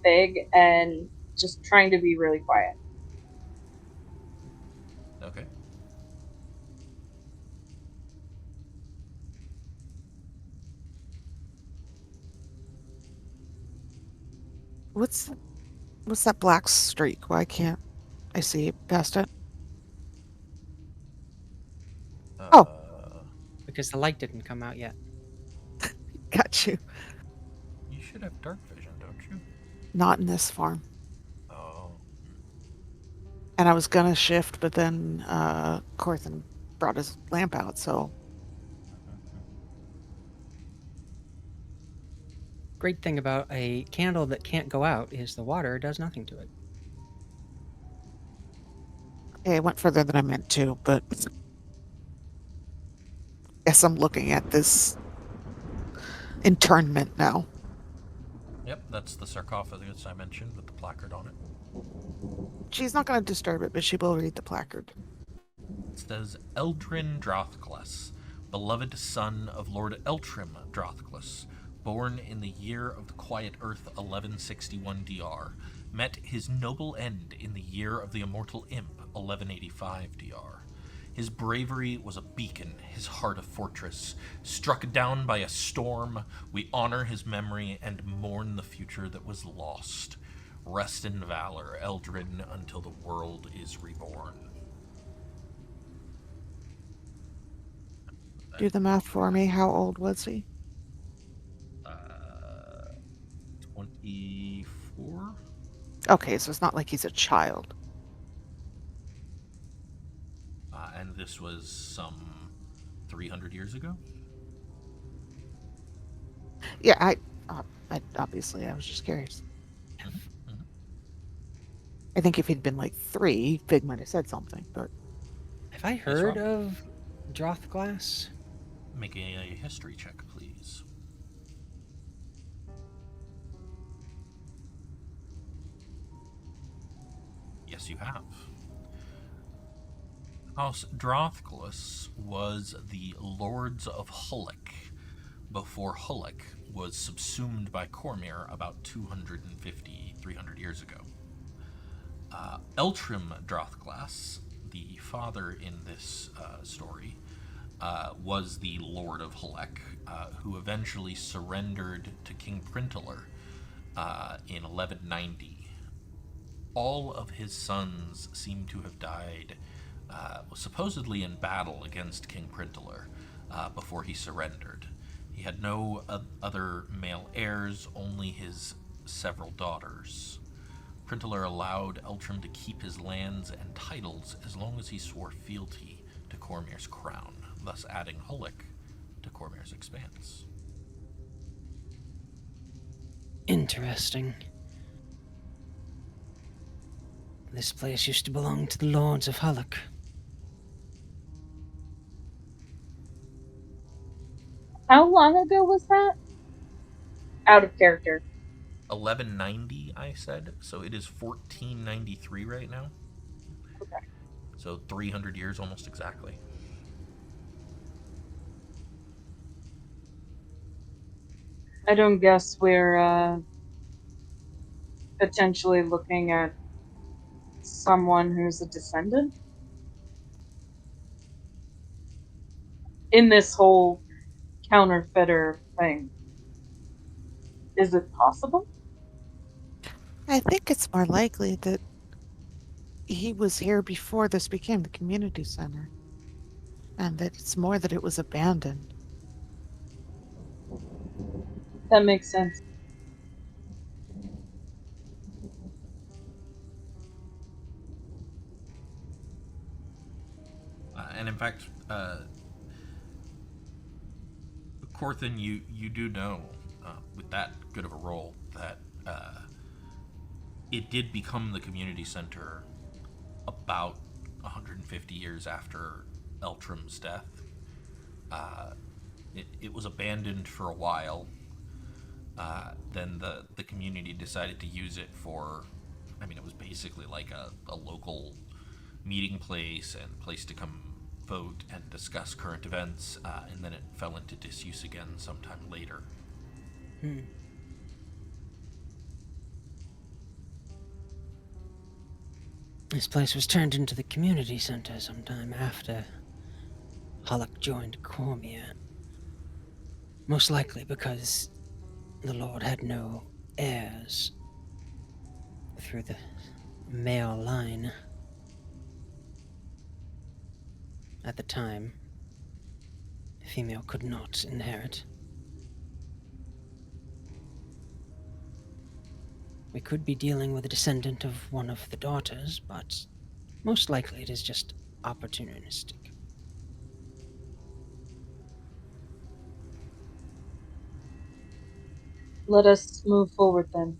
Fig and just trying to be really quiet. Okay. What's that black streak? Why can't I see past it? Oh. Because the light didn't come out yet. Got you. You should have dark vision, don't you? Not in this farm. Oh. And I was gonna shift, but then Corthyndahast brought his lamp out, so Great thing about a candle that can't go out is the water does nothing to it. okay, I went further than I meant to, but guess I'm looking at this internment now. Yep, that's the sarcophagus I mentioned with the placard on it. She's not gonna disturb it, but she will read the placard. It says, Eldrin Drothglas, beloved son of Lord Eltrim Drothglas, born in the year of the quiet earth 1161 DR, met his noble end in the year of the immortal imp 1185 DR. His bravery was a beacon, his heart a fortress. Struck down by a storm, we honor his memory and mourn the future that was lost. Rest in valor, Eldrin, until the world is reborn. Do the math for me. How old was he? 24? Okay, so it's not like he's a child. And this was some 300 years ago? Yeah, I obviously I was just curious. I think if he'd been like 3, Fig might have said something, but Have I heard of Drothglas? Make a history check, please. Yes, you have. House Drothglas was the Lords of Hullock before Hullock was subsumed by Cormyr about 250, 300 years ago. Eltrim Drothglas, the father in this story, was the Lord of Halek, who eventually surrendered to King Printaler in 1190. All of his sons seem to have died, supposedly in battle against King Printaler, before he surrendered. He had no other male heirs, only his several daughters. Printaler allowed Eltram to keep his lands and titles as long as he swore fealty to Cormyr's crown, thus adding Halek to Cormyr's expanse. Interesting. This place used to belong to the Lords of Halek. How long ago was that? Out of character. 1190, I said, so it is 1493 right now. Okay. So 300 years almost exactly. I don't guess we're potentially looking at someone who's a descendant in this whole counterfeiter thing. Is it possible? I think it's more likely that he was here before this became the community center, and that it's more that it was abandoned. That makes sense. And in fact, Corthin, you do know, with that good of a roll, that it did become the community center about 150 years after Eltram's death. It was abandoned for a while. Then the community decided to use it for, it was basically like a local meeting place and place to come vote and discuss current events, and then it fell into disuse again sometime later. This place was turned into the community center sometime after Halek joined Cormyr. Most likely because the Lord had no heirs through the male line. At the time, a female could not inherit. We could be dealing with a descendant of one of the daughters, but most likely it is just opportunistic. Let us move forward then.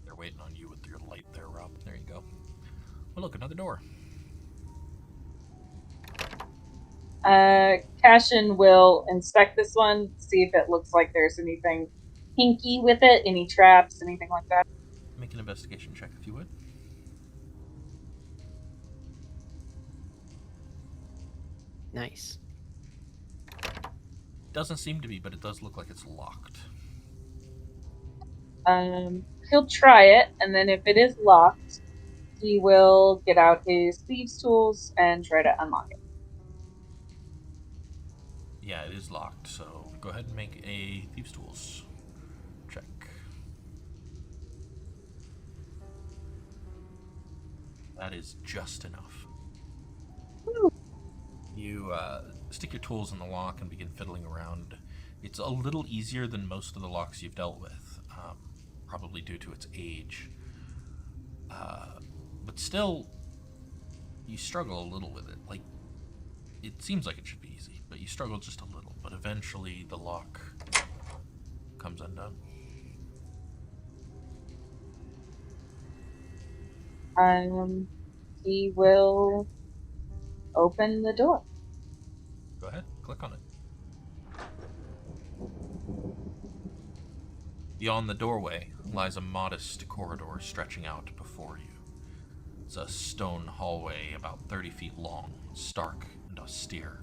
They're waiting on you with your light there, Rob. There you go. Well, look, another door. Cassian will inspect this one, see if it looks like there's anything hinky with it, any traps, anything like that. Make an investigation check if you would. Nice. Doesn't seem to be, but it does look like it's locked. He'll try it, and then if it is locked, he will get out his thieves' tools and try to unlock it. Yeah, it is locked, so go ahead and make a Thieves' Tools check. That is just enough. Woo. You stick your tools in the lock and begin fiddling around. It's a little easier than most of the locks you've dealt with, probably due to its age. But still, you struggle a little with it. Like, it seems like it should be easy, but you struggle just a little. But eventually, the lock comes undone. He will open the door. Go ahead, click on it. Beyond the doorway lies a modest corridor stretching out before you. It's a stone hallway about 30 feet long, stark and austere,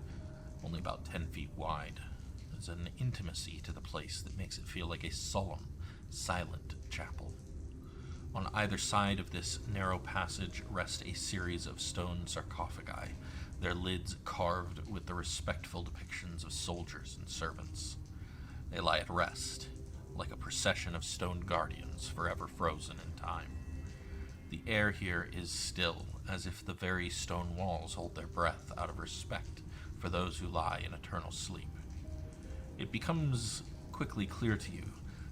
only about 10 feet wide. There's an intimacy to the place that makes it feel like a solemn silent chapel. On either side of this narrow passage rest a series of stone sarcophagi, their lids carved with the respectful depictions of soldiers and servants. They lie at rest, like a procession of stone guardians forever frozen in time. The air here is still, as if the very stone walls hold their breath out of respect for those who lie in eternal sleep. It becomes quickly clear to you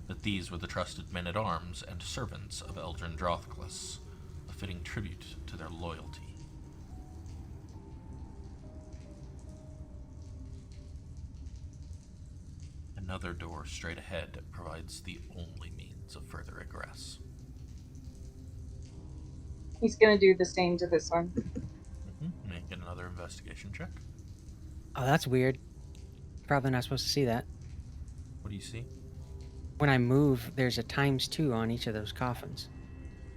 that these were the trusted men-at-arms and servants of Eldrin Drothclus, a fitting tribute to their loyalty. Another door straight ahead provides the only means of further egress. He's gonna do the same to this one. Make another investigation check. Oh, that's weird. Probably not supposed to see that. What do you see? When I move, there's a ×2 on each of those coffins.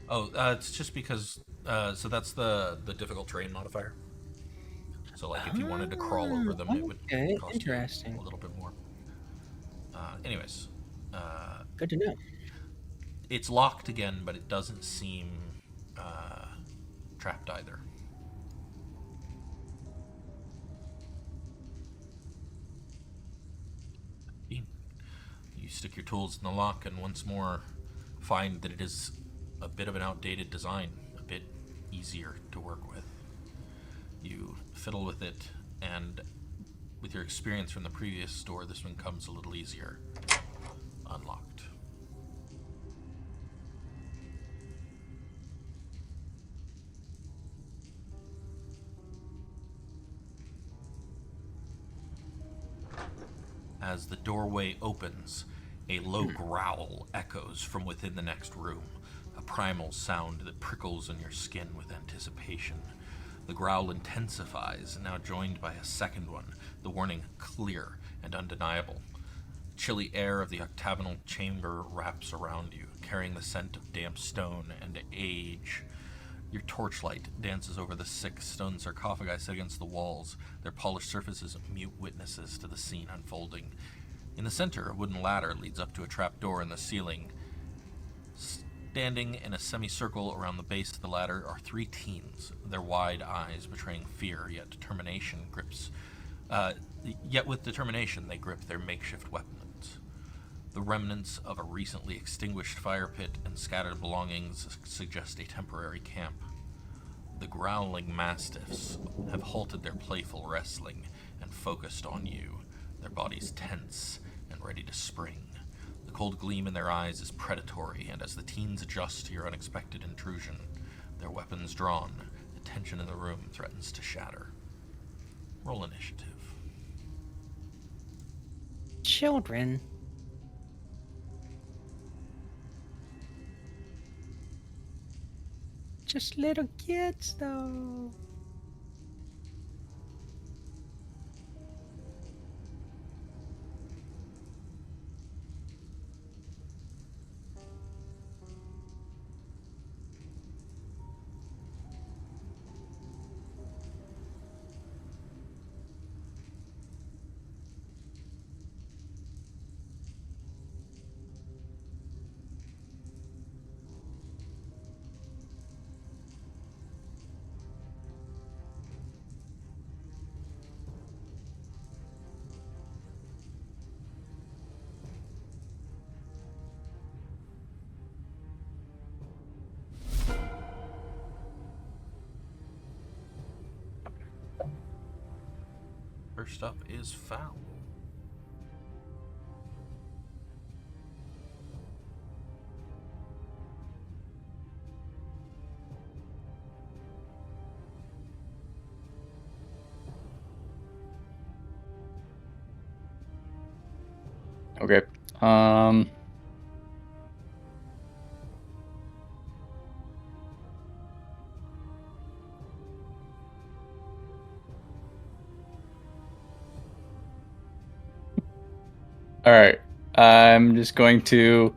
Oh, it's just because, so that's the difficult terrain modifier. So, like, if you wanted to crawl over them, it would cost interesting. you a little bit more. Anyways. Good to know. It's locked again, but it doesn't seem trapped either. You stick your tools in the lock and once more find that it is a bit of an outdated design, a bit easier to work with. You fiddle with it, and with your experience from the previous door, this one comes a little easier. Unlocked. As the doorway opens, a low growl echoes from within the next room, a primal sound that prickles on your skin with anticipation. The growl intensifies, now joined by a second one, the warning clear and undeniable. The chilly air of the octagonal chamber wraps around you, carrying the scent of damp stone and age. Your torchlight dances over the 6 stone sarcophagi set against the walls, their polished surfaces mute witnesses to the scene unfolding. In the center, a wooden ladder leads up to a trap door in the ceiling. Standing in a semicircle around the base of the ladder are 3 teens, their wide eyes betraying fear, yet with determination they grip their makeshift weapons. The remnants of a recently extinguished fire pit and scattered belongings suggest a temporary camp. The growling mastiffs have halted their playful wrestling and focused on you, their bodies tense and ready to spring. The cold gleam in their eyes is predatory, and as the teens adjust to your unexpected intrusion, their weapons drawn, the tension in the room threatens to shatter. Roll initiative. Children. Just little kids, though. First up is Foul. Okay. All right. I'm just going to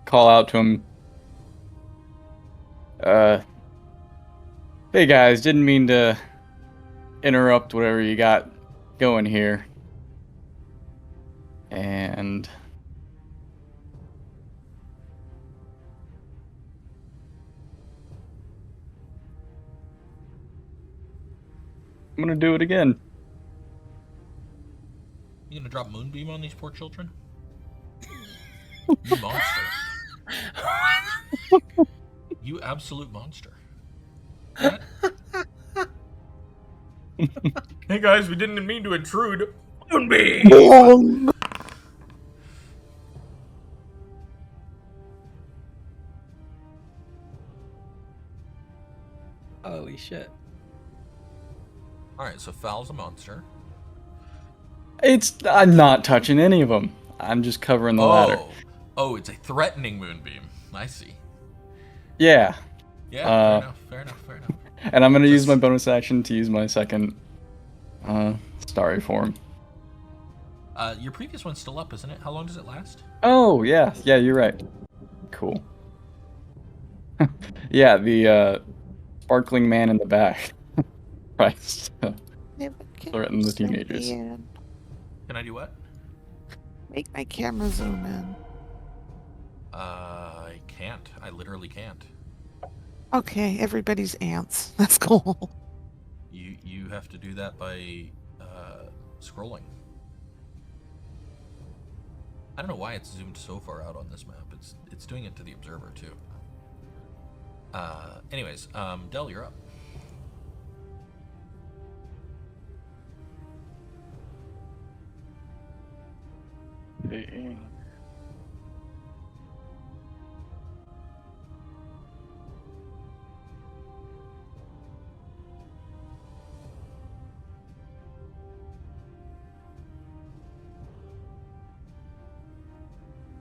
call out to him. Hey guys, didn't mean to interrupt whatever you got going here. And I'm gonna do it again. You gonna drop moonbeam on these poor children? You monster. You absolute monster. What? Hey guys, we didn't mean to intrude. Moonbeam! Holy shit. Alright, so Fal's a monster. I'm not touching any of them. I'm just covering the ladder. Oh, it's a threatening moonbeam. I see. Yeah. Yeah, fair enough. And I'm gonna use my bonus action to use my second starry form. Your previous one's still up, isn't it? How long does it last? Oh, yeah, you're right. Cool. Yeah, the sparkling man in the back. Christ. Threaten the teenagers. Can I do what? Make my camera zoom in. I can't. I literally can't. Okay, everybody's ants. That's cool. You have to do that by scrolling. I don't know why it's zoomed so far out on this map. It's doing it to the observer too. Anyways, Del, you're up. Okay.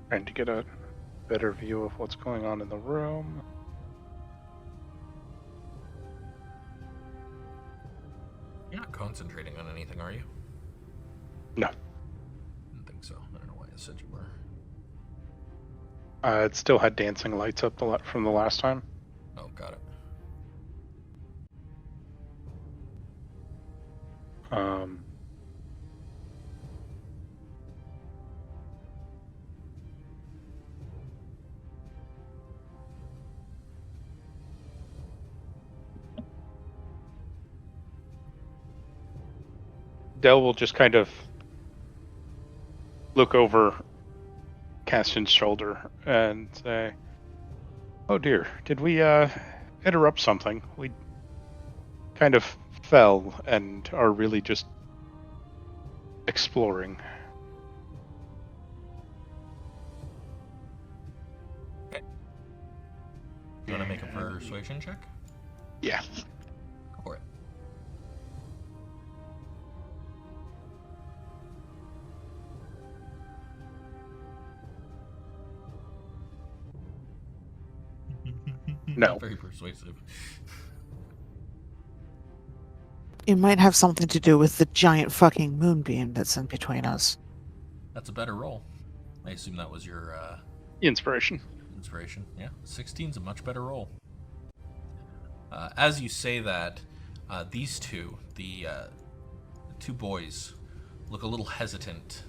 Trying to get a better view of what's going on in the room. You're not concentrating on anything, are you? No. I didn't think so. I don't know why I said you were. It still had dancing lights up from the last time. Oh, got it. Del will just kind of look over Cassian's shoulder and say, "Oh dear, did we interrupt something? We kind of fell and are really just exploring." Okay. You want to make a persuasion check? Yeah. Go for it. No. Not very persuasive. It might have something to do with the giant fucking moonbeam that's in between us. That's a better roll. I assume that was your Inspiration. inspiration. Yeah, 16's a much better roll. As you say that, these two, the two boys, look a little hesitant,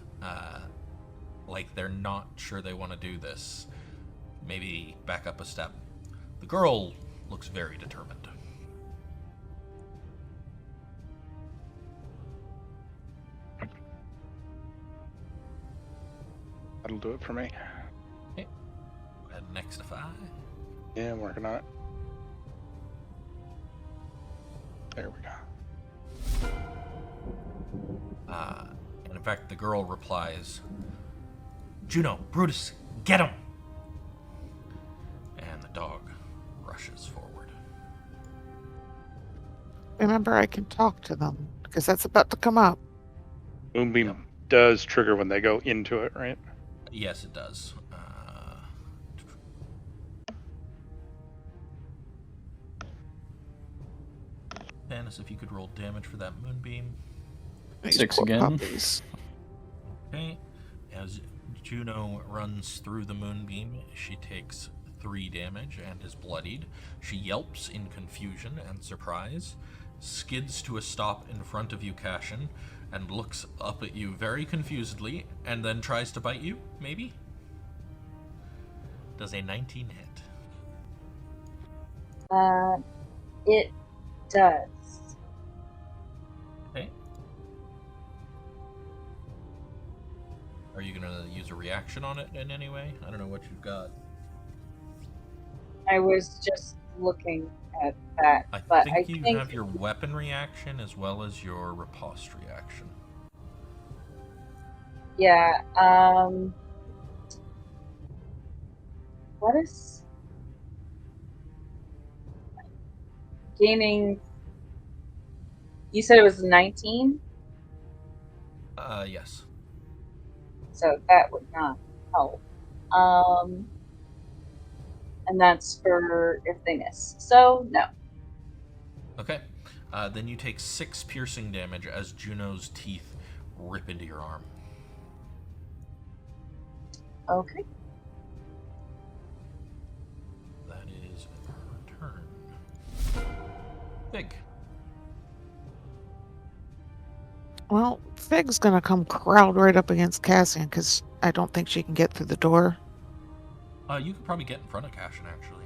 like they're not sure they want to do this. Maybe back up a step. The girl looks very determined. That'll do it for me. Okay. Go ahead and nextify. Yeah, I'm working on it. There we go. And in fact, the girl replies, "Juno, Brutus, get him!" And the dog rushes forward. Remember, I can talk to them, because that's about to come up. Moonbeam does trigger when they go into it, right? Yes, it does. Tanis, if you could roll damage for that moonbeam. These 6 poor again. puppies. Okay. As Juno runs through the moonbeam, she takes 3 damage and is bloodied. She yelps in confusion and surprise, skids to a stop in front of you, Cassian, and looks up at you very confusedly, and then tries to bite you, maybe? Does a 19 hit? It does. Are you gonna use a reaction on it in any way? I don't know what you've got. I was just looking at that, I but I think you think have your weapon reaction as well as your riposte reaction. yeah. What is gaining? You said it was 19, Yes. so that would not help. Um, and that's for if they miss. So no. Okay. Then you take 6 piercing damage as Juno's teeth rip into your arm. Okay. That is her turn. Fig. Well, Fig's gonna come crowd right up against Cassian because I don't think she can get through the door. You could probably get in front of Cassian, actually.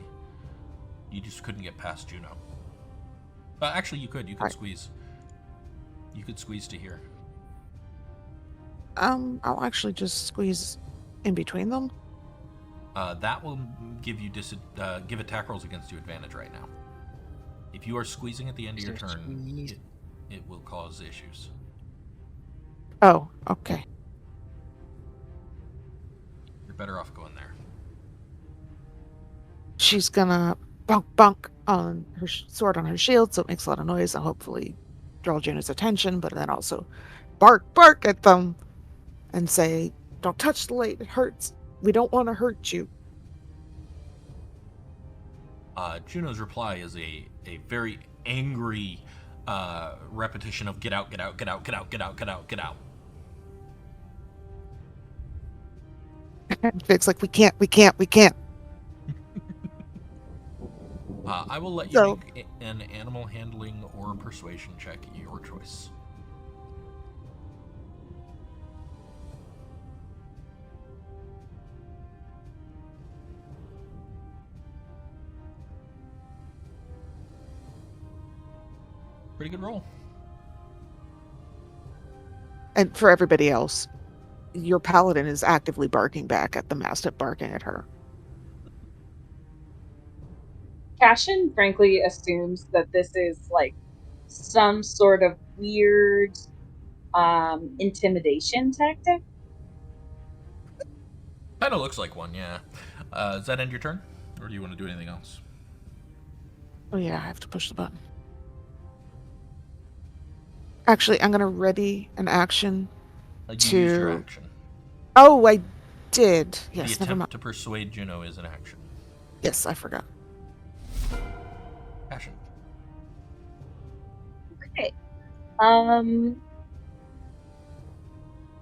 You just couldn't get past Juno. Actually, you could. You could Right. squeeze. You could squeeze to here. I'll actually just squeeze in between them. That will give you give attack rolls against you advantage right now. If you are squeezing at the end of your turn, Squeeze. it will cause issues. Oh, okay. You're better off going there. She's gonna bunk on her sword on her shield, so it makes a lot of noise and hopefully draw Juno's attention, but then also bark at them and say, "Don't touch the light, it hurts. We don't want to hurt you." Juno's reply is a very angry repetition of "Get out! Get out! Get out! Get out! Get out! Get out! Get out!" And Fig's like, we can't. I will let you So- make an animal handling or persuasion check, your choice. Pretty good roll. And for everybody else, your paladin is actively barking back at the mastiff barking at her. Cassian frankly assumes that this is like some sort of weird intimidation tactic. Kind of looks like one, yeah. Does that end your turn? Or do you want to do anything else? Oh yeah, I have to push the button. Actually, I'm gonna ready an action You to. used your action. Oh, I did. Yes, The never mind. attempt to persuade Juno is an action. Yes, I forgot. Passion. Okay.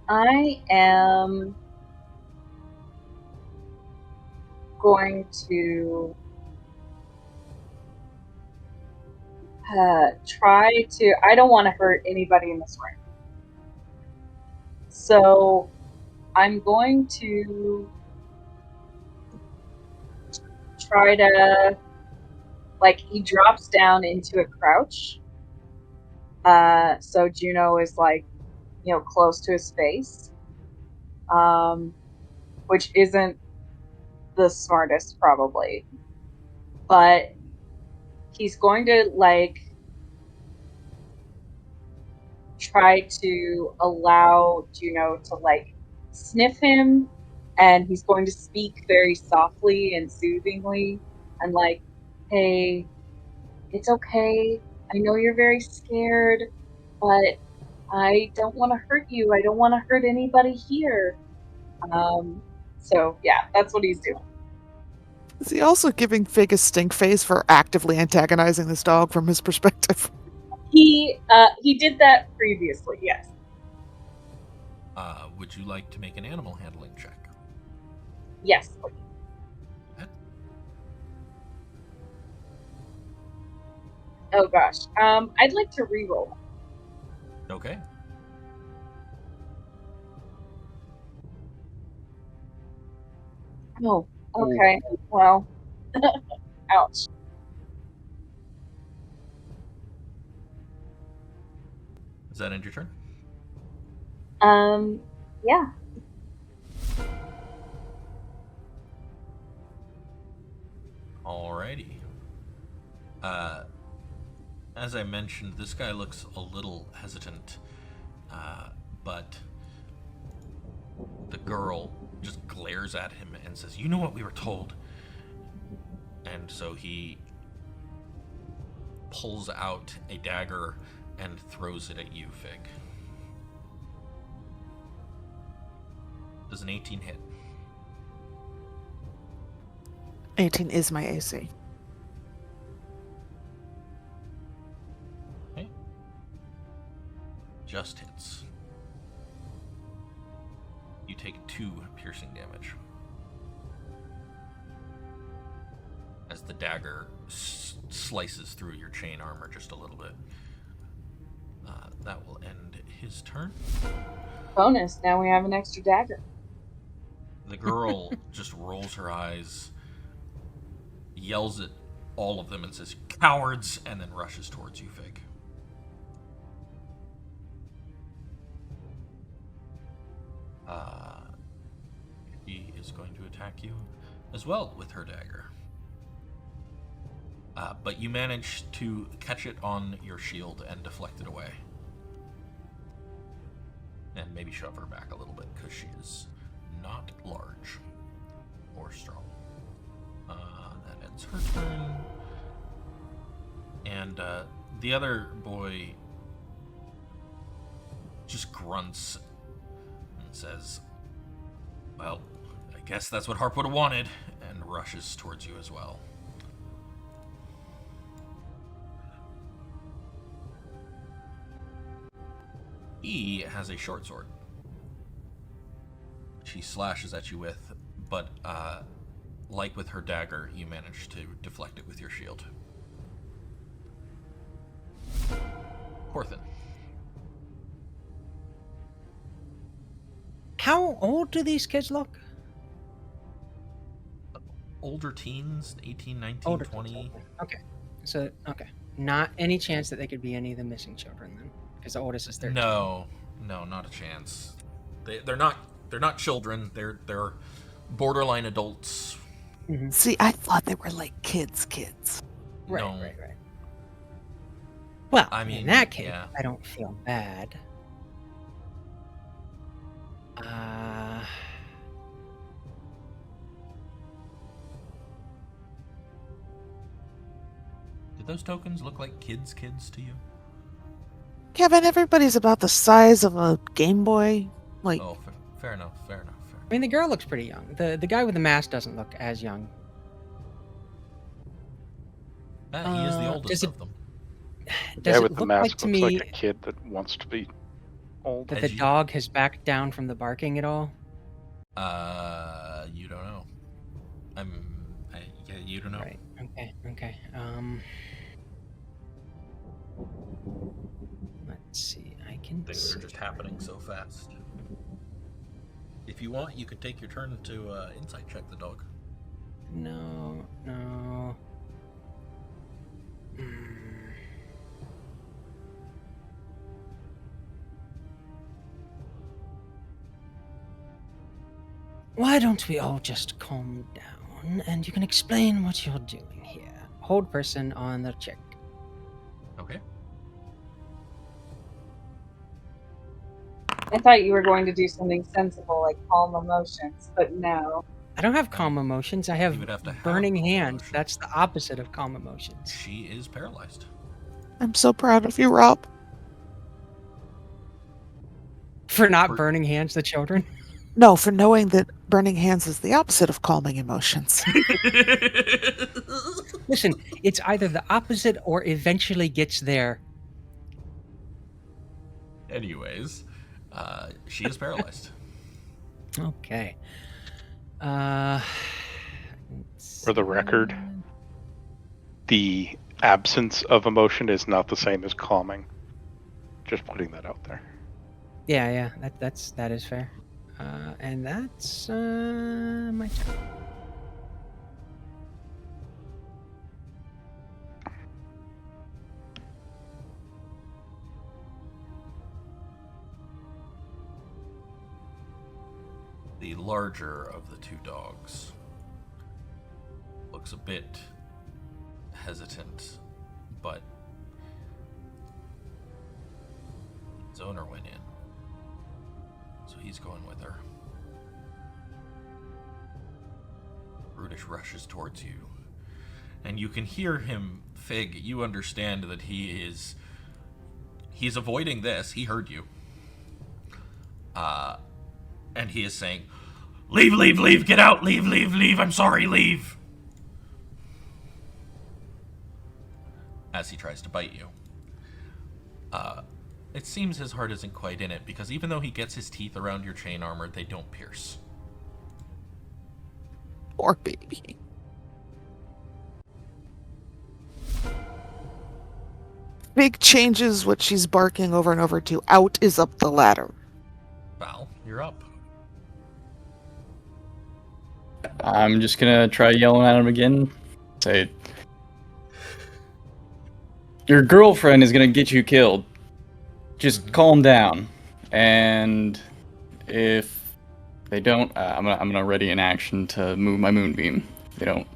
I am going to try to. I don't want to hurt anybody in this room. So I'm going to try to, like, he drops down into a crouch. So Juno is, like, close to his face. Which isn't the smartest, probably. But he's going to, like, try to allow Juno to, like, sniff him, and he's going to speak very softly and soothingly, and like, hey, it's okay. I know you're very scared, but I don't want to hurt you. I don't want to hurt anybody here. So yeah, that's what he's doing. Is he also giving Fig a stink face for actively antagonizing this dog from his perspective? He did that previously, yes. Would you like to make an animal handling check? Yes, please. Oh gosh. I'd like to reroll. Okay. Oh, okay. Well, ouch. Does that end your turn? Yeah. Alrighty. As I mentioned, this guy looks a little hesitant, but the girl just glares at him and says, "You know what we were told." And so he pulls out a dagger and throws it at you, Fig. Does an 18 hit? 18 is my AC. Okay. Just hits. You take 2 piercing damage as the dagger slices through your chain armor just a little bit. That will end his turn. Bonus, now we have an extra dagger. The girl just rolls her eyes, yells at all of them and says, "Cowards!" and then rushes towards you, Fig. She is going to attack you as well with her dagger. But you manage to catch it on your shield and deflect it away. And maybe shove her back a little bit, because she is not large or strong. That ends her turn. And the other boy just grunts and says, "Well, I guess that's what Harp would have wanted," and rushes towards you as well. He has a short sword. She slashes at you with, but like with her dagger, you manage to deflect it with your shield. Corthynd. How old do these kids look? Older teens, 18, 19, Older 20. kids, okay. So, okay. Not any chance that they could be any of the missing children then? Because the oldest is 13. No, not a chance. They're not children. They're borderline adults. Mm-hmm. See, I thought they were like kids. Right, No. right. Well, I mean, in that case, yeah. I don't feel bad. Did those tokens look like kids to you? Kevin, everybody's about the size of a Game Boy. Like, Oh, fair enough. I mean, the girl looks pretty young. The guy with the mask doesn't look as young. He is the oldest does it- of them. Does Guy it with the look mask like to looks me like a kid that wants to be old. that As the you- dog has backed down from the barking at all? You don't know. You don't know. Right. Okay. Let's see. I can Things see. are just happening so fast. If you want, you could take your turn to insight check the dog. No. Why don't we all just calm down and you can explain what you're doing here? Hold person on the chick. Okay. I thought you were going to do something sensible like calm emotions, but no. I don't have calm emotions. I You have would have to have burning calm hands. emotions. That's the opposite of calm emotions. She is paralyzed. I'm so proud of you, Rob. For not For- burning hands the children. No, for knowing that burning hands is the opposite of calming emotions. Listen, it's either the opposite or eventually gets there. Anyways, she is paralyzed. Okay. For the record, the absence of emotion is not the same as calming. Just putting that out there. Yeah, that is fair. And that's my turn. The larger of the two dogs looks a bit hesitant, but his owner went in, so he's going with her. Brutish rushes towards you, and you can hear him. Fig, you understand that he's avoiding this. He heard you. And he is saying, "Leave, leave, leave, get out, leave, leave, leave, I'm sorry, leave." As he tries to bite you. It seems his heart isn't quite in it, because even though he gets his teeth around your chain armor, they don't pierce. Poor baby. Big changes what she's barking over and over to. Out is up the ladder. Val, you're up. I'm just gonna try yelling at him again. Say, your girlfriend is gonna get you killed. Just calm down. And if they don't, I'm gonna ready an action to move my moonbeam. If they don't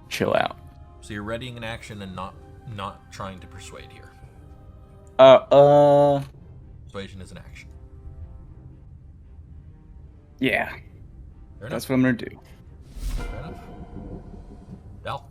chill out. So you're readying an action and not trying to persuade here. Persuasion is an action. Yeah. Fair enough. That's what I'm gonna do. Fair enough. Val.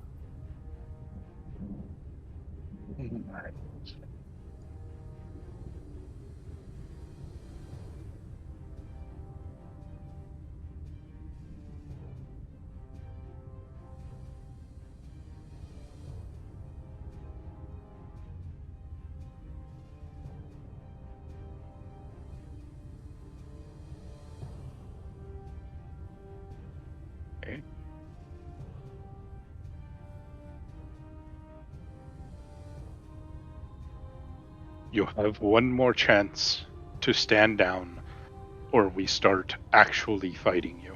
You have one more chance to stand down, or we start actually fighting you.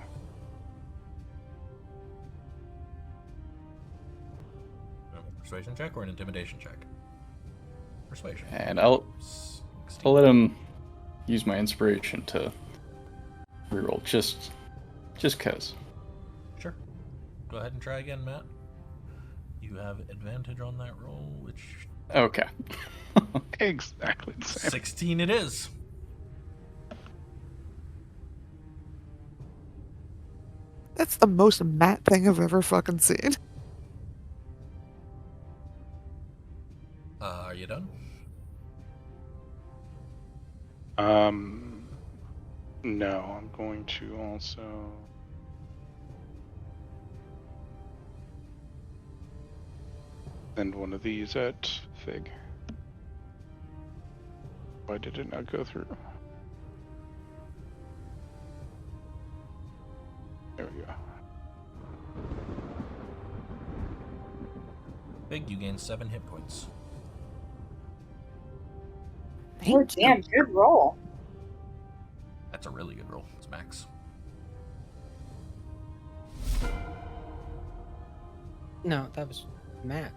Persuasion check or an intimidation check? Persuasion. And I'll 16. let him use my inspiration to reroll, just cause. Sure. Go ahead and try again, Matt. You have advantage on that roll, which... Okay. Exactly the same. 16 it is. That's the most Matt thing I've ever fucking seen. Are you done? No, I'm going to also... send one of these at Fig. Why did it not go through? There we go. Big, you gain 7 hit points. Oh, damn, good roll. That's a really good roll. It's max. No, that was Matt.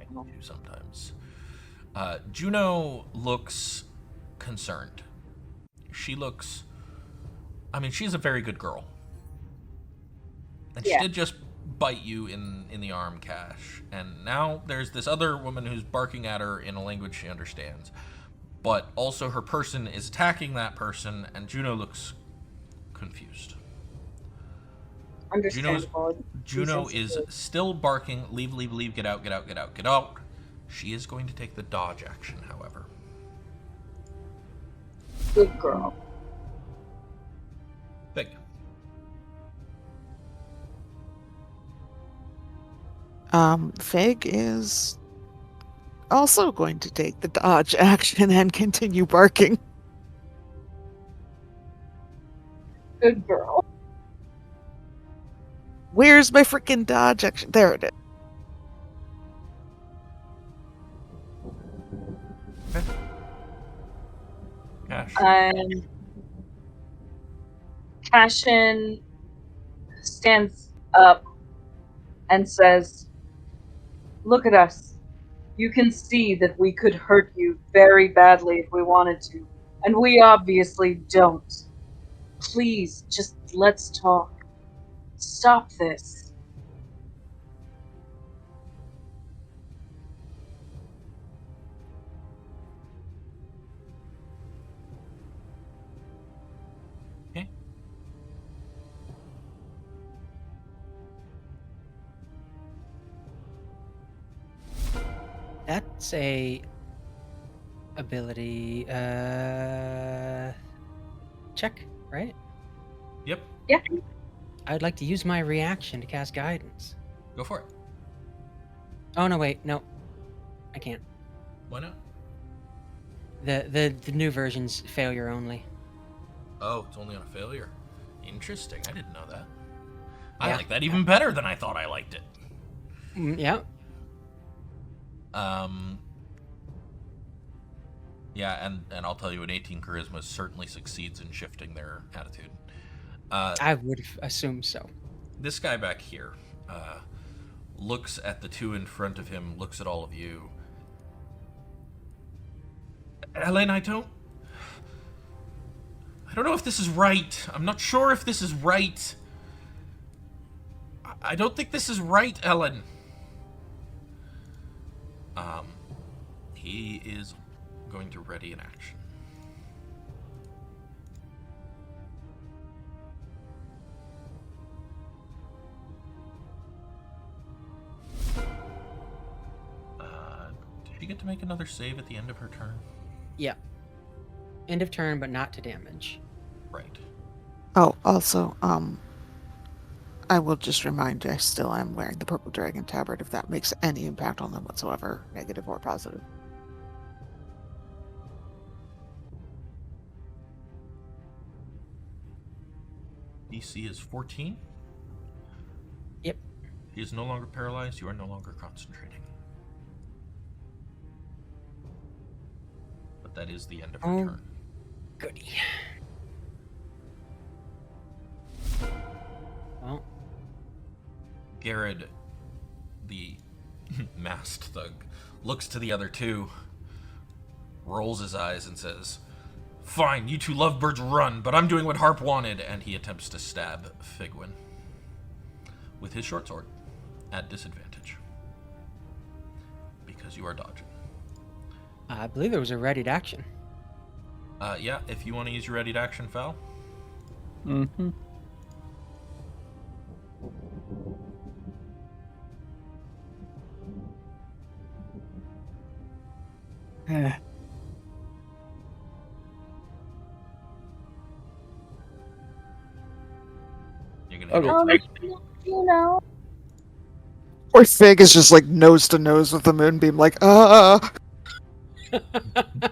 I do sometimes. Juno looks concerned. She looks... I mean, she's a very good girl. And Yeah. she did just bite you in the arm, Cash. And now there's this other woman who's barking at her in a language she understands. But also her person is attacking that person, and Juno looks confused. Understandable. Juno is still barking, leave, leave, leave, get out, get out, get out, get out. She is going to take the dodge action, however. Good girl. Big. Fig is also going to take the dodge action and continue barking. Good girl. Where's my freaking dodge action? There it is. Cash. Cassian stands up and says, "Look at us. You can see that we could hurt you very badly if we wanted to, and we obviously don't. Please, just let's talk." Stop this. Okay. That's a ability check, right? Yep. Yeah. I'd like to use my reaction to cast guidance. Go for it. Oh no, wait, no, I can't. Why not? The new version's failure only. Oh, it's only on a failure. Interesting. I didn't know that. I Yeah. like that even better than I thought I liked it. Yeah. Yeah, and I'll tell you, an 18 charisma certainly succeeds in shifting their attitude. I would assume so. This guy back here looks at the two in front of him, looks at all of you. Ellen, I don't know if this is right. I'm not sure if this is right. I don't think this is right, Ellen. He is going to ready an action. Did she get to make another save at the end of her turn? Yeah. End of turn, but not to damage. Right. Oh, also, I will just remind you, I still am wearing the Purple Dragon Tabard if that makes any impact on them whatsoever, negative or positive. DC is 14. Yep. He is no longer paralyzed. You are no longer concentrating. But that is the end of her Oh. turn. Goody. Well, Garrett, the masked thug, looks to the other two, rolls his eyes, and says, "Fine, you two lovebirds run, but I'm doing what Harp wanted," and he attempts to stab Figwyn with his short sword at disadvantage because you are dodging. I believe there was a readied action. Yeah, if you want to use your ready to action, Fal. Mm-hmm. You're gonna Okay. You know. Or Fig is just like nose to nose with the moonbeam, like,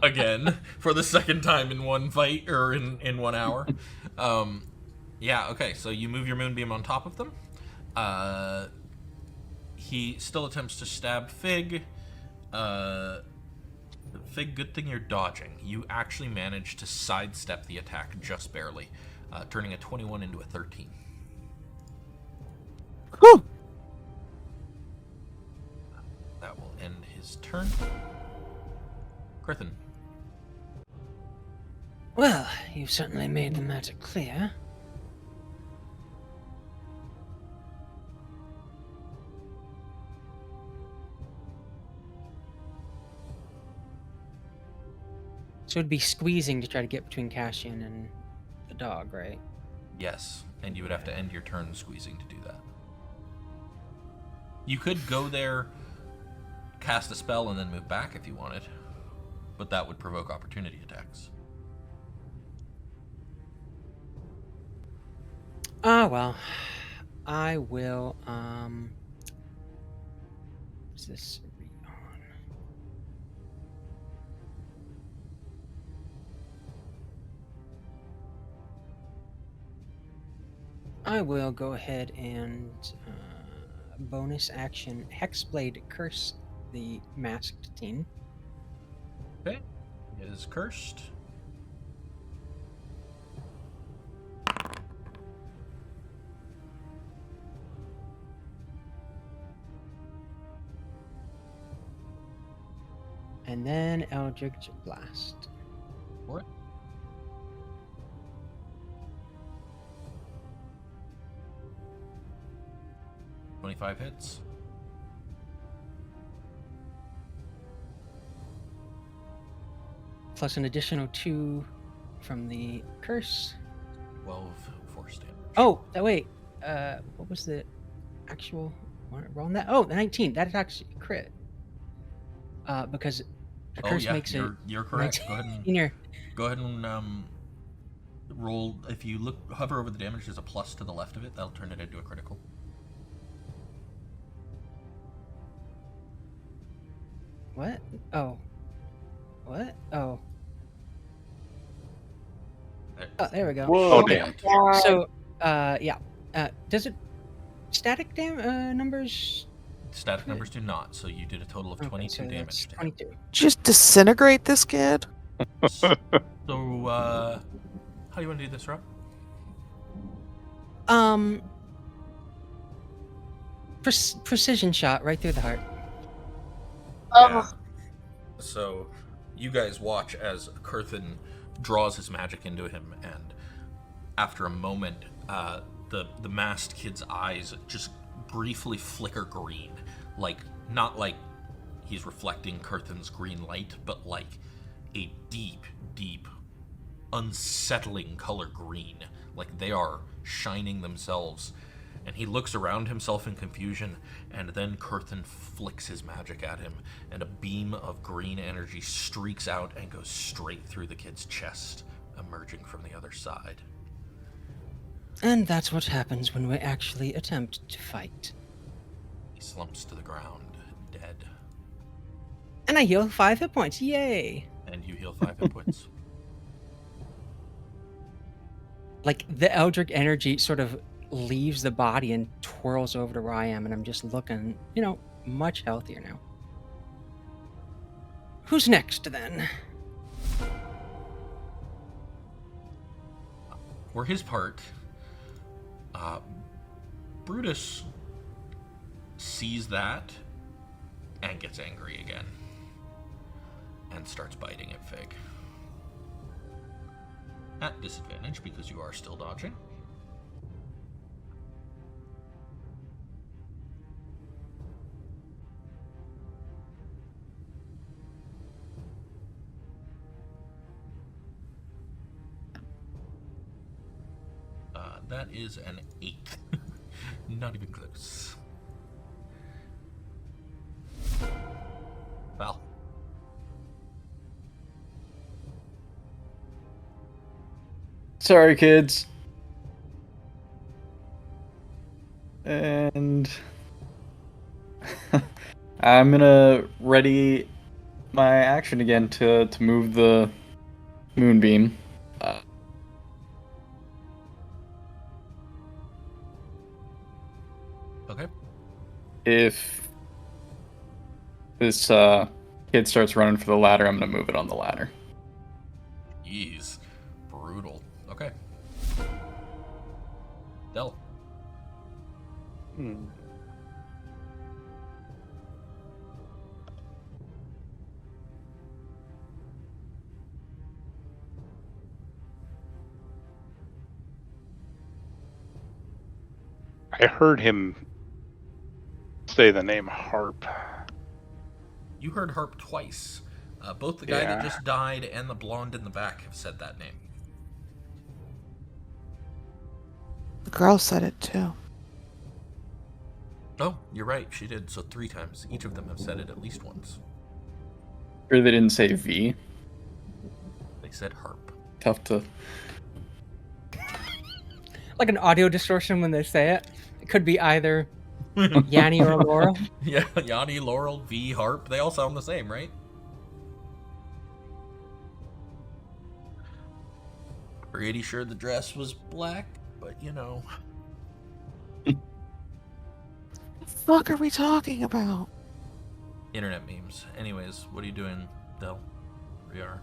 again for the second time in one fight or in 1 hour. Yeah, okay, so you move your moonbeam on top of them. He still attempts to stab Fig. Fig, good thing you're dodging. You actually managed to sidestep the attack just barely, turning a 21 into a 13. Whew. That will end his turn. Corthynd. Well, you've certainly made the matter clear. So it'd be squeezing to try to get between Cassian and the dog, right? Yes, and you would have to end your turn squeezing to do that. You could go there, cast a spell, and then move back if you wanted, but that would provoke opportunity attacks. Ah, well. I will, Is this re-on? I will go ahead and bonus action Hexblade Curse the masked teen. Okay, it is cursed. And then Eldritch Blast. For it. 25 hits. Plus an additional 2 from the curse. 12 force damage. Oh, wait. What was the actual roll on that? Oh, the 19. That is actually a crit. Because the Oh curse yeah, makes it. you're correct. Go ahead and roll. If you hover over the damage, there's a plus to the left of it. That'll turn it into a critical. What? Oh. What? Oh. Oh, there we go. Whoa, Okay. damn. So, yeah. Does it static numbers? Static numbers do not, so you did a total of 22 so damage. that's To him. 22. Just disintegrate this kid. So, how do you want to do this, Rob? Precision shot right through the heart. Yeah. So, you guys watch as Corthyn draws his magic into him, and after a moment, the masked kid's eyes just briefly flicker green, like not like he's reflecting Corthyn's green light, but like a deep, deep, unsettling color green, like they are shining themselves. And he looks around himself in confusion, and then Corthyn flicks his magic at him, and a beam of green energy streaks out and goes straight through the kid's chest, emerging from the other side. And that's what happens when we actually attempt to fight. He slumps to the ground, dead. And I heal 5 hit points. Yay! And you heal 5 hit points. Like, the Eldritch energy sort of leaves the body and twirls over to where I am, and I'm just looking, much healthier now. Who's next, then? For his part, Brutus sees that and gets angry again and starts biting at Fig. At disadvantage because you are still dodging. That is an 8. Not even close. Val. Sorry, kids. And I'm gonna ready my action again to move the moonbeam. Okay. If this kid starts running for the ladder, I'm gonna move it on the ladder. Jeez. Brutal. Okay. Del. I heard him say the name Harp. You heard Harp twice. Both the guy that Yeah. just died and the blonde in the back have said that name. The girl said it too. Oh, you're right. She did. So 3 times. Each of them have said it at least once. Sure they didn't say V. They said Harp. Tough to. Like an audio distortion when they say it. It could be either Yanni or Laurel. Yeah, Yanni, Laurel, V, Harp. They all sound the same, right? Pretty sure the dress was black, but What the fuck are we talking about? Internet memes. Anyways, what are you doing, Delryar?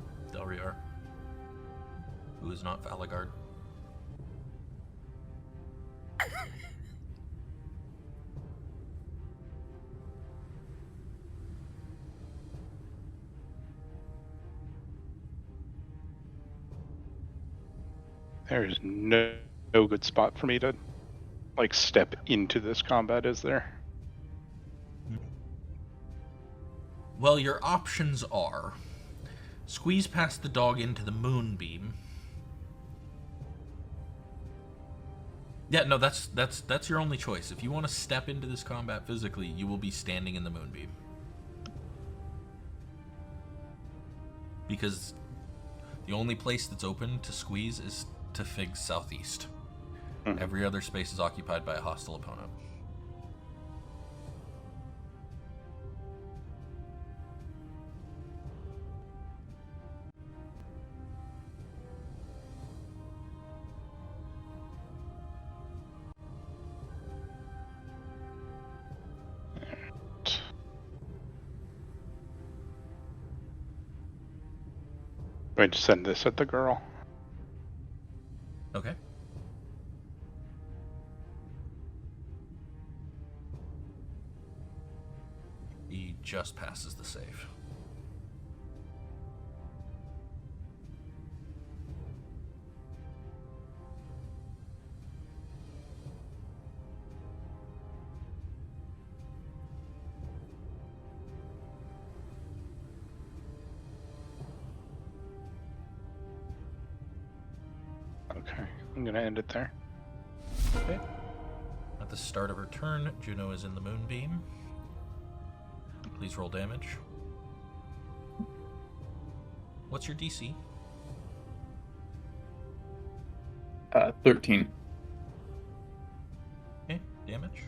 Who is not Falaghard? There's no good spot for me to like step into this combat is there? Well, your options are squeeze past the dog into the moonbeam. Yeah, no, that's your only choice. If you want to step into this combat physically, you will be standing in the moonbeam. Because the only place that's open to squeeze is to Fig's southeast. Mhm. Every other space is occupied by a hostile opponent. Going to send this at the girl. Okay. He just passes the save. Okay, I'm gonna end it there. Okay. At the start of her turn, Juno is in the moonbeam. Please roll damage. What's your DC? 13. Okay, damage.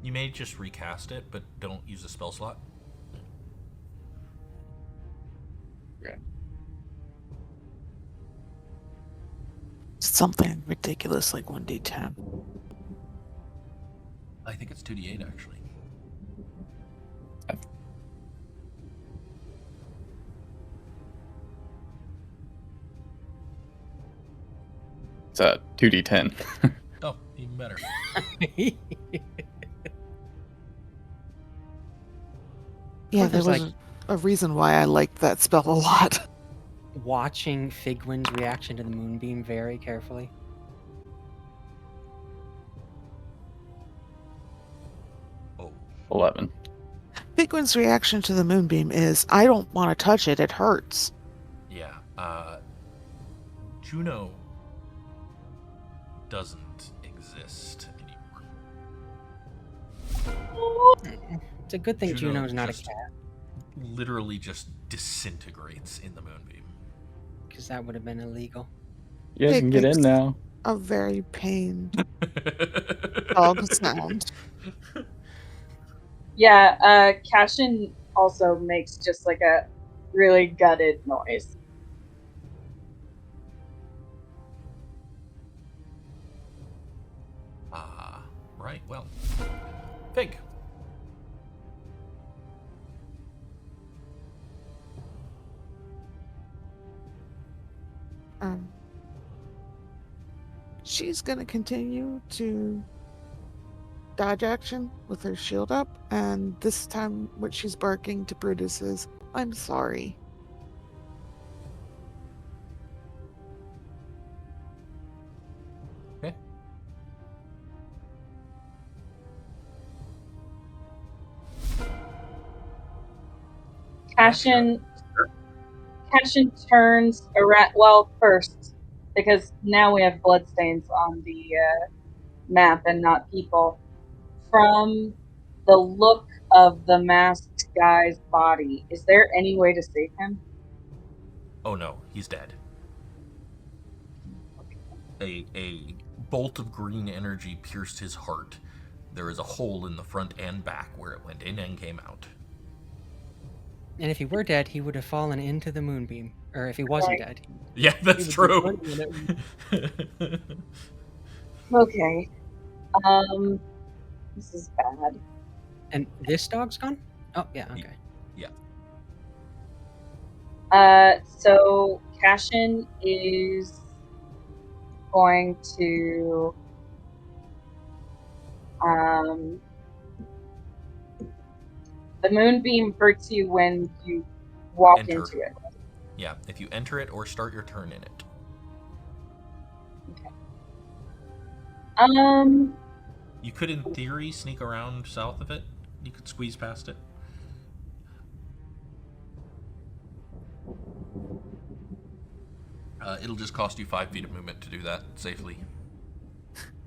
You may just recast it, but don't use a spell slot. Okay. Something ridiculous like 1d10. I think it's 2d8 actually. It's 2d10. Oh, even better. Yeah, There's there was like a reason why I liked that spell a lot. watching Figwyn's reaction to the moonbeam very carefully. Oh, 11. Figwyn's reaction to the moonbeam is, I don't want to touch it, it hurts. yeah. Juno doesn't exist anymore. It's a good thing Juno's not a just cat, literally just disintegrates in the moonbeam. because that would have been illegal. You guys It can get makes in now. a very pained dog sound. Yeah, Cassian also makes just like a really gutted noise. Right, well. Fig. She's gonna continue to dodge action with her shield up, and this time what she's barking to Brutus is, I'm sorry. Okay. Cassian turns around. Well, first, because now we have bloodstains on the map and not people. From the look of the masked guy's body, is there any way to save him? Oh no, he's dead. A bolt of green energy pierced his heart. There is a hole in the front and back where it went in and came out. And if he were dead, he would have fallen into the moonbeam. Or if he wasn't dead. Yeah, that's He would be true. floating in it. Okay. This is bad. And this dog's gone? Oh, yeah, okay. So Cassian is going to The moonbeam hurts you when you walk Enter. into it. Yeah, if you enter it or start your turn in it. You could, in theory, sneak around south of it. You could squeeze past it. It'll just cost you 5 feet of movement to do that safely.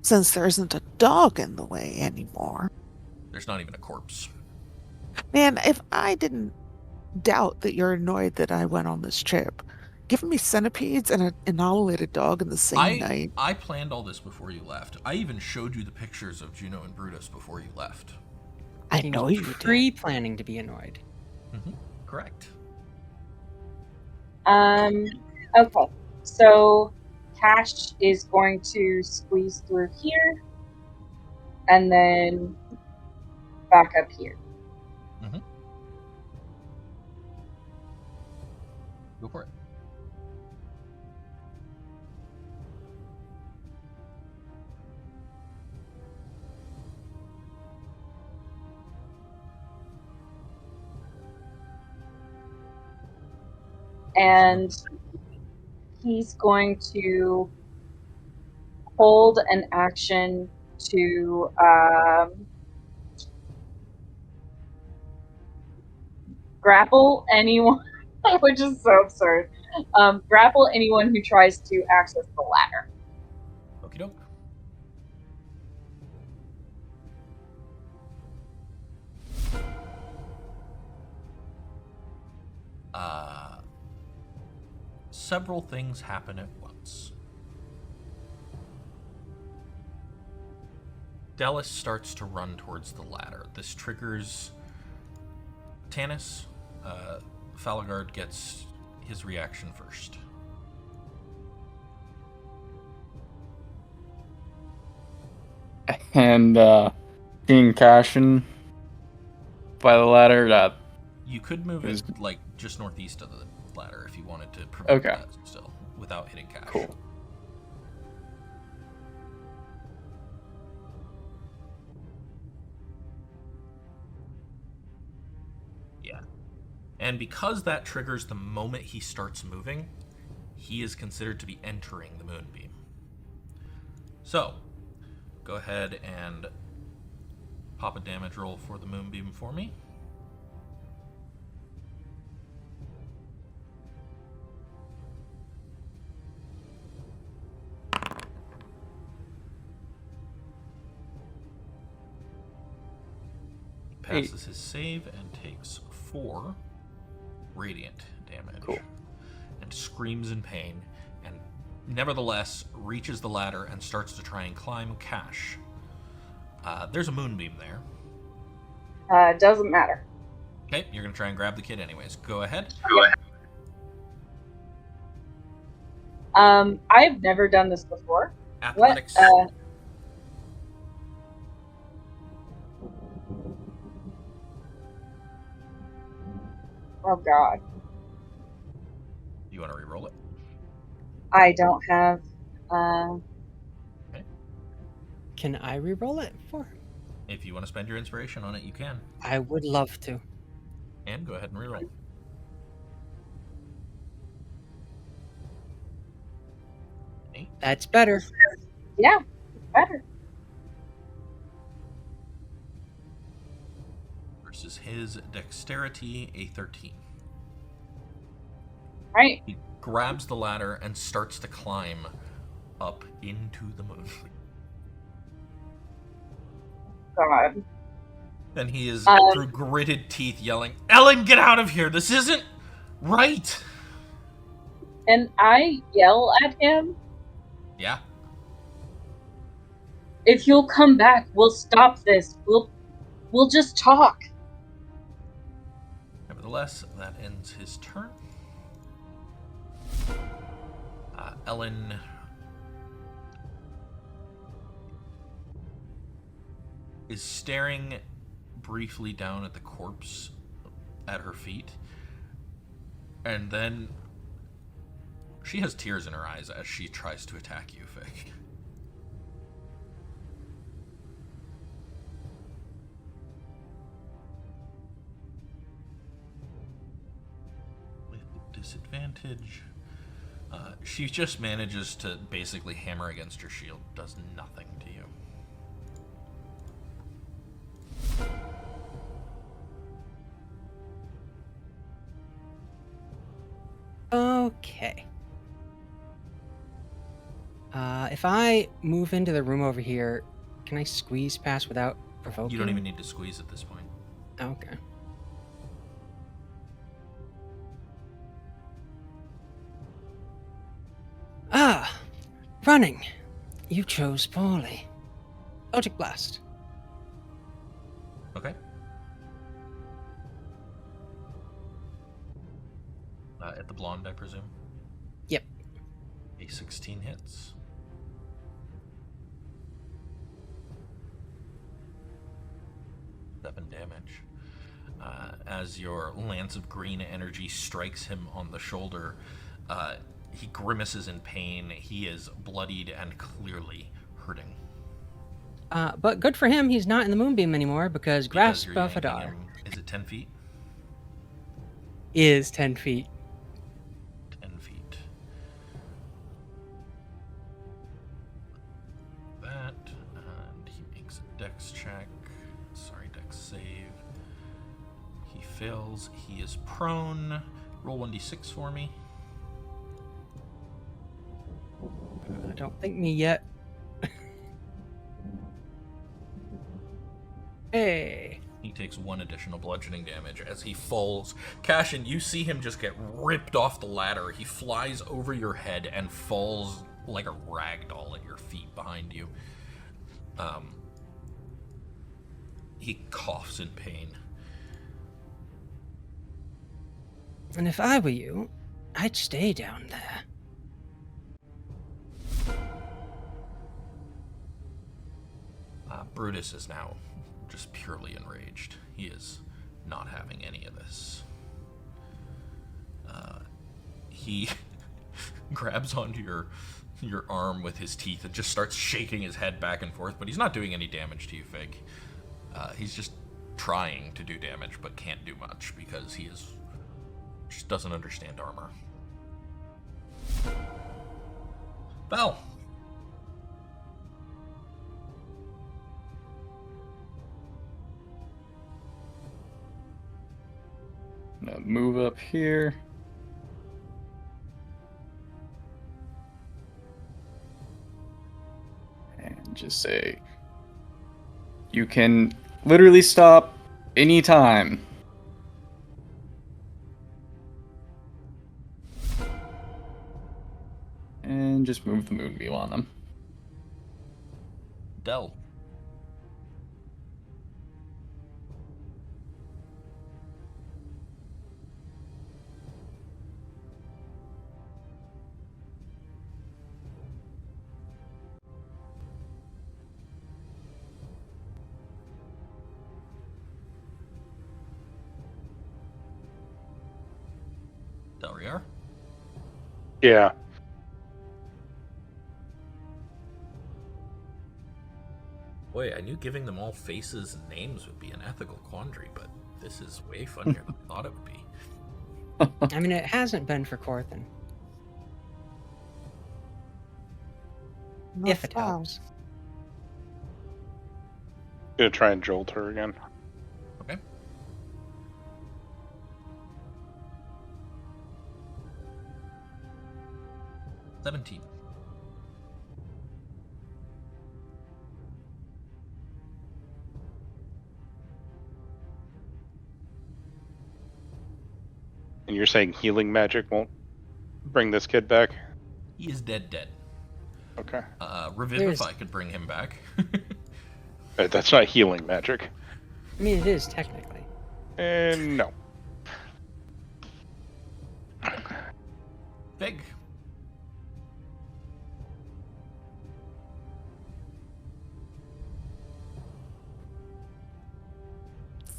Since there isn't a dog in the way anymore. There's not even a corpse. Man, if I didn't doubt that you're annoyed that I went on this trip, giving me centipedes and an annihilated dog in the same night. I planned all this before you left. I even showed you the pictures of Juno and Brutus before you left. I He know was you did. pre-planning to be annoyed. Mm-hmm. Correct. Okay. So Cash is going to squeeze through here and then back up here. Mm-hmm. Go for it. And he's going to hold an action to grapple anyone, which is so absurd. Grapple anyone who tries to access the ladder. Okie doke. Several things happen at once. Dallas starts to run towards the ladder. This triggers Tanis. Falaghard gets his reaction first. And seeing Cassian by the ladder, that You could move it like just northeast of the ladder if you wanted to provoke Okay. that still without hitting Cash. cool. Yeah. And because that triggers the moment he starts moving, he is considered to be entering the moonbeam. So, go ahead and pop a damage roll for the moonbeam for me. Passes his save and takes 4 radiant damage. Cool. And screams in pain, and nevertheless reaches the ladder and starts to try and climb Cash. There's a moonbeam there. Doesn't matter. Okay, you're gonna try and grab the kid anyways. Go ahead. I've never done this before. Athletics. Oh god. You want to re-roll it? I don't have Can I re-roll it for? If you want to spend your inspiration on it, you can. I would love to. And go ahead and re-roll. That's better. Yeah, better. Versus his dexterity, a 13. Right. He grabs the ladder and starts to climb up into the moon. God. And he is, through gritted teeth, yelling, "Ellen, get out of here! This isn't right!" And I yell at him, Yeah. if you'll come back, we'll stop this. We'll just talk. Nevertheless, that ends his turn. Ellen is staring briefly down at the corpse at her feet, and then she has tears in her eyes as she tries to attack you, Fig. advantage. She just manages to basically hammer against your shield. Does nothing to you. Okay. If I move into the room over here, can I squeeze past without provoking? You don't even need to squeeze at this point. Okay. Ah! Running! You chose poorly. Eldritch Blast. Okay. At the blonde, I presume? Yep. A 16 hits. Seven damage. As your lance of green energy strikes him on the shoulder, he grimaces in pain. He is bloodied and clearly hurting. But good for him, he's not in the moonbeam anymore because Grasp you're of yanking Hadar him- Is it 10 feet? is 10 feet. 10 feet. That, and he makes a dex check. Sorry, dex save. He fails. He is prone. Roll 1d6 for me. Don't think me yet. Hey. He takes 1 additional bludgeoning damage as he falls. Cassian, you see him just get ripped off the ladder. He flies over your head and falls like a rag doll at your feet behind you. He coughs in pain. And if I were you, I'd stay down there. Brutus is now just purely enraged. He is not having any of this. He grabs onto your arm with his teeth and just starts shaking his head back and forth, but he's not doing any damage to you, Fig. He's just trying to do damage, but can't do much because he just doesn't understand armor. Bell. I'm gonna move up here. And just say, you can literally stop anytime. And just move the moonbeam on them. Dell. Delryar. Yeah. Boy, I knew giving them all faces and names would be an ethical quandary, but this is way funnier than I thought it would be. I mean, it hasn't been for Corthyndahast. Not If it foul. helps. Gonna try and jolt her again. Okay. $17. And you're saying healing magic won't bring this kid back? He is dead. Okay. Revivify could bring him back. That's not healing magic. I mean, it is technically. And no. Big.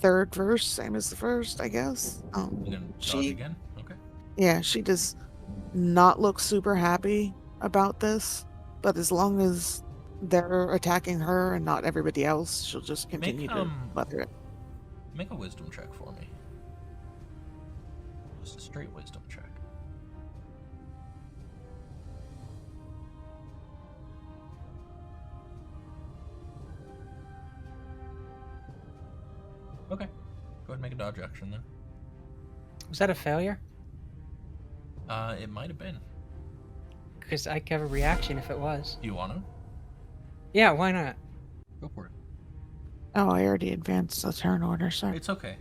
Third verse, same as the first, I guess. You gonna dodge She, again? Okay. yeah, she does not look super happy about this, but as long as they're attacking her and not everybody else, she'll just continue to weather it. Make a wisdom check for me. Just a straight wisdom check. Okay. Go ahead and make a dodge action then. Was that a failure? It might have been. Because I could have a reaction if it was. Do you want to? Yeah, why not? Go for it. Oh, I already advanced the turn order, sorry. It's okay.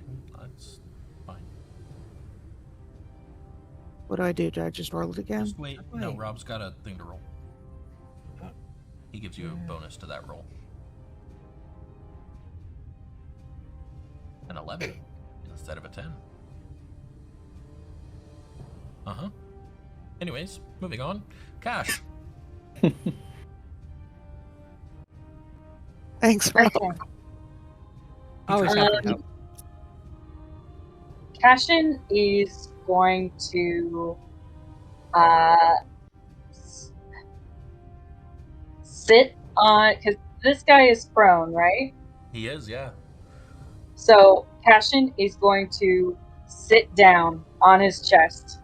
It's fine. What do I do? Do I just roll it again? Just wait. No, Wait. Rob's got a thing to roll. Oh. He gives you a bonus to that roll. An 11 instead of a 10. Uh-huh. Anyways, moving on. Cash. Thanks, bro. Always happy to help. Cassian is going to sit on, because this guy is prone, right? He is, yeah. So Cassian is going to sit down on his chest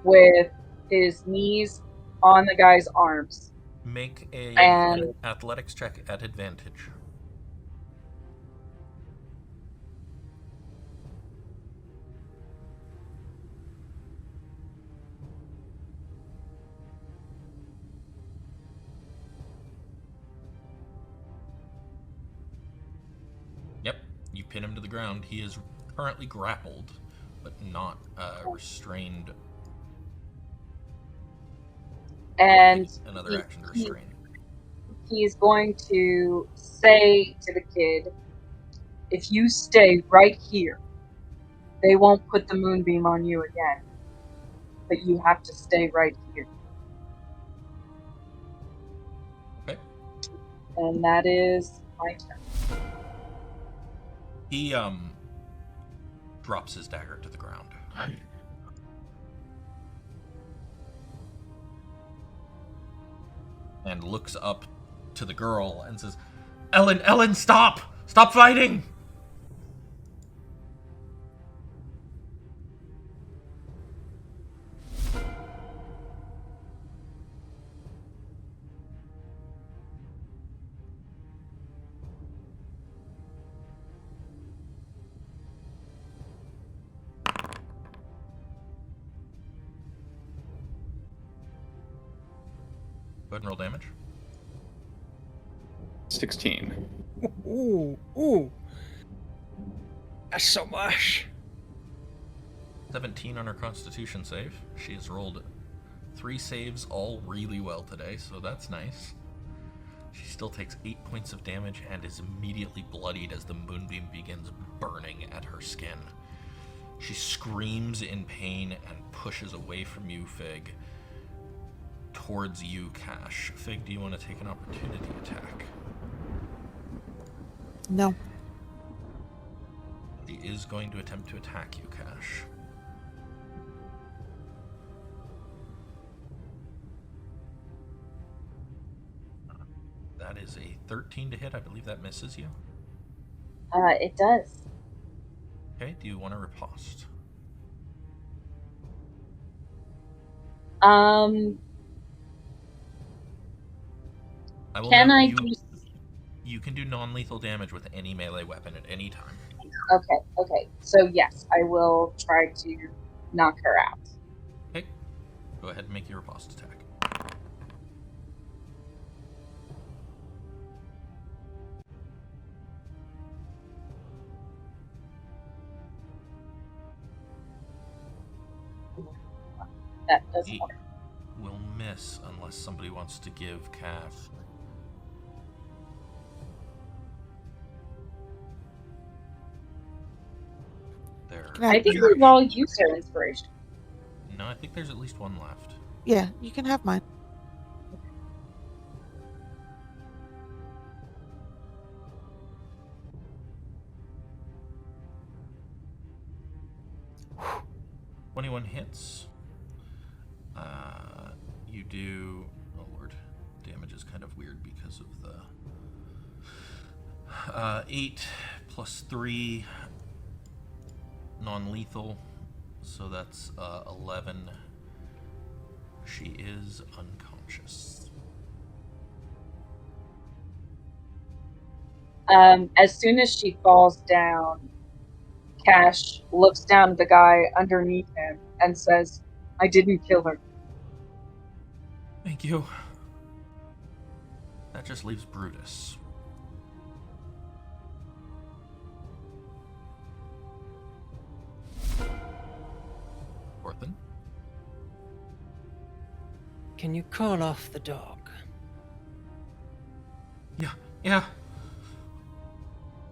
with his knees on the guy's arms. Make And- an athletics check at advantage. Yep, you pin him to the ground. He is currently grappled, but not restrained. And Another action to restrain. he's going to say to the kid, if you stay right here, they won't put the moonbeam on you again. But you have to stay right here. Okay. And that is my turn. He drops his dagger to the ground. And looks up to the girl and says, Ellen, stop! Stop fighting! Go ahead and roll damage. 16. Ooh. That's so much. 17 on her constitution save. She has rolled 3 saves, all really well today, so that's nice. She still takes 8 points of damage and is immediately bloodied as the moonbeam begins burning at her skin. She screams in pain and pushes away from you, Fig, towards you, Cash. Fig, do you want to take an opportunity attack? No. He is going to attempt to attack you, Cash. That is a 13 to hit. I believe that misses you. It does. Okay, do you want to riposte? Can I do... You can do non-lethal damage with any melee weapon at any time. Okay. So yes, I will try to knock her out. Okay, go ahead and make your riposte attack. That doesn't He work. will miss unless somebody wants to give Cass. There. I think we've all used our inspiration. No, I think there's at least one left. Yeah, you can have mine. Whew. 21 hits. You do... Oh lord. Damage is kind of weird because of the... 8 plus 3 non-lethal. So that's 11. She is unconscious. As soon as she falls down, Cash looks down at the guy underneath him and says, "I didn't kill her." Thank you. That just leaves Brutus. Corthynd? Can you call off the dog? Yeah.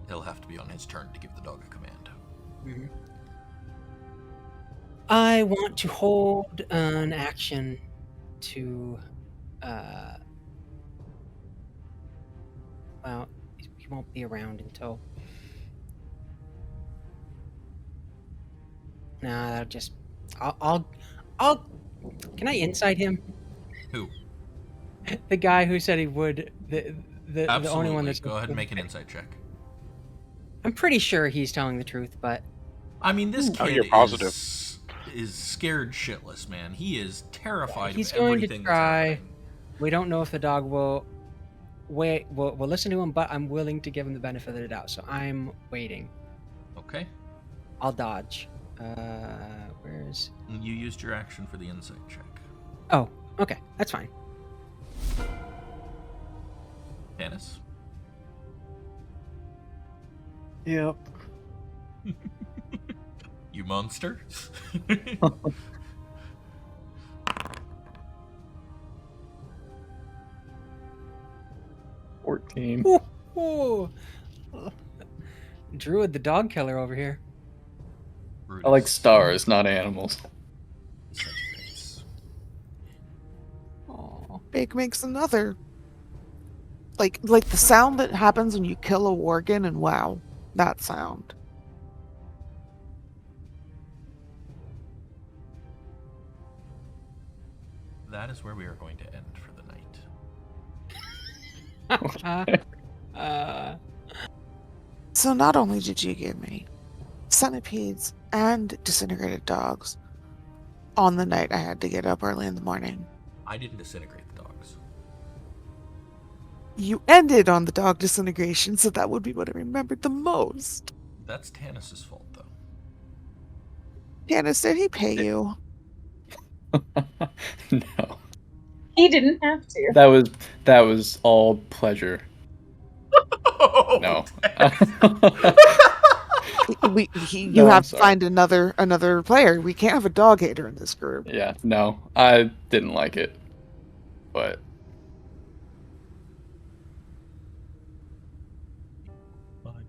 He'll have to be on his turn to give the dog a command. Mhm. I want to hold an action to, well, he won't be around until. Nah, I'll. Can I insight him? Who? The guy who said he would. The only one Absolutely. that's. Go ahead and make an insight check. I'm pretty sure he's telling the truth, but I mean, this Oh, kid you're positive. is scared shitless, man. He is terrified he's of going to everything try. that's happening. We don't know if the dog will will listen to him, but I'm willing to give him the benefit of the doubt. So I'm waiting. Okay. I'll dodge. Where's? You used your action for the insight check. Oh, okay, that's fine. Tanis? Yep. You monster? 14. Ooh. Druid, the dog killer over here. Brutus I like stars, not animals. disintegrates. Aw. Big makes another. Like the sound that happens when you kill a worgen, and wow, that sound. That is where we are going to end for the night. So not only did you give me centipedes and disintegrated dogs on the night I had to get up early in the morning, I didn't disintegrate the dogs. you ended on the dog disintegration, so that would be what I remembered the most. That's Tanis' fault, though. Tanis, did he pay you? No. He didn't have to. That was all pleasure. No. You No, I'm have to sorry. find another player. We can't have a dog hater in this group. Yeah, no. I didn't like it. But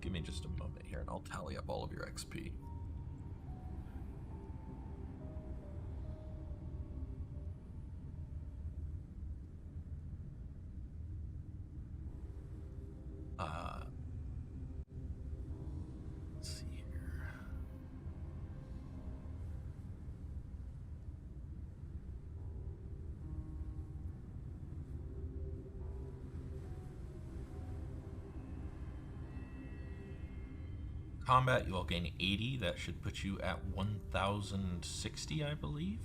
Give me just a moment here and I'll tally up all of your XP. Let's see here. Combat, you will gain 80. That should put you at 1,060, I believe.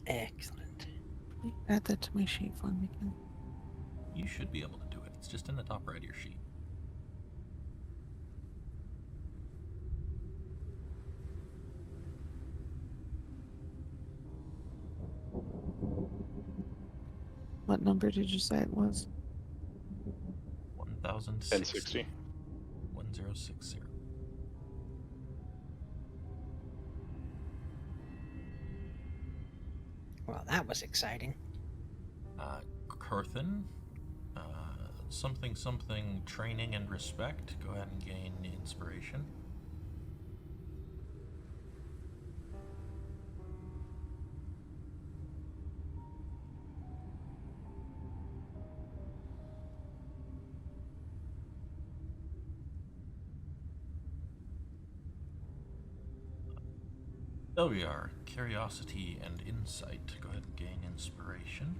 Excellent. Add that to my sheet for me again. You should be able to do it. It's just in the top right of your sheet. What number did you say it was? 1,060. 1060. 1060. Well, that was exciting. Corthynd, something training and respect. Go ahead and gain inspiration. Delryar, curiosity and insight. Go ahead and gain inspiration.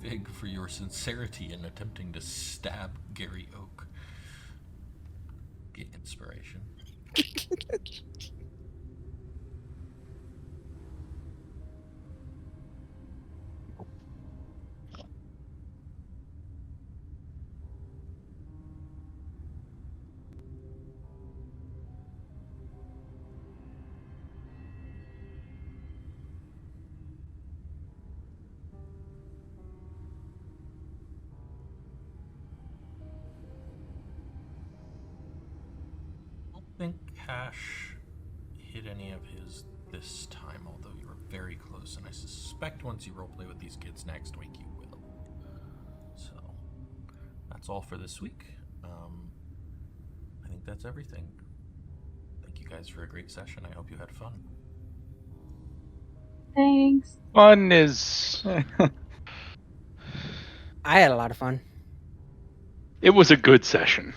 Fig, for your sincerity in attempting to stab Gary Oak. Get inspiration. I don't think Cash hit any of his this time, although you were very close, and I suspect once you roleplay with these kids next week, you will. So, that's all for this week. I think that's everything. Thank you guys for a great session. I hope you had fun. Thanks. Fun is. I had a lot of fun. It was a good session.